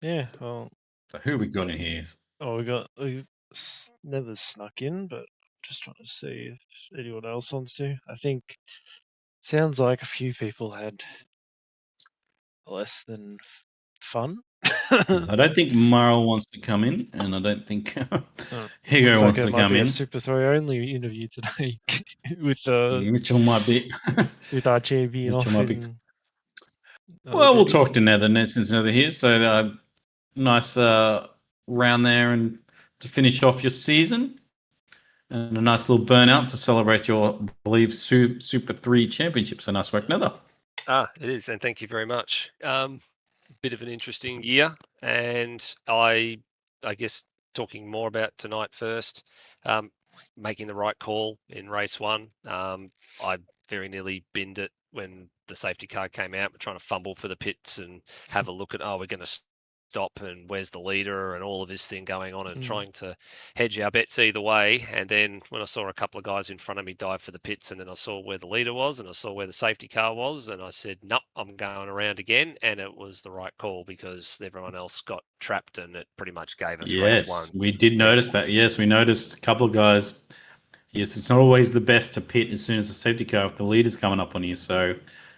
Yeah. Well. So who we got in here? Oh, we never snuck in, but just trying to see if anyone else wants to. I think sounds like a few people had less than fun. I don't think Marl wants to come in, and I don't think Higo Looks like wants it to might come be in. a Super 3 only interview today with Mitchell might be. with our champion Mitchell off might be. in. Well, we'll talk to Nether since Nether here. So nice round there and to finish off your season. And a nice little burnout to celebrate your, I believe, Super 3 championship. So nice work, Nether. It is, and thank you very much. Bit of an interesting year, and I guess talking more about tonight first, making the right call in race one. I very nearly binned it when the safety car came out. We're trying to fumble for the pits and have a look at, we're going to stop and where's the leader and all of this thing going on and trying to hedge our bets either way. And then when I saw a couple of guys in front of me dive for the pits, and then I saw where the leader was and I saw where the safety car was, and I said, nope, I'm going around again. And it was the right call because everyone else got trapped and it pretty much gave us race one. We did notice that. Yes, we noticed a couple of guys. Yes, it's not always the best to pit as soon as the safety car if the leader's coming up on you. So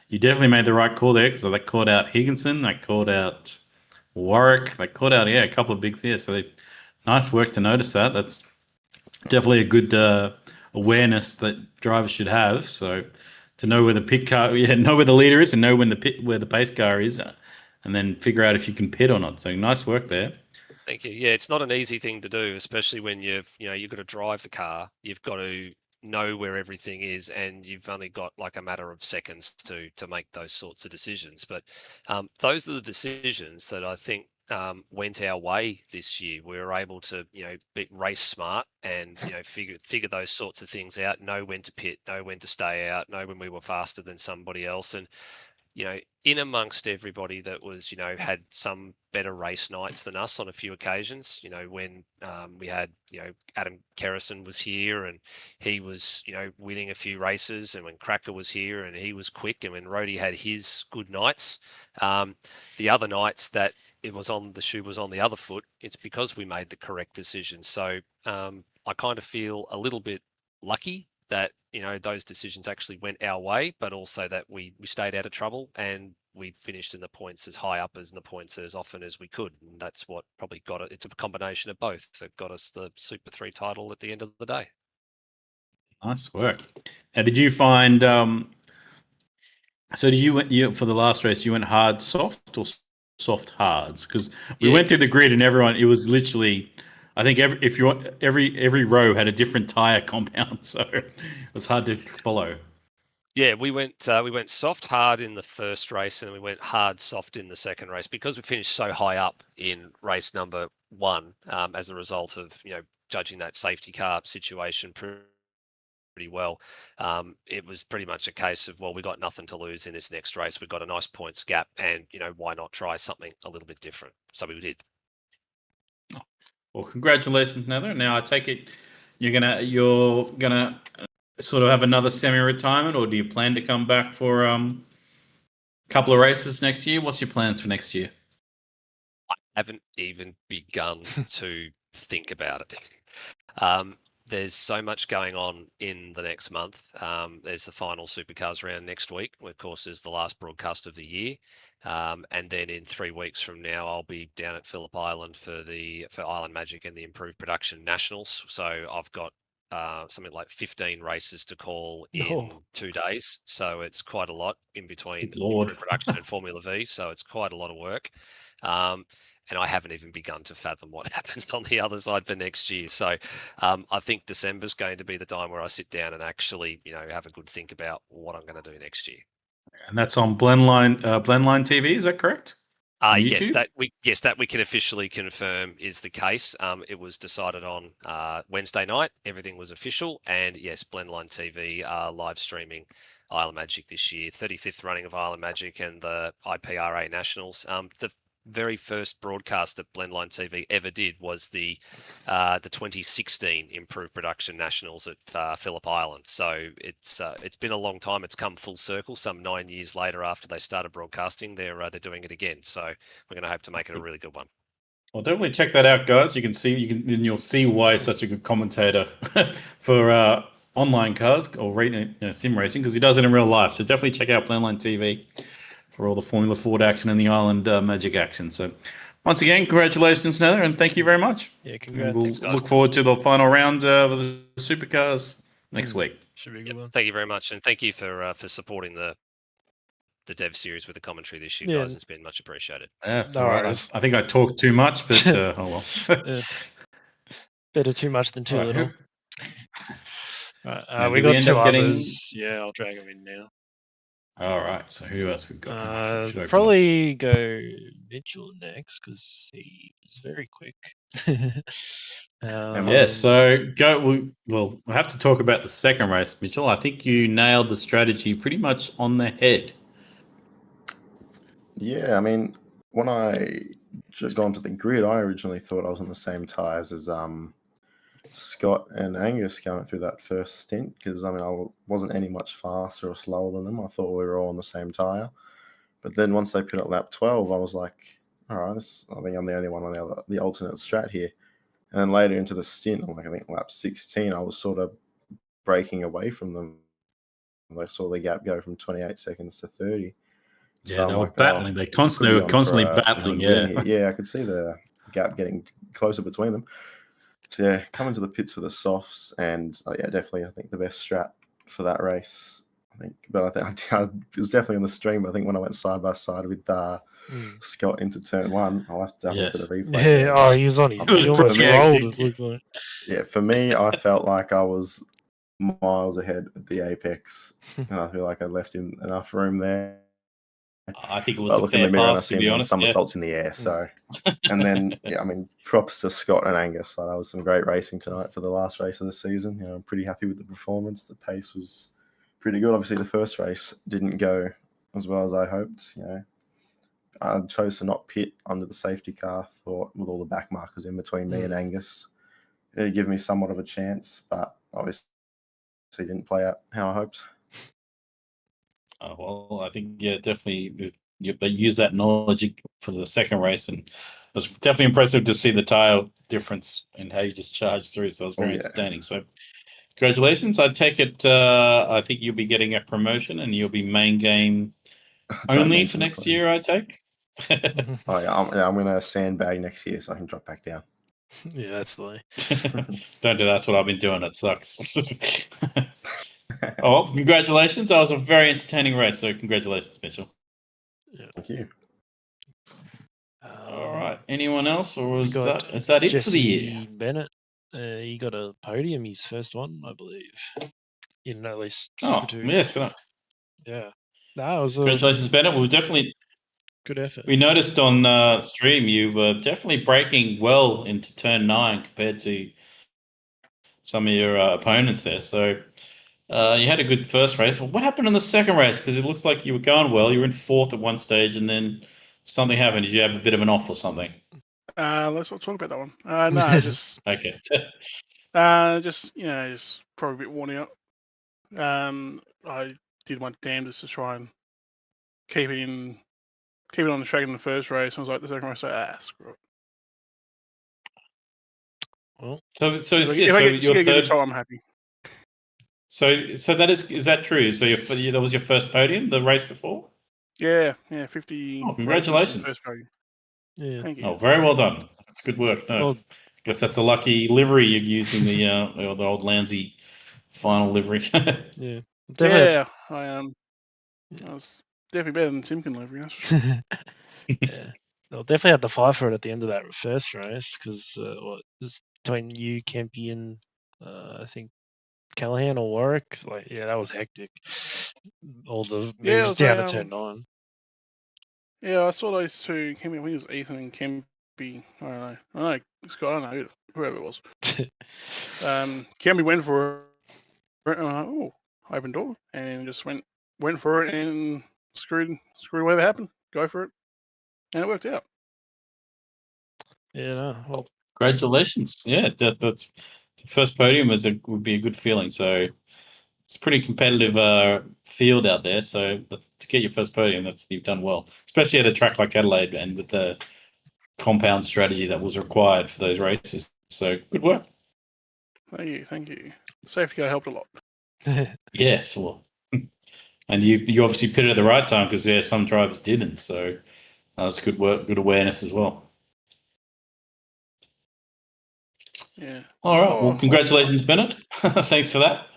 you definitely made the right call there because that called out Higginson, that called out Warwick, they caught out, a couple of big things. So nice work to notice that. That's definitely a good awareness that drivers should have. So to know where the pit car, know where the leader is and know where the pace car is, and then figure out if you can pit or not. So nice work there. Thank you. Yeah, it's not an easy thing to do, especially when you've got to drive the car. You've got to know where everything is, and you've only got like a matter of seconds to make those sorts of decisions. But those are the decisions that I think went our way this year. We were able to be race smart and figure those sorts of things out. Know when to pit, know when to stay out, know when we were faster than somebody else, and in amongst everybody that was, had some better race nights than us on a few occasions, when we had, Adam Kerrison was here and he was, winning a few races, and when Cracker was here and he was quick, and when Rhodey had his good nights, the other nights that the shoe was on the other foot, it's because we made the correct decision. So I kind of feel a little bit lucky that those decisions actually went our way, but also that we stayed out of trouble and we finished in the points as high up as in the points as often as we could, and that's what probably got it. It's a combination of both that got us the Super 3 title at the end of the day. Nice work. Now, did you find? So did you for the last race? You went hard soft or soft hards? Because we went through the grid and everyone. It was literally. I think every row had a different tire compound, so it was hard to follow. Yeah, we went soft hard in the first race, and we went hard soft in the second race because we finished so high up in race number one as a result of judging that safety car situation pretty well. It was pretty much a case of, well, we got nothing to lose in this next race. We've got a nice points gap, and why not try something a little bit different? So we did. Well, congratulations, Nether. Now I take it you're gonna sort of have another semi-retirement, or do you plan to come back for a couple of races next year? What's your plans for next year? haven't even begun to think about it. There's so much going on in the next month. There's the final Supercars round next week, which of course is the last broadcast of the year. And then in 3 weeks from now, I'll be down at Phillip Island for Island Magic and the Improved Production Nationals. So I've got something like 15 races to call in Oh. 2 days. So it's quite a lot in between Good Lord. Improved Production and Formula V. So it's quite a lot of work. And I haven't even begun to fathom what happens on the other side for next year. So I think December's going to be the time where I sit down and actually, have a good think about what I'm going to do next year. And that's on Blendline TV, is that correct? On Yes, YouTube? that we can officially confirm is the case. It was decided on Wednesday night. Everything was official, and yes, Blendline TV are live streaming Island Magic this year, 35th running of Island Magic and the IPRA Nationals. The very first broadcast that Blendline TV ever did was the 2016 Improved Production Nationals at Phillip Island. So it's been a long time. It's come full circle. Some 9 years later, after they started broadcasting, they're doing it again. So we're going to hope to make it a really good one. Well, definitely check that out, guys. You'll see why he's such a good commentator for online cars or sim racing, because he does it in real life. So definitely check out Blendline TV for all the Formula Ford action and the Island Magic action. So once again, congratulations, Nether, and thank you very much. Yeah, And congrats. we'll Thanks, guys. look forward to the final round of the supercars next week. Should be a good Yep, one. thank you very much, and thank you for supporting the Dev series with the commentary this year, Yeah. guys. It's been much appreciated. Yeah, that's No all right. worries. I think I talked too much, but oh well. Yeah. Better too much than too All right, little. And We do we got end two up getting- others. Yeah, I'll drag them in now. All right. So who else we got? Should I open Probably go Mitchell next because he was very quick. Yeah, so we'll have to talk about the second race, Mitchell. I think you nailed the strategy pretty much on the head. Yeah, I mean, when I just got onto the grid, I originally thought I was on the same tyres as Scott and Angus going through that first stint, because I wasn't any much faster or slower than them. I thought we were all on the same tyre. But then once they put at lap 12, I was like, all right, I think I'm the only one on the alternate strat here. And then later into the stint, I think lap 16, I was sort of breaking away from them. I saw the gap go from 28 seconds to 30. Yeah, So they I'm were like, battling. They could be were on constantly for a battling. good win Yeah. here. Yeah, I could see the gap getting closer between them. So yeah, coming to the pits for the softs, and yeah, definitely I think the best strat for that race. I was definitely on the stream. But I think when I went side by side with Scott into turn one, I'll have to look at the replay. Yeah, he was on his. He almost rolled. It looked like. Yeah, for me, I felt like I was miles ahead at the apex, and I feel like I left him enough room there. I think it was But a look in the fair mirror and I pass, see to be him honest. somersaults in the air. So, and then yeah, I mean, props to Scott and Angus. So that was some great racing tonight for the last race of the season. I'm pretty happy with the performance. The pace was pretty good. Obviously, the first race didn't go as well as I hoped. I chose to not pit under the safety car. Thought with all the back markers in between me and Angus, it'd give me somewhat of a chance. But obviously, it didn't play out how I hoped. Well, I think definitely they use that knowledge for the second race, and it was definitely impressive to see the tire difference and how you just charged through. So it was very entertaining. So congratulations! I take it. I think you'll be getting a promotion, and you'll be main game only for next year. I take. I'm going to sandbag next year so I can drop back down. Yeah, that's the way. Don't do that. That's what I've been doing. It sucks. Oh, congratulations. That was a very entertaining race. So congratulations, Mitchell. Yeah. Thank you. All right. Anyone else, or is that it Jesse for the year? Bennett. He got a podium, his first one, I believe. In at least Super 2. Yes. Yeah. That was congratulations, Bennett. We were definitely good effort. We noticed on stream you were definitely breaking well into turn 9 compared to some of your opponents there. So you had a good first race. What happened in the second race? Because it looks like you were going well. You were in 4th at one stage, and then something happened. Did you have a bit of an off or something? Let's not talk about that one. No, just okay. just probably a bit worn out. I did my damnedest to try and keep it on the track in the first race. I was like, the second race, screw it. Well, So If your I get a good third. result, I'm happy. So that is that true? So that was your first podium, the race before? Yeah, 50 Oh, races and congratulations! first podium. yeah. Thank you. Oh, very well done. That's good work. No, Well, guess that's a lucky livery you're using the old Landsy final livery. yeah. Definitely. Yeah, I was definitely better than Timken livery, that's for sure. Yeah. They'll definitely have to fight for it at the end of that first race because what was between you, Kempy, and I think Callahan or Warwick. Like, yeah, that was hectic. All the Yeah, it moves was down to turn 9. Yeah, I saw those two. I think it was Ethan and Kempy. I don't know. Scott. I don't know whoever it was. Kempy went for it. And I'm like, oh, open door, and just went for it and screwed whatever happened. Go for it, and it worked out. Yeah, no, well, Congratulations! Yeah, that's the first podium would be a good feeling. So it's a pretty competitive field out there. So to get your first podium, you've done well, especially at a track like Adelaide and with the compound strategy that was required for those races. So good work. Thank you. Safety car helped a lot. Yes, well, and you obviously pitted at the right time because some drivers didn't. So that was good work, good awareness as well. Yeah. All right. Well, Oh, congratulations, Bennett. Thanks for that.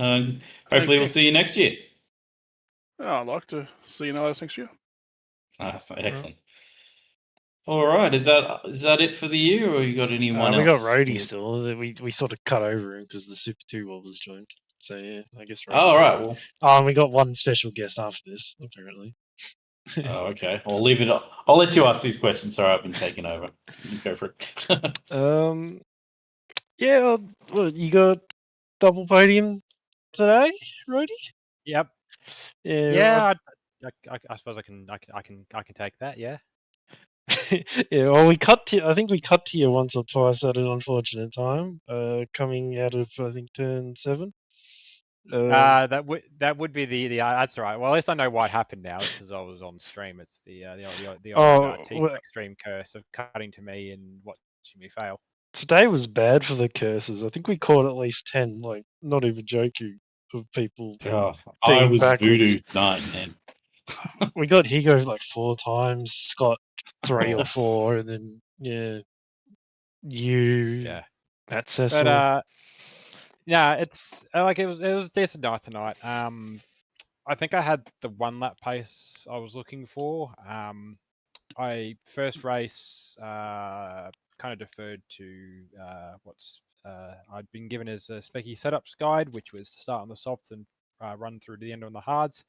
Hopefully, you. we'll see you next year. I'd like to see you know next year. Excellent. All right. Is that it for the year, or you got anyone we got else? Rhodey still. We sort of cut over him because the Super 2 Wobblers joined. So, yeah, I guess Rhodey. Oh, all right. Well, and we got one special guest after this, apparently. oh, okay. I'll leave it. I'll let you ask these questions. Sorry, I've been taking over. You go for it. Yeah, well, you got double podium today, Rhodey? Yep. Yeah. Yeah, I suppose I can take that. Yeah. Yeah. Well, I think we cut to you once or twice at an unfortunate time. Coming out of I think turn 7. That would be the that's all right. Well, at least I know what happened now because I was on stream. It's the old extreme curse of cutting to me and watching me fail. Today was bad for the curses. I think we caught at least 10. Like, not even joking, of people. I was backwards. voodoo night, man. We got Higo like 4 times, Scott 3 or 4, and then Matt Cecil. But yeah, it's like it was a decent night tonight. I think I had the 1 lap pace I was looking for. First race kind of deferred to I'd been given as a Specky setups guide, which was to start on the softs and run through to the end on the hards.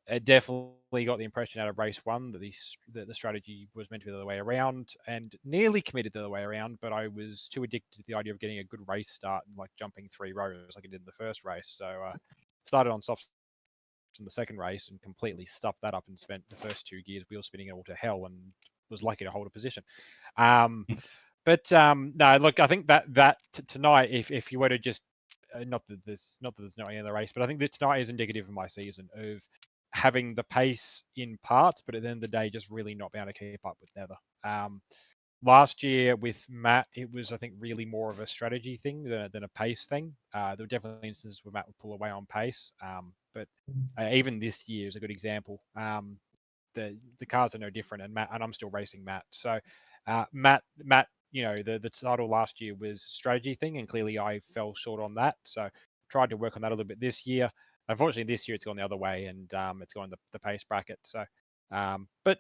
It definitely got the impression out of race 1 that the strategy was meant to be the other way around, and nearly committed the other way around, but I was too addicted to the idea of getting a good race start and like jumping 3 rows like I did in the first race. So started on softs in the second race and completely stuffed that up and spent the first 2 gears wheel spinning it all to hell and was lucky to hold a position. But no, look, I think that tonight, if you were to just not that there's not any other race, but I think that tonight is indicative of my season of having the pace in parts, but at the end of the day, just really not being able to keep up with Nether. Last year with Matt, it was, I think, really more of a strategy thing than a pace thing. There were definitely instances where Matt would pull away on pace, but even this year is a good example. The cars are no different, and I'm still racing Matt. So Matt, the title last year was a strategy thing, and clearly I fell short on that. So tried to work on that a little bit this year. Unfortunately, this year it's gone the other way, and it's gone the pace bracket. So, but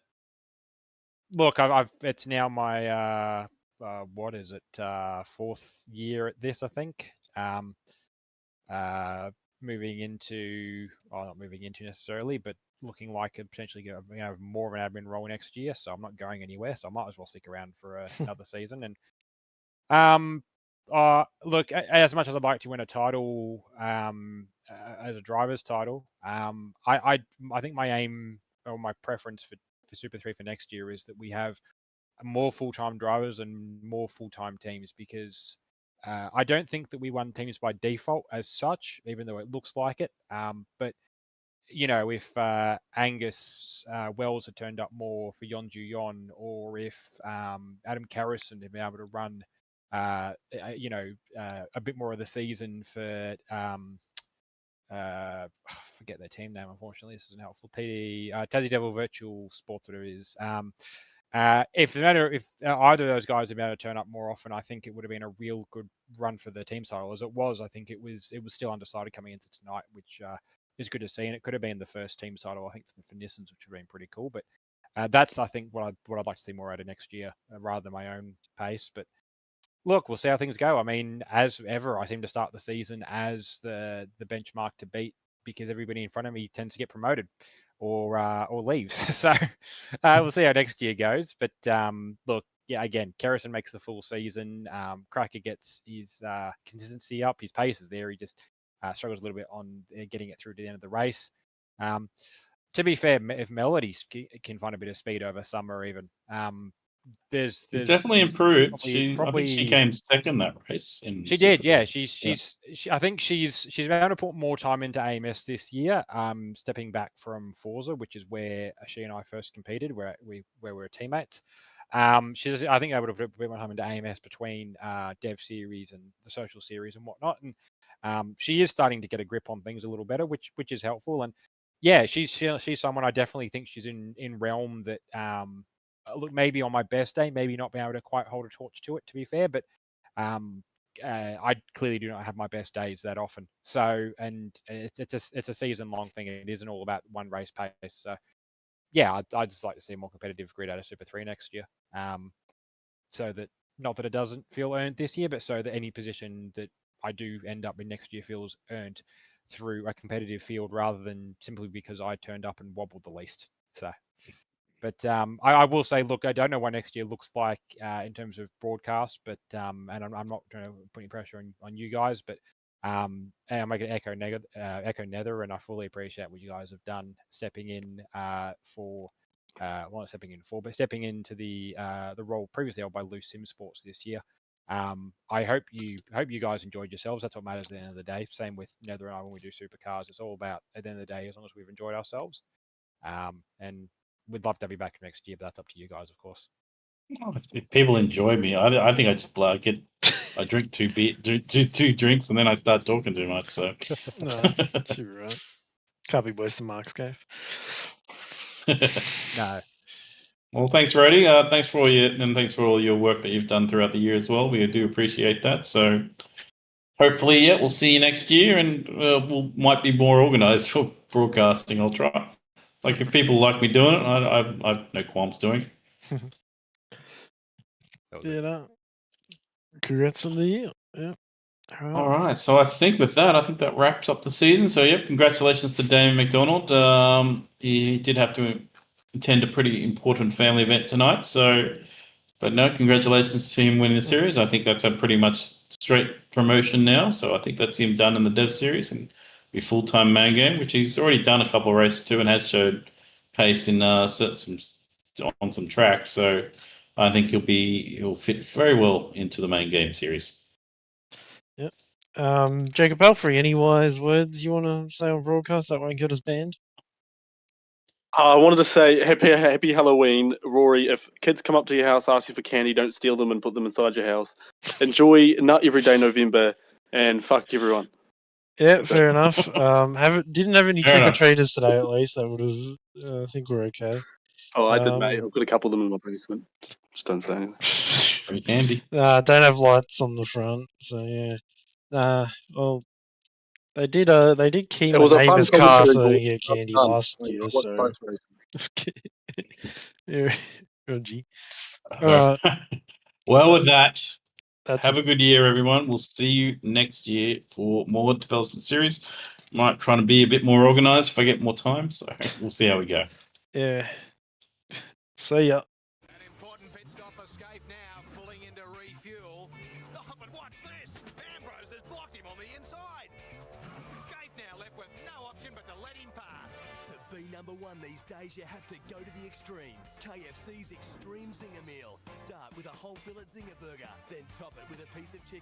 look, it's now my what is it, 4th year at this, I think. Moving into, not moving into necessarily, but looking like it potentially have more of an admin role next year. So I'm not going anywhere. So I might as well stick around for another season. And look, as much as I'd like to win a title, as a driver's title, I think my aim or my preference for Super 3 for next year is that we have more full-time drivers and more full-time teams, because I don't think that we won teams by default as such, even though it looks like it. But if Angus Wells had turned up more for Yonju Yon, or if Adam Carrison had been able to run a bit more of the season for I forget their team name. Unfortunately, this isn't helpful. Tassie Devil Virtual Sports, whatever it is. If either of those guys had been able to turn up more often, I think it would have been a real good run for the team title. As it was, I think it was still undecided coming into tonight, which is good to see. And it could have been the first team title, I think, for Nissans, which would have been pretty cool. But that's, I think, what I'd like to see more out of next year, rather than my own pace. But look, we'll see how things go. I mean, as ever, I seem to start the season as the benchmark to beat because everybody in front of me tends to get promoted or leaves. So we'll see how next year goes. But look, yeah, again, Kerrison makes the full season. Cracker gets his consistency up. His pace is there. He just struggles a little bit on getting it through to the end of the race. To be fair, if Melody can find a bit of speed over summer, even there's definitely improved. probably, I think she came second that race. She did, yeah. I think she's been able to put more time into AMS this year. Stepping back from Forza, which is where she and I first competed, where we were teammates. She's, I think, able to put a bit more time into AMS between Dev series and the social series and whatnot. And she is starting to get a grip on things a little better, which is helpful. And yeah, she's someone I definitely think she's in realm that. Look, maybe on my best day, maybe not be able to quite hold a torch to it, to be fair, but I clearly do not have my best days that often. So, and it's a season long thing. It isn't all about one race pace. So, yeah, I'd just like to see a more competitive grid out of Super 3 next year. So that, not that it doesn't feel earned this year, but so that any position that I do end up in next year feels earned through a competitive field rather than simply because I turned up and wobbled the least. So. But I will say, look, I don't know what next year looks like in terms of broadcast, but and I'm not trying to put any pressure on you guys, but I'm going to echo Nether, and I fully appreciate what you guys have done stepping in not stepping in for, but stepping into the role previously held by Loose Sim Sports this year. I hope you guys enjoyed yourselves. That's what matters at the end of the day. Same with Nether and I when we do supercars. It's all about, at the end of the day, as long as we've enjoyed ourselves. And we'd love to be back next year, but that's up to you guys, of course. If people enjoy me, I think I just I drink two drinks and then I start talking too much. So No, you're right. Can't be worse than Mark's cave. No. Well, thanks, Roddy. Thanks for all your work that you've done throughout the year as well. We do appreciate that. So hopefully, yeah, we'll see you next year, and might be more organised for broadcasting. I'll try. Like, if people like me doing it, I've no qualms doing it. Yeah, no. Congrats on the year. Yeah. All right. So I think that wraps up the season. So, yep, congratulations to Damon McDonald. He did have to attend a pretty important family event tonight. So, but no, congratulations to him winning the series. I think that's a pretty much straight promotion now. So I think that's him done in the Dev series and be full-time main game, which he's already done a couple of races too and has showed pace in on some tracks. So I think he'll fit very well into the main game series. Yep. Jacob Pelfrey, any wise words you want to say on broadcast that won't get us banned? I wanted to say happy Halloween, Rory. If kids come up to your house, ask you for candy, don't steal them and put them inside your house. Enjoy Nut Everyday November and fuck everyone. Yeah, fair enough. Didn't have any Fair enough. trick-or-treaters today, at least. That would have. I think we're okay. Oh, I did, mate. I've got a couple of them in my basement. Just don't say anything. Free candy. Don't have lights on the front, so yeah. Well, they did key my neighbour's car for them to get candy last year, so. Yeah, Reggie. All right. Well, with that, That's have a good year, everyone. We'll see you next year for more development series. Might try to be a bit more organised if I get more time. So we'll see how we go. Yeah. See ya. An important pit stop for Scaife now, pulling into refuel. Oh, but watch this! Ambrose has blocked him on the inside. Scaife now left with no option but to let him pass. To be #1 these days, you have to go to the extreme. KFC's Extreme Zinger Meal. Start with a whole fillet Zinger burger, then top it with a piece of chicken.